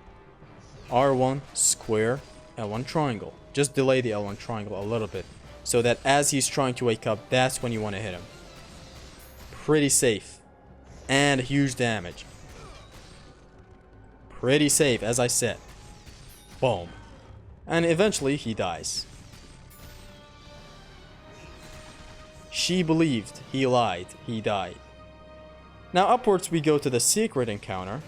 R1 square, L1 triangle. Just delay the L1 triangle a little bit, so that as he's trying to wake up, that's when you want to hit him. Pretty safe. And huge damage. Pretty safe, as I said. Boom. And eventually he dies. She believed, he lied, he died. Now upwards we go to the secret encounter.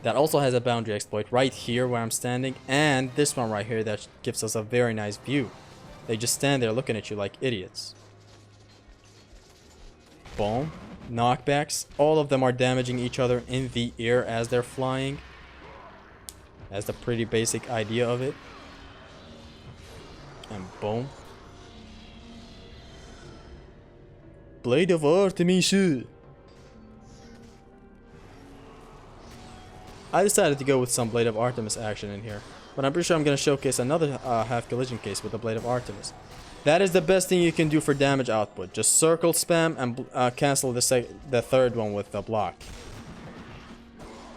That also has a boundary exploit right here where I'm standing. And this one right here that gives us a very nice view. They just stand there looking at you like idiots. Boom. Knockbacks. All of them are damaging each other in the air as they're flying. That's the pretty basic idea of it. And boom. Blade of Artemis. I decided to go with some Blade of Artemis action in here. But I'm pretty sure I'm going to showcase another half collision case with the Blade of Artemis. That is the best thing you can do for damage output. Just circle spam and cancel the third one with the block.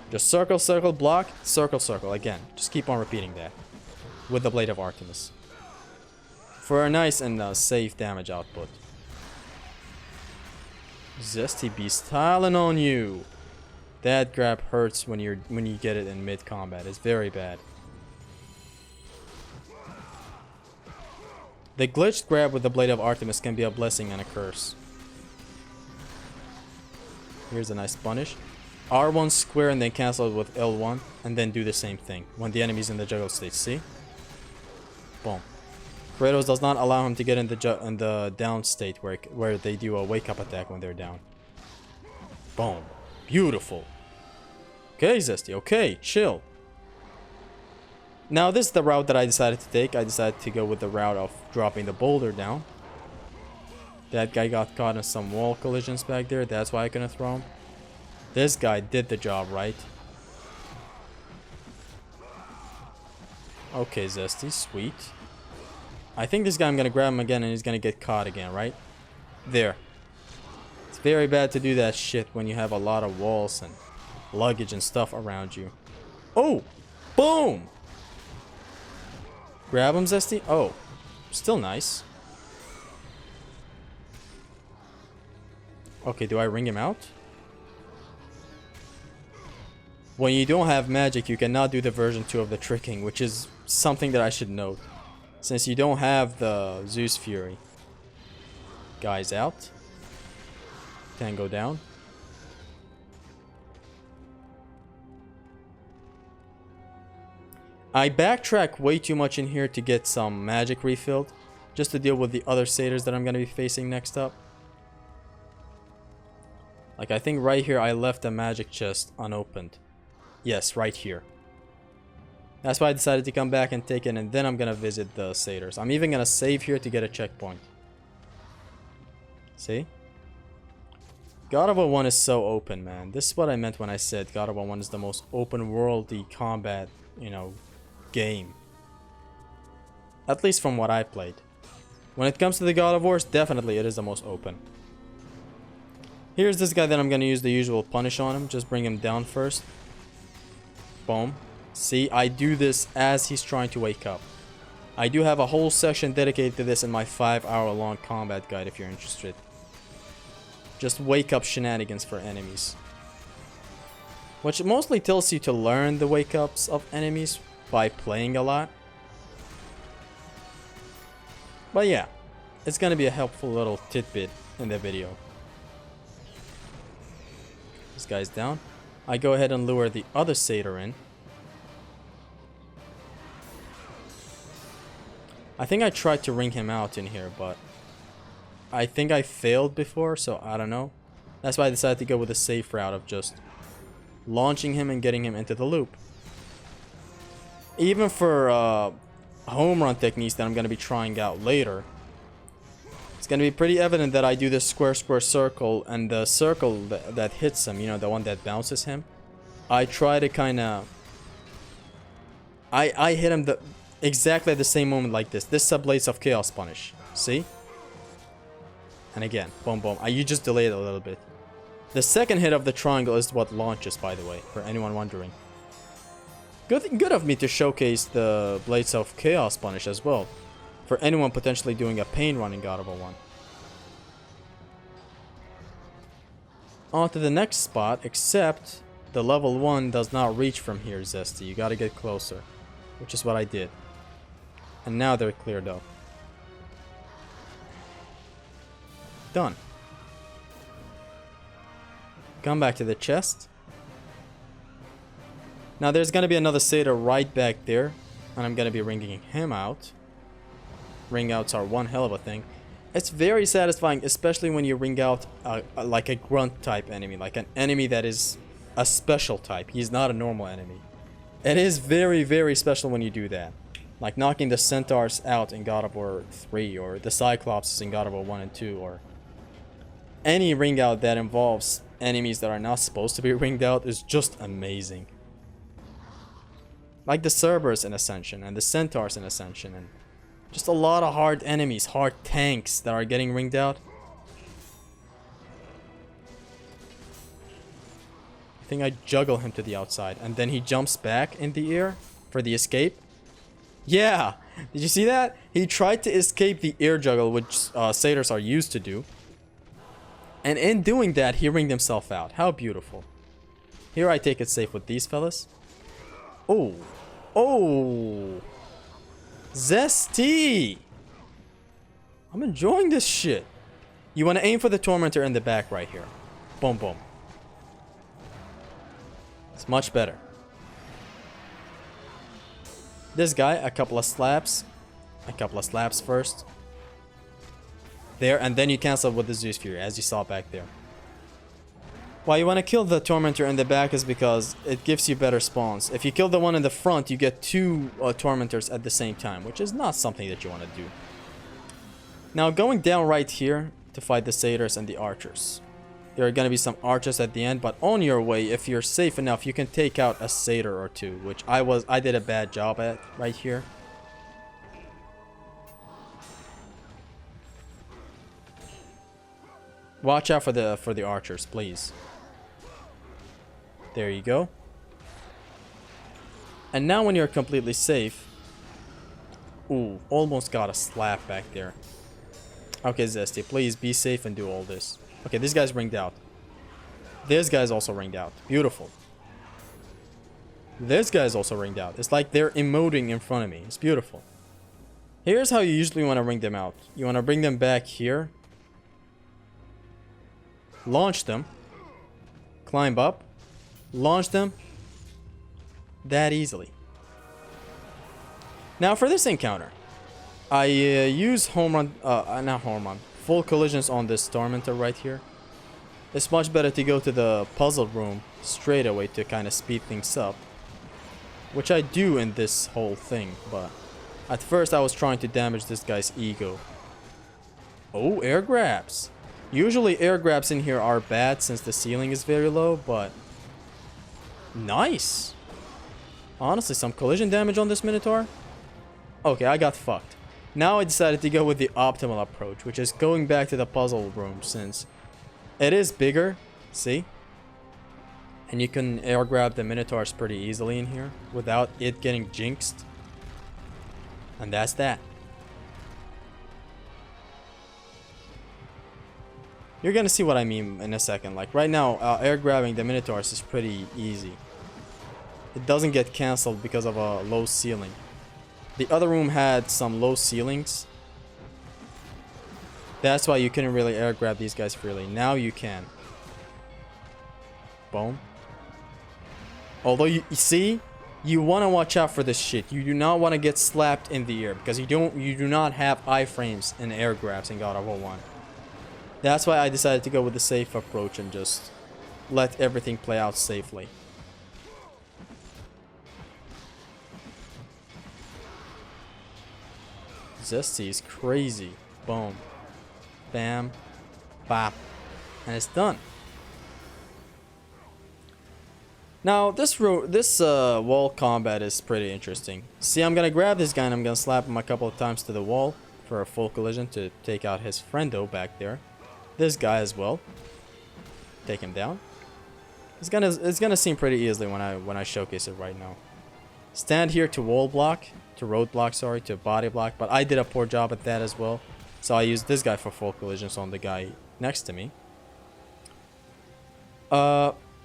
Just circle, circle, block, circle, circle. Again, just keep on repeating that with the Blade of Artemis. For a nice and safe damage output. Zesty Beast styling on you. That grab hurts when you get it in mid combat. It's very bad. The glitched grab with the Blade of Artemis can be a blessing and a curse. Here's a nice punish. R1 square and then cancel it with L1 and then do the same thing when the enemy's in the juggle state. See? Boom. Kratos does not allow him to get in the down state where they do a wake up attack when they're down. Boom. Beautiful. Okay, Zesty. Okay, chill. Now this is the route that I decided to take. I decided to go with the route of dropping the boulder down. That guy got caught in some wall collisions back there. That's why I couldn't throw him. This guy did the job right. Okay, Zesty. Sweet. I think this guy, I'm going to grab him again and he's going to get caught again, right? There. It's very bad to do that shit when you have a lot of walls and luggage and stuff around you. Oh! Boom! Grab him, Zesty. Oh. Still nice. Okay, do I ring him out? When you don't have magic, you cannot do the version 2 of the tricking, which is something that I should note. Since you don't have the Zeus Fury. Guys out. Tango down. I backtrack way too much in here to get some magic refilled. Just to deal with the other satyrs that I'm going to be facing next up. Like I think right here I left a magic chest unopened. Yes, right here. That's why I decided to come back and take it, and then I'm gonna visit the satyrs. I'm even gonna save here to get a checkpoint. See? God of War 1 is so open, man. This is what I meant when I said God of War 1 is the most open worldy combat, game. At least from what I played. When it comes to the God of Wars, definitely it is the most open. Here's this guy that I'm gonna use the usual punish on him. Just bring him down first. Boom. See, I do this as he's trying to wake up. I do have a whole section dedicated to this in my 5-hour-long combat guide if you're interested. Just wake up shenanigans for enemies. Which mostly tells you to learn the wake ups of enemies by playing a lot. But yeah, it's gonna be a helpful little tidbit in the video. This guy's down. I go ahead and lure the other satyr in. I think I tried to ring him out in here, but I think I failed before, so I don't know. That's why I decided to go with the safe route of just launching him and getting him into the loop. Even for home run techniques that I'm going to be trying out later, it's going to be pretty evident that I do this square, square, circle, and the circle that hits him, the one that bounces him, I try to kind of... I hit him exactly at the same moment like this. This is a Blades of Chaos punish. See? And again, boom, boom. You just delay it a little bit. The second hit of the triangle is what launches, by the way, for anyone wondering. Good of me to showcase the Blades of Chaos punish as well, for anyone potentially doing a pain run in God of War 1. On to the next spot, except the level 1 does not reach from here, Zesty. You gotta get closer. which is what I did. And now they're cleared up. Done. Come back to the chest. Now there's gonna be another satyr right back there, and I'm gonna be ringing him out. Ring outs are one hell of a thing. It's very satisfying, especially when you ring out like a grunt type enemy, like an enemy that is a special type. He's not a normal enemy. It is very, very special when you do that. Like knocking the centaurs out in God of War 3, or the Cyclopses in God of War 1 and 2, or any ring out that involves enemies that are not supposed to be ringed out is just amazing. Like the Cerberus in Ascension, and the Centaurs in Ascension, and just a lot of hard enemies, hard tanks that are getting ringed out. I think I juggle him to the outside, and then he jumps back in the air for the escape. Yeah! Did you see that? He tried to escape the air juggle, which satyrs are used to do. And in doing that, he ringed himself out. How beautiful. Here I take it safe with these fellas. Oh. Oh. Zesty. I'm enjoying this shit. You want to aim for the Tormentor in the back right here. Boom, boom. It's much better. This guy, a couple of slaps. A couple of slaps first. There, and then you cancel with the Zeus Fury, as you saw back there. Why you want to kill the Tormentor in the back is because it gives you better spawns. If you kill the one in the front, you get two Tormentors at the same time, which is not something that you want to do. Now, going down right here to fight the Satyrs and the Archers. There are going to be some Archers at the end, but on your way, if you're safe enough, you can take out a Satyr or two, which I did a bad job at right here. Watch out for the Archers, please. There you go. And now when you're completely safe... Ooh, almost got a slap back there. Okay, Zesty, please be safe and do all this. Okay, this guy's ringed out. This guy's also ringed out. Beautiful. This guy's also ringed out. It's like they're emoting in front of me. It's beautiful. Here's how you usually want to ring them out. You want to bring them back here. Launch them. Climb up. Launch them. That easily. Now for this encounter, I use home run, not home run, full collisions on this Tormentor right here. It's much better to go to the puzzle room straight away to kind of speed things up. Which I do in this whole thing, but at first I was trying to damage this guy's ego. Oh, air grabs. Usually air grabs in here are bad since the ceiling is very low, but nice. Honestly, some collision damage on this Minotaur. Okay, I got fucked. Now I decided to go with the optimal approach, which is going back to the puzzle room since it is bigger. See? And you can air grab the Minotaurs pretty easily in here without it getting jinxed. And that's that. You're gonna see what I mean in a second. Like right now, air grabbing the Minotaurs is pretty easy. It doesn't get cancelled because of a low ceiling. The other room had some low ceilings. That's why you couldn't really air grab these guys freely. Now you can. Boom. Although you see, you want to watch out for this shit. You do not want to get slapped in the air because you do not have iframes in air grabs in God of War 1. That's why I decided to go with the safe approach and just let everything play out safely. Zesty is crazy. Boom. Bam. Bop. And it's done. Now, this wall combat is pretty interesting. See, I'm gonna grab this guy and I'm gonna slap him a couple of times to the wall for a full collision to take out his friendo back there. This guy as well. Take him down. It's gonna seem pretty easily when I showcase it right now. Stand here to wall block, to road block, sorry, to body block, but I did a poor job at that as well. So I used this guy for full collisions on the guy next to me.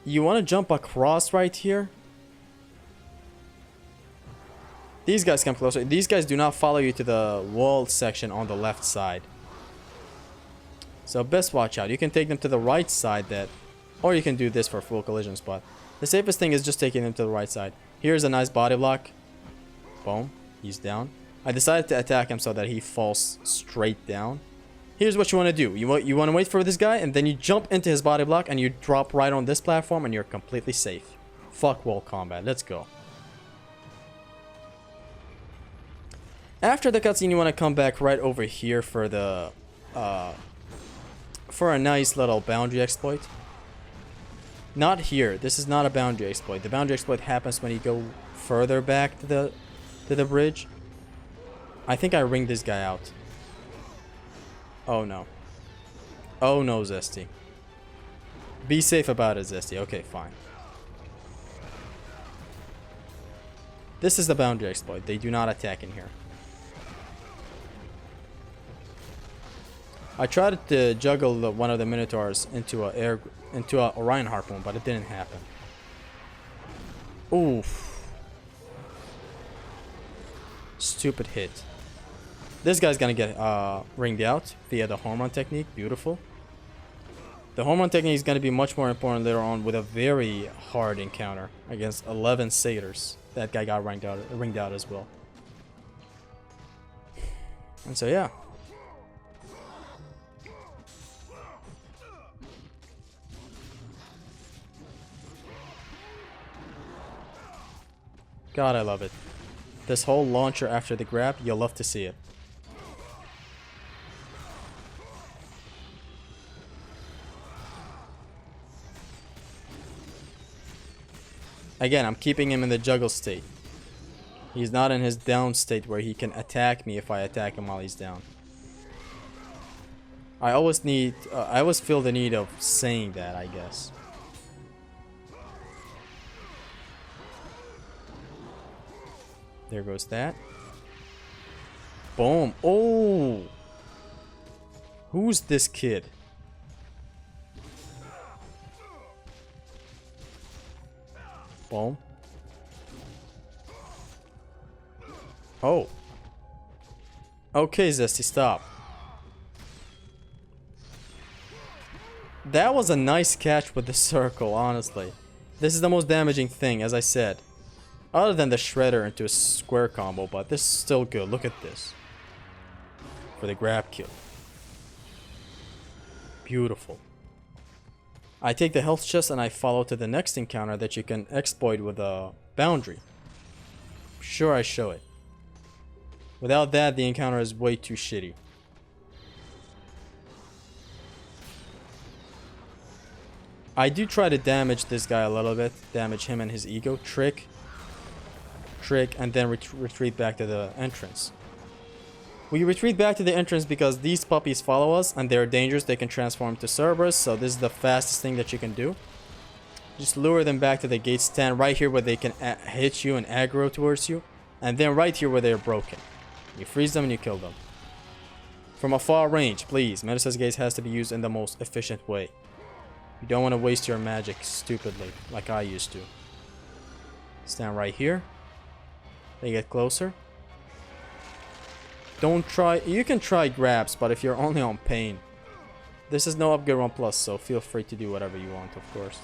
You want to jump across right here. These guys come closer. These guys do not follow you to the wall section on the left side. So best watch out. You can take them to the right side that, or you can do this for full collisions, but the safest thing is just taking them to the right side. Here's a nice body block. Boom. He's down. I decided to attack him so that he falls straight down. Here's what you want to do. You want to wait for this guy, and then you jump into his body block, and you drop right on this platform, and you're completely safe. Fuck wall combat. Let's go. After the cutscene, you want to come back right over here for the for a nice little boundary exploit. Not here. This is not a boundary exploit. The boundary exploit happens when you go further back to the bridge. I think I ringed this guy out. Oh no. Oh no, Zesty. Be safe about it, Zesty. Okay, fine. This is the boundary exploit. They do not attack in here. I tried to juggle one of the Minotaurs into a Orion harpoon, but it didn't happen. Oof. Stupid hit. This guy's gonna get ringed out via the home run technique. Beautiful. The home run technique is gonna be much more important later on with a very hard encounter against 11 satyrs. That guy got ringed out as well. And so yeah. God, I love it. This whole launcher after the grab, you'll love to see it. Again, I'm keeping him in the juggle state. He's not in his down state where he can attack me if I attack him while he's down. I always feel the need of saying that, I guess. There goes that. Boom. Oh! Who's this kid? Boom. Oh. Okay, Zesty, stop. That was a nice catch with the circle, honestly. This is the most damaging thing, as I said. Other than the shredder into a square combo, but this is still good. Look at this. For the grab kill. Beautiful. I take the health chest and I follow to the next encounter that you can exploit with a boundary. Sure, I show it. Without that, the encounter is way too shitty. I do try to damage this guy a little bit. Damage him and his ego. Trick, and then retreat back to the entrance. We retreat back to the entrance because these puppies follow us and they're dangerous. They can transform to Cerberus, so this is the fastest thing that you can do. Just lure them back to the gate, stand right here where they can hit you and aggro towards you, and then right here where they're broken. You freeze them and you kill them. From a far range, please. Medusa's Gaze has to be used in the most efficient way. You don't want to waste your magic stupidly, like I used to. Stand right here. They get closer. Don't try. You can try grabs, but if you're only on pain. This is no upgrade 1 plus, so feel free to do whatever you want, of course.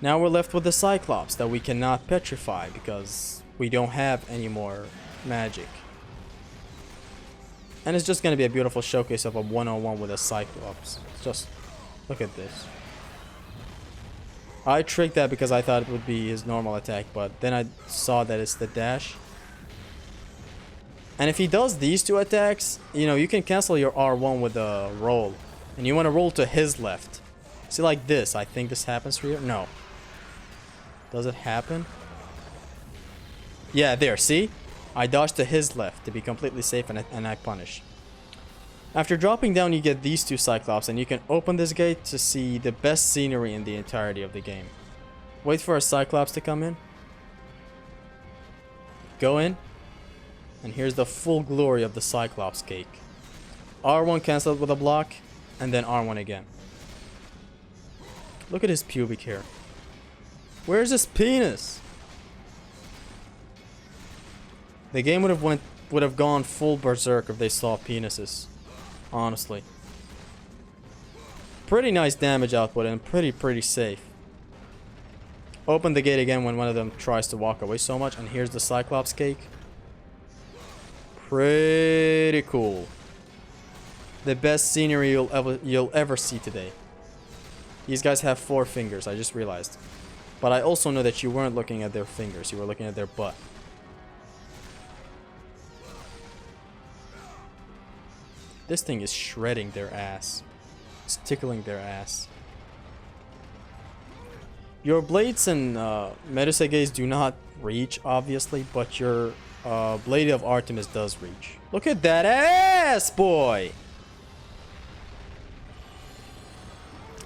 Now we're left with the Cyclops that we cannot petrify because we don't have any more magic. And it's just going to be a beautiful showcase of a one-on-one with a Cyclops. Just look at this. I tricked that because I thought it would be his normal attack, but then I saw that it's the dash. And if he does these two attacks, you know, you can cancel your R1 with a roll. And you want to roll to his left. See, like this. I think this happens for you. No. Does it happen? Yeah, there. See? I dodged to his left to be completely safe and I punish. After dropping down, you get these two Cyclops, and you can open this gate to see the best scenery in the entirety of the game. Wait for a Cyclops to come in. Go in. And here's the full glory of the Cyclops cake. R1 cancelled with a block, and then R1 again. Look at his pubic hair. Where's his penis? The game would have gone full berserk if they saw penises. Honestly. Pretty nice damage output and pretty safe. Open the gate again when one of them tries to walk away so much, and here's the Cyclops cake. Pretty cool. The best scenery you'll ever see today. These guys have 4 fingers, I just realized. But I also know that you weren't looking at their fingers, you were looking at their butt. This thing is shredding their ass. It's tickling their ass. Your blades and Medusages do not reach, obviously, but your Blade of Artemis does reach. Look at that ass, boy!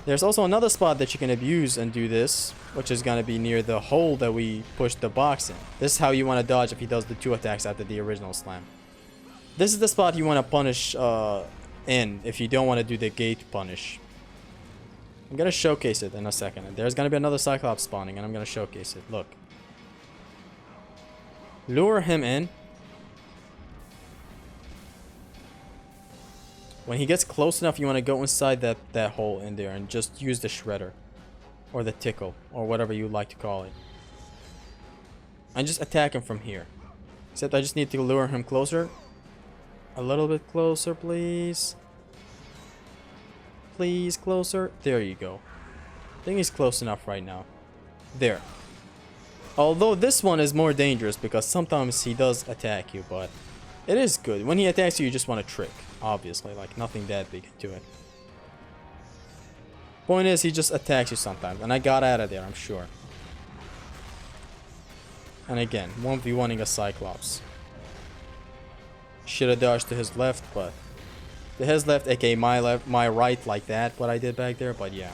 There's also another spot that you can abuse and do this, which is going to be near the hole that we pushed the box in. This is how you want to dodge if he does the 2 attacks after the original slam. This is the spot you want to punish in if you don't want to do the gate punish. I'm going to showcase it in a second. And there's going to be another Cyclops spawning, and I'm going to showcase it. Look. Lure him in. When he gets close enough, you want to go inside that hole in there and just use the shredder. Or the tickle. Or whatever you like to call it. And just attack him from here. Except I just need to lure him closer. A little bit closer, please. Please, closer. There you go. I think he's close enough right now. There. Although this one is more dangerous because sometimes he does attack you, but it is good. When he attacks you, you just want to trick. Obviously, like nothing that big to it. Point is, he just attacks you sometimes, and I got out of there, I'm sure. And again, 1v1ing a Cyclops. Should have dodged to his left, but to his left, aka my left, my right, like that, what I did back there, but yeah.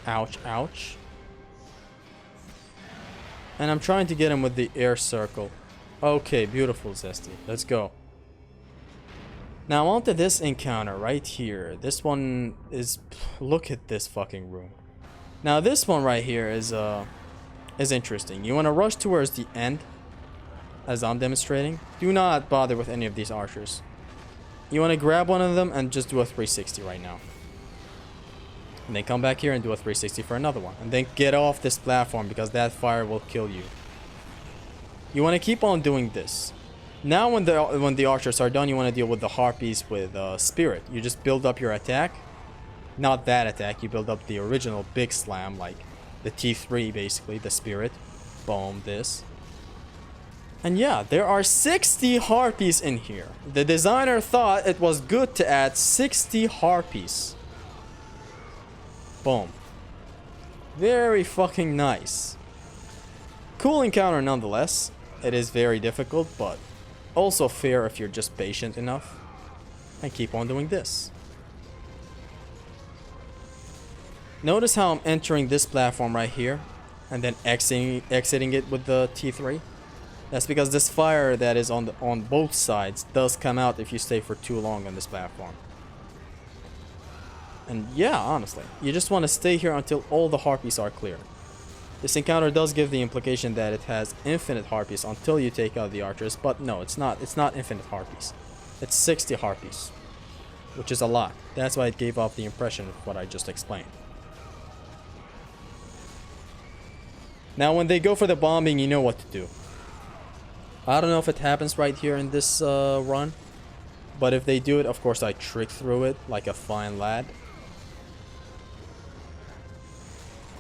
Ouch, ouch. And I'm trying to get him with the air circle. Okay, beautiful, Zesty. Let's go. Now on to this encounter right here. This one is... Look at this fucking room. Now this one right here is interesting. You want to rush towards the end, as I'm demonstrating. Do not bother with any of these archers. You want to grab one of them and just do a 360 right now. And then come back here and do a 360 for another one. And then get off this platform because that fire will kill you. You want to keep on doing this. Now when the archers are done, you want to deal with the harpies with spirit. You just build up your attack. Not that attack. You build up the original big slam, like the T3 basically, the spirit. Boom, this. And yeah, there are 60 harpies in here. The designer thought it was good to add 60 harpies. Boom. Very fucking nice. Cool encounter nonetheless. It is very difficult, but also fair if you're just patient enough. And keep on doing this. Notice how I'm entering this platform right here. And then exiting it with the T3. That's because this fire that is on both sides does come out if you stay for too long on this platform. And yeah, honestly, you just want to stay here until all the harpies are clear. This encounter does give the implication that it has infinite harpies until you take out the archers, but no, it's not infinite harpies. It's 60 harpies, which is a lot. That's why it gave off the impression of what I just explained. Now when they go for the bombing, you know what to do. I don't know if it happens right here in this run, but if they do it, of course I trick through it like a fine lad.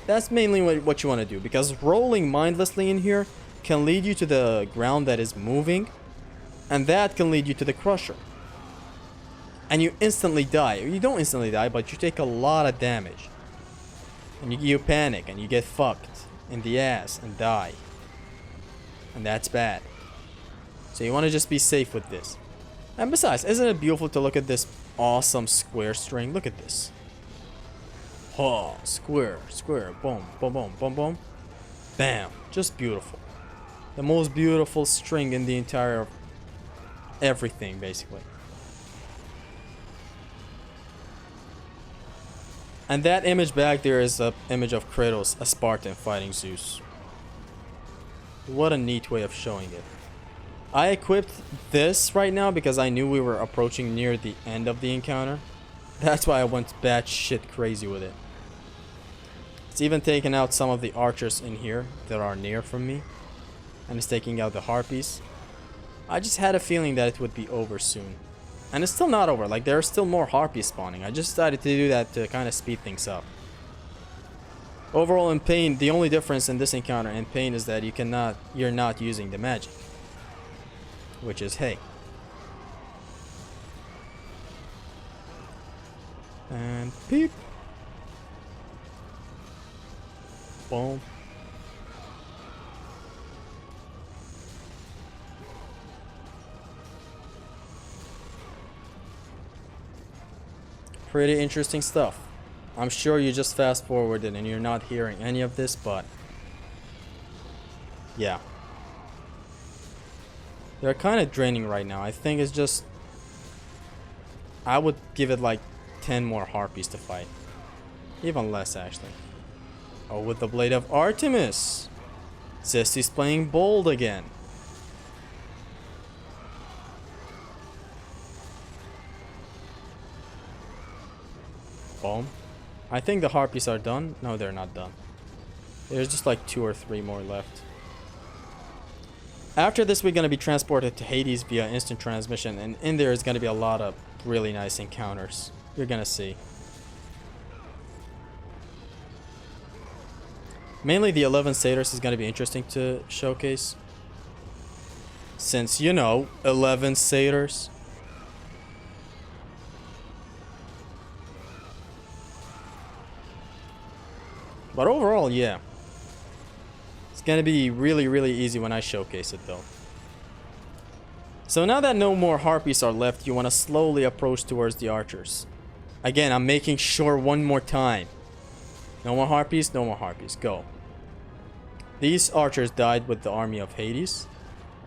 That's mainly what you want to do, because rolling mindlessly in here can lead you to the ground that is moving, and that can lead you to the crusher. And you instantly die. You don't instantly die, but you take a lot of damage. And you panic, and you get fucked in the ass and die. And that's bad. So you want to just be safe with this. And besides, isn't it beautiful to look at this awesome square string? Look at this. Oh, square, square, boom, boom, boom, boom, boom. Bam. Just beautiful. The most beautiful string in the entire everything, basically. And that image back there is an image of Kratos, a Spartan fighting Zeus. What a neat way of showing it. I equipped this right now because I knew we were approaching near the end of the encounter. That's why I went batshit crazy with it. It's even taken out some of the archers in here that are near from me. And it's taking out the harpies. I just had a feeling that it would be over soon. And it's still not over, like there are still more harpies spawning. I just decided to do that to kind of speed things up. Overall in Pain, the only difference in this encounter in Pain is that you're not using the magic. Which is hay. And peep. Boom. Pretty interesting stuff. I'm sure you just fast forwarded and you're not hearing any of this, but yeah. They're kind of draining right now. I think it's just, I would give it like 10 more harpies to fight. Even less actually. Oh, with the Blade of Artemis. Zesty's playing bold again. Boom. I think the harpies are done. No, they're not done. There's just like 2 or 3 more left. After this, we're going to be transported to Hades via instant transmission, and in there is going to be a lot of really nice encounters. You're going to see. Mainly the 11 satyrs is going to be interesting to showcase. Since, you know, 11 satyrs. But overall, yeah. It's gonna be really, really easy when I showcase it though. So now that no more harpies are left, you want to slowly approach towards the archers. Again, I'm making sure one more time. No more harpies, no more harpies. Go. These archers died with the army of Hades.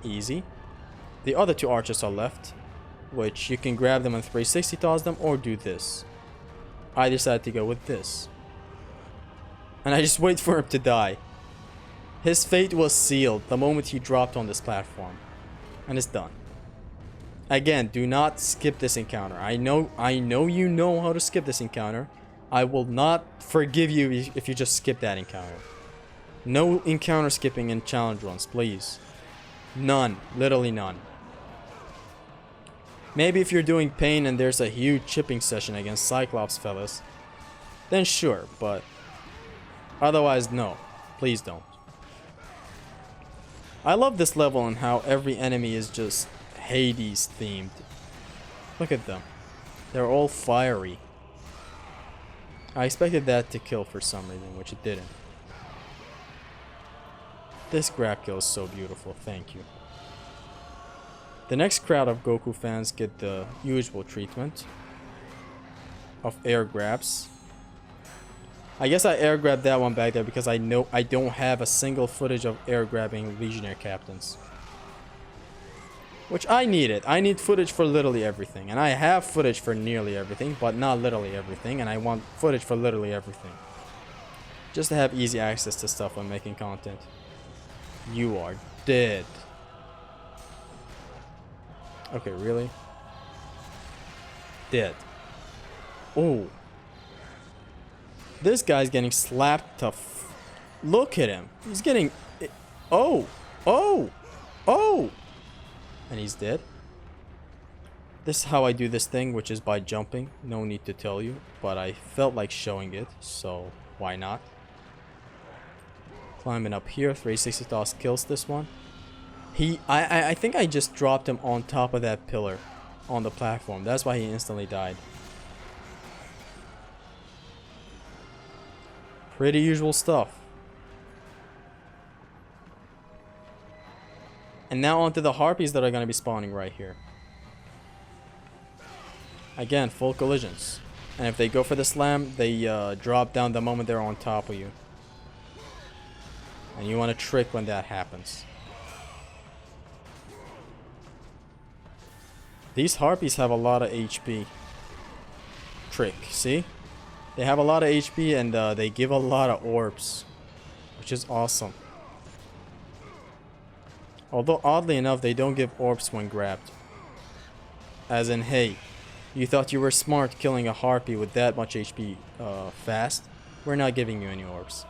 Easy. The other 2 archers are left, which you can grab them and 360 toss them or do this. I decided to go with this. And I just wait for him to die. His fate was sealed the moment he dropped on this platform. And it's done. Again, do not skip this encounter. I know you know how to skip this encounter. I will not forgive you if you just skip that encounter. No encounter skipping in challenge runs, please. None. Literally none. Maybe if you're doing Pain and there's a huge chipping session against Cyclops fellas, then sure, but otherwise, no. Please don't. I love this level and how every enemy is just Hades themed. Look at them. They're all fiery. I expected that to kill for some reason, which it didn't. This grab kill is so beautiful. Thank you. The next crowd of Goku fans get the usual treatment of air grabs. I guess I air grabbed that one back there because I know I don't have a single footage of air grabbing Legionnaire captains. Which I needed. I need footage for literally everything. And I have footage for nearly everything, but not literally everything. And I want footage for literally everything. Just to have easy access to stuff when making content. You are dead. Okay, really? Dead. Oh. This guy's getting slapped to look at him. He's getting... Oh! Oh! Oh! And he's dead. This is how I do this thing, which is by jumping. No need to tell you, but I felt like showing it, so why not? Climbing up here, 360 toss kills this one. I think I just dropped him on top of that pillar on the platform. That's why he instantly died. Pretty usual stuff. And now onto the harpies that are going to be spawning right here. Again, full collisions. And if they go for the slam, they drop down the moment they're on top of you. And you want to trick when that happens. These harpies have a lot of HP. Trick, see? They have a lot of HP and they give a lot of orbs, which is awesome. Although oddly enough, they don't give orbs when grabbed. As in, hey, you thought you were smart killing a harpy with that much HP fast? We're not giving you any orbs.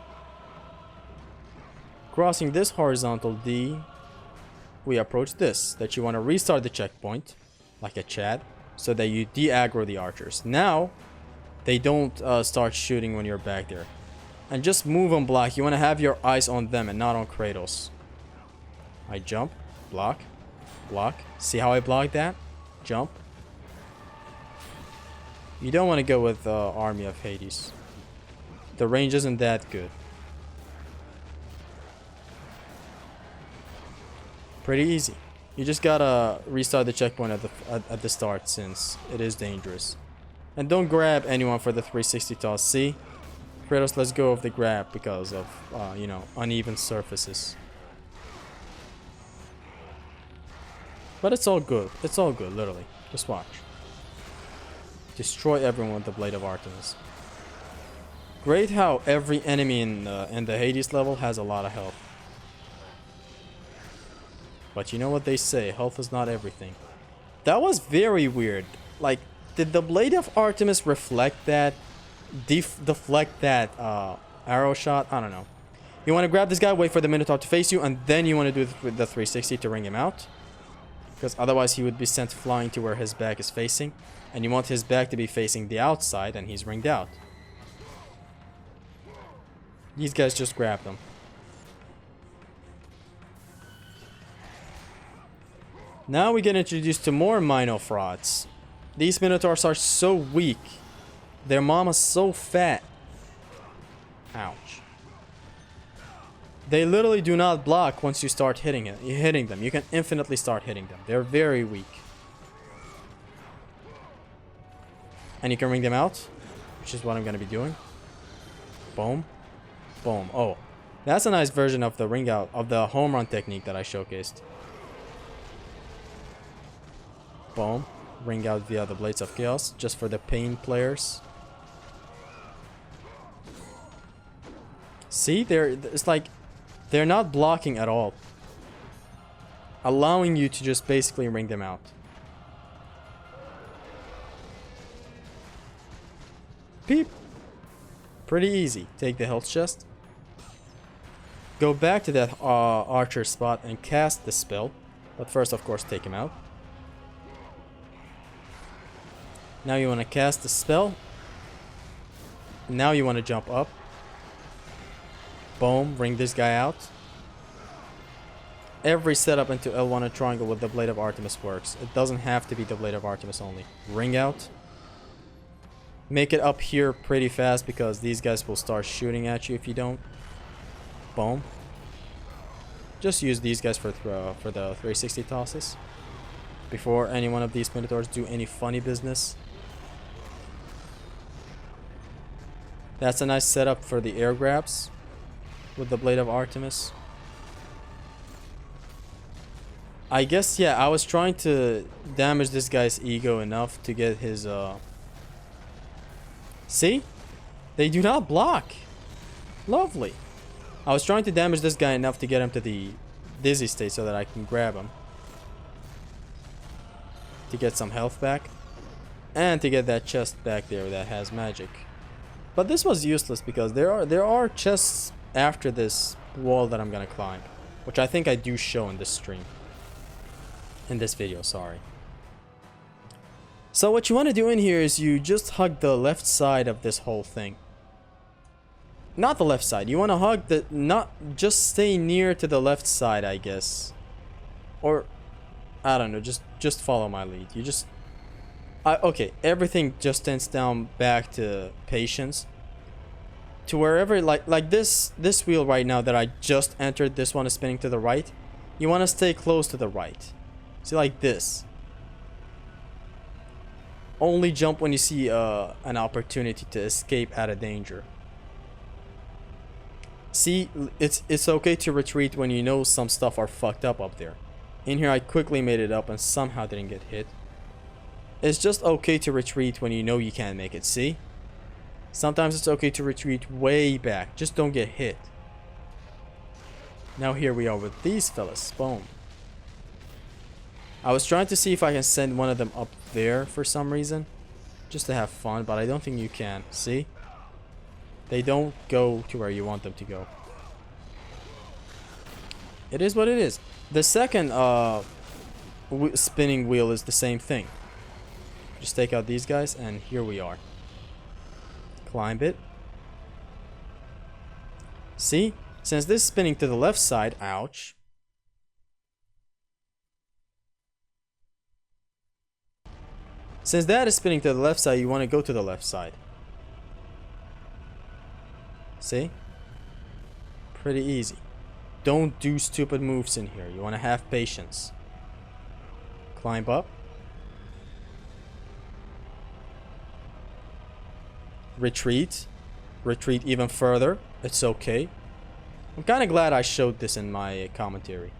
Crossing this horizontal D, we approach this, that you want to restart the checkpoint, like a Chad, so that you de-aggro the archers. Now, they don't start shooting when you're back there. And just move on block. You want to have your eyes on them and not on Kratos. I jump, block, block. See how I block that? Jump. You don't want to go with Army of Hades. The range isn't that good. Pretty easy. You just gotta restart the checkpoint at the start since it is dangerous. And don't grab anyone for the 360 toss. See? Kratos lets go of the grab because of, you know, uneven surfaces. But it's all good. It's all good, literally. Just watch. Destroy everyone with the Blade of Artemis. Great how every enemy in the Hades level has a lot of health. But you know what they say, health is not everything. That was very weird. Like, did the Blade of Artemis reflect that? Deflect that arrow shot? I don't know. You want to grab this guy, wait for the Minotaur to face you, and then you want to do it with the 360 to ring him out. Because otherwise he would be sent flying to where his back is facing. And you want his back to be facing the outside, and he's ringed out. These guys just grabbed them. Now we get introduced to more Mino frauds. These Minotaurs are so weak. Their mama's so fat. Ouch. They literally do not block once you start hitting them. You can infinitely start hitting them. They're very weak. And you can ring them out, which is what I'm going to be doing. Boom. Boom. Oh, that's a nice version of the ring out, of the home run technique that I showcased. Boom. Ring out via the Blades of Chaos, just for the pain players. See, it's like they're not blocking at all, allowing you to just basically ring them out. Peep. Pretty easy. Take the health chest. Go back to that archer spot and cast the spell. But first, of course, take him out. Now you want to cast the spell. Now you want to jump up. Boom. Ring this guy out. Every setup into L1 and triangle with the Blade of Artemis works. It doesn't have to be the Blade of Artemis only. Ring out. Make it up here pretty fast because these guys will start shooting at you if you don't. Boom. Just use these guys for the 360 tosses before any one of these Minotaurs do any funny business. That's a nice setup for the air grabs with the Blade of Artemis. I guess, yeah, I was trying to damage this guy's ego enough to get his See? They do not block. Lovely. I was trying to damage this guy enough to get him to the dizzy state so that I can grab him. To get some health back. And to get that chest back there that has magic. But this was useless because there are chests after this wall that I'm gonna climb. Which I think I do show in this stream. In this video, sorry. So what you want to do in here is you just hug the left side of this whole thing. Not the left side. You want to hug the... Not... Just stay near to the left side, I guess. Or... I don't know. Just follow my lead. You just... okay. Everything just tends down back to patience. To wherever... Like this wheel right now that I just entered. This one is spinning to the right. You want to stay close to the right. See, like this. Only jump when you see an opportunity to escape out of danger. See, it's okay to retreat when you know some stuff are fucked up there. In here I quickly made it up and somehow didn't get hit. It's just okay to retreat when you know you can't make it, see? Sometimes it's okay to retreat way back. Just don't get hit. Now here we are with these fellas. Boom. I was trying to see if I can send one of them up there for some reason. Just to have fun, but I don't think you can. See? They don't go to where you want them to go. It is what it is. The second spinning wheel is the same thing. Just take out these guys and here we are. Climb it. See? Since this is spinning to the left side, ouch. Since that is spinning to the left side, you want to go to the left side. See? Pretty easy. Don't do stupid moves in here. You want to have patience. Climb up. Retreat. Retreat even further. It's okay. I'm kind of glad I showed this in my commentary.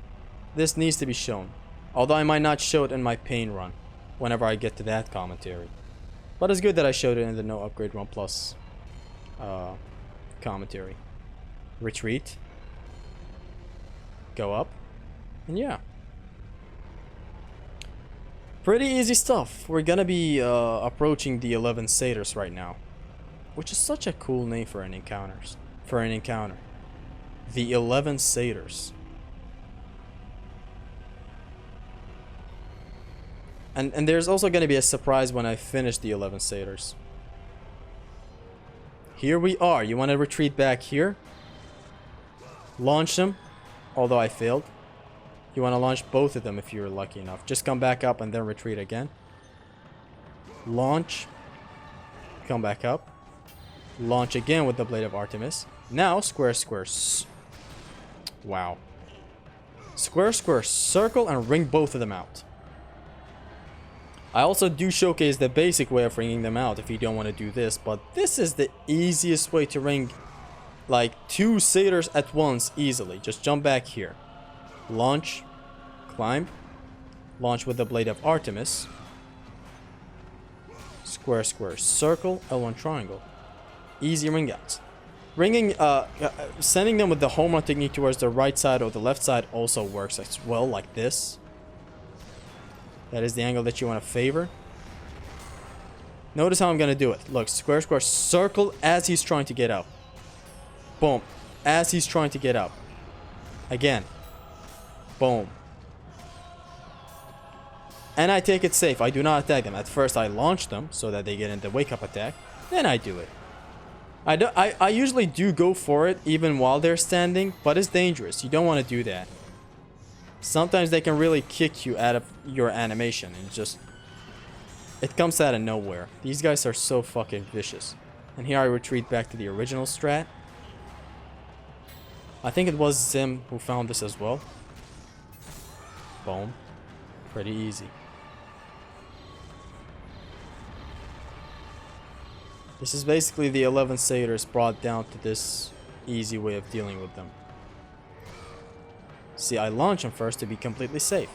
This needs to be shown. Although I might not show it in my pain run. Whenever I get to that commentary. But it's good that I showed it in the No Upgrade Run Plus commentary. Retreat. Go up. And yeah. Pretty easy stuff. We're gonna be approaching the 11 Satyrs right now. Which is such a cool name for an encounter. The 11 Satyrs. And there's also going to be a surprise when I finish the 11 Satyrs. Here we are. You want to retreat back here. Launch them. Although I failed. You want to launch both of them if you're lucky enough. Just come back up and then retreat again. Launch. Come back up. Launch again with the Blade of Artemis. Now, square, square. Wow. Square, square, circle, and ring both of them out. I also do showcase the basic way of ringing them out if you don't want to do this, but this is the easiest way to ring like 2 Satyrs at once easily. Just jump back here. Launch. Climb. Launch with the Blade of Artemis. Square, square, circle, L1 triangle. Easy ring outs. Ringing, sending them with the home run technique towards the right side or the left side also works as well, like this. That is the angle that you want to favor. Notice how I'm going to do it. Look, square, square, circle as he's trying to get up. Boom. As he's trying to get up. Again. Boom. And I take it safe. I do not attack them. At first I launch them so that they get in the wake-up attack. Then I do it. I usually do go for it even while they're standing, but it's dangerous. You don't want to do that. Sometimes they can really kick you out of your animation and just... It comes out of nowhere. These guys are so fucking vicious. And here I retreat back to the original strat. I think it was Zim who found this as well. Boom. Pretty easy. This is basically the 11 Satyrs brought down to this easy way of dealing with them. See, I launch him first to be completely safe.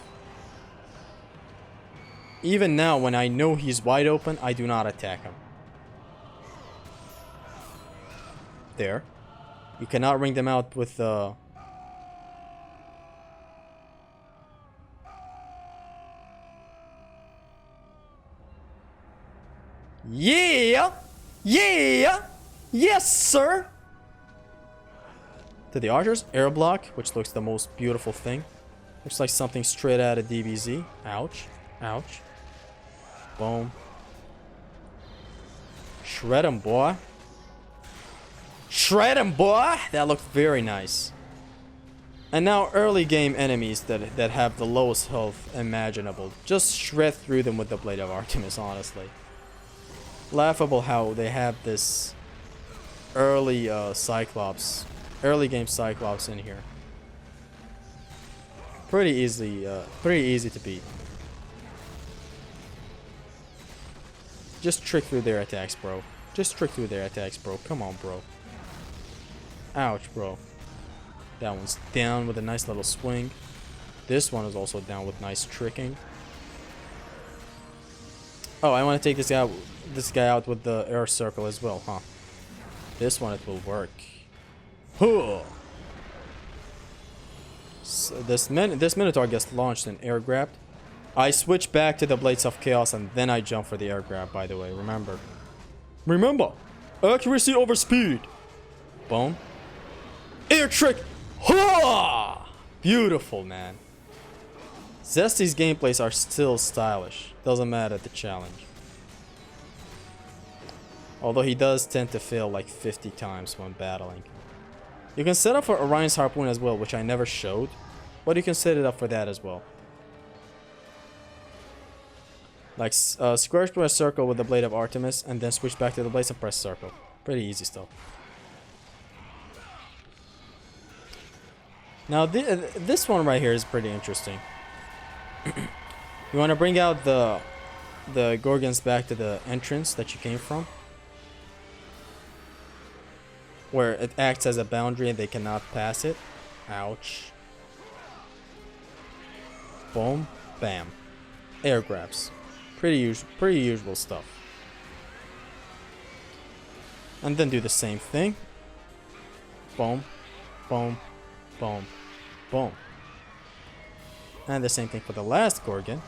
Even now, when I know he's wide open, I do not attack him. There. You cannot ring them out with the... Yeah! Yeah! Yes, sir! To the archers, air block, which looks the most beautiful thing. Looks like something straight out of DBZ. Ouch. Ouch. Boom. Shred him, boy. Shred him, boy! That looked very nice. And now early game enemies that have the lowest health imaginable. Just shred through them with the Blade of Artemis, honestly. Laughable how they have this early Cyclops. Early game Cyclops in here. Pretty easy to beat. Just trick through their attacks, bro. Just trick through their attacks, bro. Come on, bro. Ouch, bro. That one's down with a nice little swing. This one is also down with nice tricking. Oh, I want to take this guy out with the air circle as well, huh? This one it will work. Huh. So this Minotaur gets launched and air grabbed. I switch back to the Blades of Chaos and then I jump for the air grab, by the way. Remember. Remember! Accuracy over speed! Boom. Air trick! Ha! Beautiful, man. Zesty's gameplays are still stylish. Doesn't matter the challenge. Although he does tend to fail like 50 times when battling. You can set up for Orion's Harpoon as well, which I never showed. But you can set it up for that as well. Like square press circle with the Blade of Artemis and then switch back to the blades and press circle. Pretty easy stuff. Now this one right here is pretty interesting. You want to bring out the Gorgons back to the entrance that you came from, where it acts as a boundary and they cannot pass it. Ouch. Boom, bam. Air grabs. Pretty usual stuff. And then do the same thing. Boom, boom, boom, boom. And the same thing for the last Gorgon.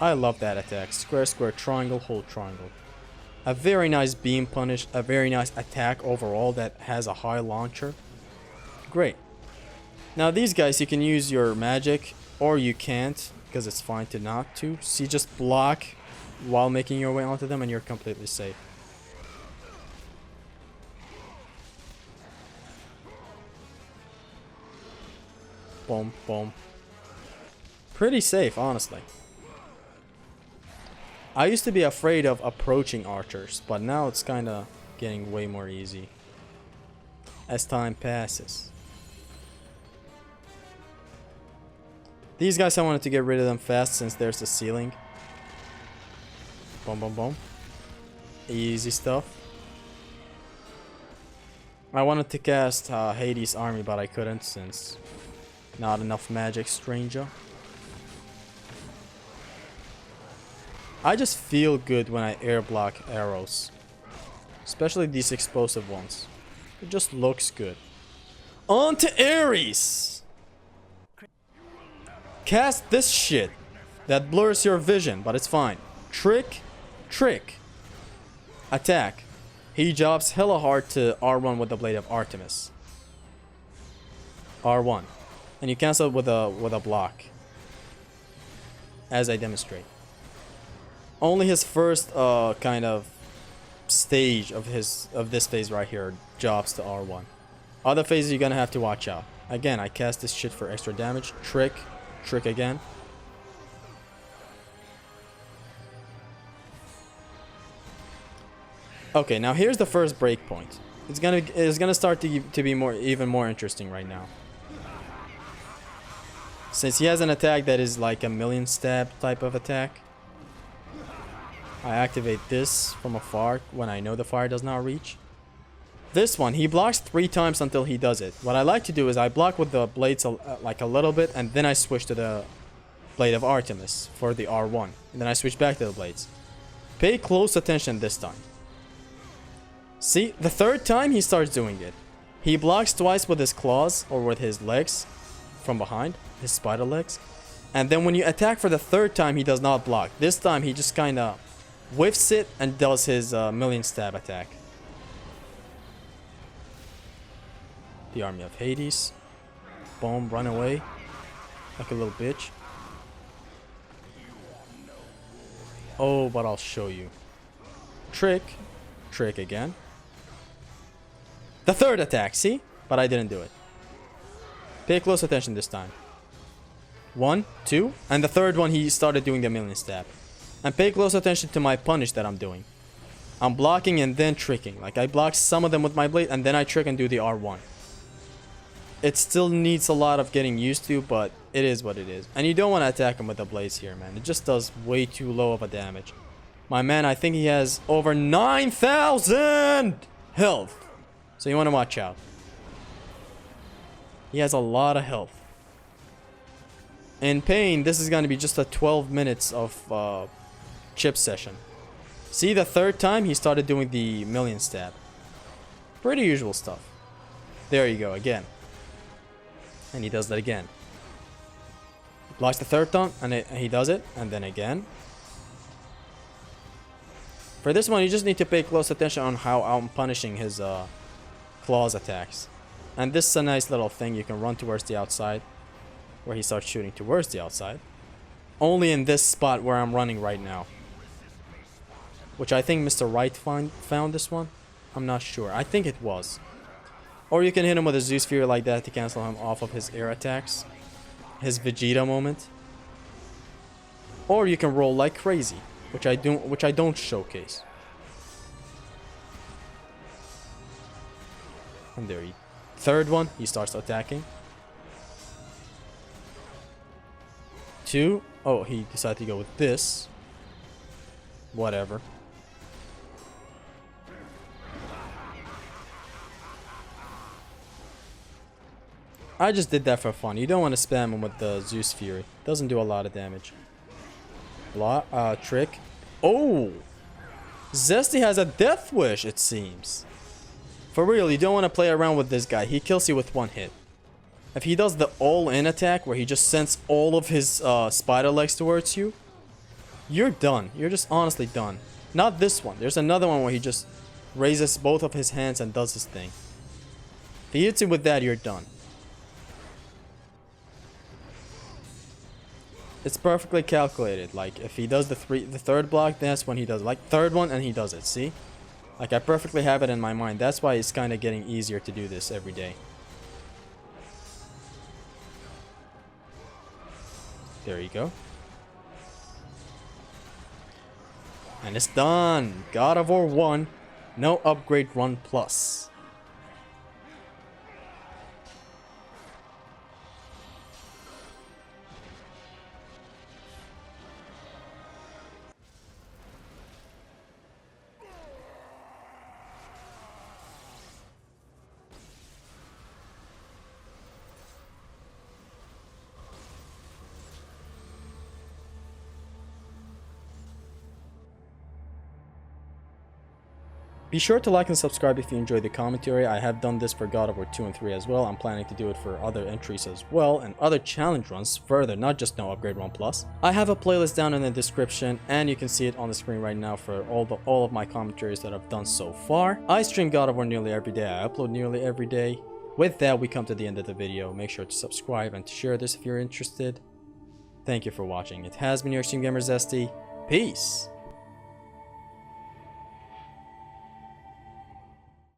I love that attack. Square, square, triangle, hold triangle. A very nice beam punish. A very nice attack overall that has a high launcher. Great. Now these guys, you can use your magic or you can't, because it's fine to not to. So you just block while making your way onto them and you're completely safe. Boom, boom. Pretty safe, honestly. I used to be afraid of approaching archers, but now it's kind of getting way more easy as time passes. These guys, I wanted to get rid of them fast since there's the ceiling. Boom, boom, boom. Easy stuff. I wanted to cast Hades' army, but I couldn't since not enough magic, stranger. I just feel good when I air block arrows. Especially these explosive ones. It just looks good. On to Ares! Cast this shit that blurs your vision, but it's fine. Trick, trick. Attack. He jobs hella hard to R1 with the Blade of Artemis. R1. And you cancel it with a block. As I demonstrate. Only his first kind of stage of this phase right here jobs to R1. Other phases you're gonna have to watch out. Again, I cast this shit for extra damage. Trick. Trick again. Okay, now here's the first breakpoint. It's gonna start to be even more interesting right now. Since he has an attack that is like a million stab type of attack, I activate this from afar when I know the fire does not reach. This one, he blocks 3 times until he does it. What I like to do is I block with the blades like a little bit, and then I switch to the Blade of Artemis for the R1. And then I switch back to the blades. Pay close attention this time. See, the 3rd time he starts doing it. He blocks twice with his claws or with his legs from behind, his spider legs. And then when you attack for the 3rd time, he does not block. This time he just kind of whiffs it and does his million stab attack. The army of Hades. Boom, run away. Like a little bitch. Oh, but I'll show you. Trick. Trick again. The 3rd attack, see? But I didn't do it. Pay close attention this time. 1, 2, and the 3rd one he started doing the million stab. And pay close attention to my punish that I'm doing. I'm blocking and then tricking. Like I block some of them with my blade and then I trick and do the R1. It still needs a lot of getting used to, but it is what it is. And you don't want to attack him with the blades here, man. It just does way too low of a damage. My man, I think he has over 9,000 health. So you want to watch out. He has a lot of health. In Pain, this is going to be just a 12 minutes of chip session. See, the 3rd time he started doing the million stab. Pretty usual stuff. There you go, again. And he does that again. Blocks the third taunt, and he does it, and then again. For this one, you just need to pay close attention on how I'm punishing his claws attacks. And this is a nice little thing. You can run towards the outside, where he starts shooting towards the outside. Only in this spot where I'm running right now. Which I think Mr. Wright found this one. I'm not sure. I think it was. Or you can hit him with a Zeus Fury like that to cancel him off of his air attacks. His Vegeta moment. Or you can roll like crazy, which I don't showcase. And there he. Third one, he starts attacking. 2. Oh, he decided to go with this. Whatever. I just did that for fun. You don't want to spam him with the Zeus Fury. Doesn't do a lot of damage. Trick. Oh! Zesty has a Death Wish, it seems. For real, you don't want to play around with this guy. He kills you with one hit. If he does the all-in attack, where he just sends all of his spider legs towards you, you're done. You're just honestly done. Not this one. There's another one where he just raises both of his hands and does his thing. If he hits you with that, you're done. It's perfectly calculated. Like, if he does the third block, that's when he does it. Like, third one, and he does it. See? Like, I perfectly have it in my mind. That's why it's kind of getting easier to do this every day. There you go. And it's done. God of War 1. No upgrade run plus. Be sure to like and subscribe if you enjoyed the commentary. I have done this for God of War 2 and 3 as well. I'm planning to do it for other entries as well and other challenge runs further, not just no upgrade run plus. I have a playlist down in the description and you can see it on the screen right now for all of my commentaries that I've done so far. I stream God of War nearly every day. I upload nearly every day. With that, we come to the end of the video. Make sure to subscribe and to share this if you're interested. Thank you for watching. It has been your Extreme Gamer Zesty. Peace!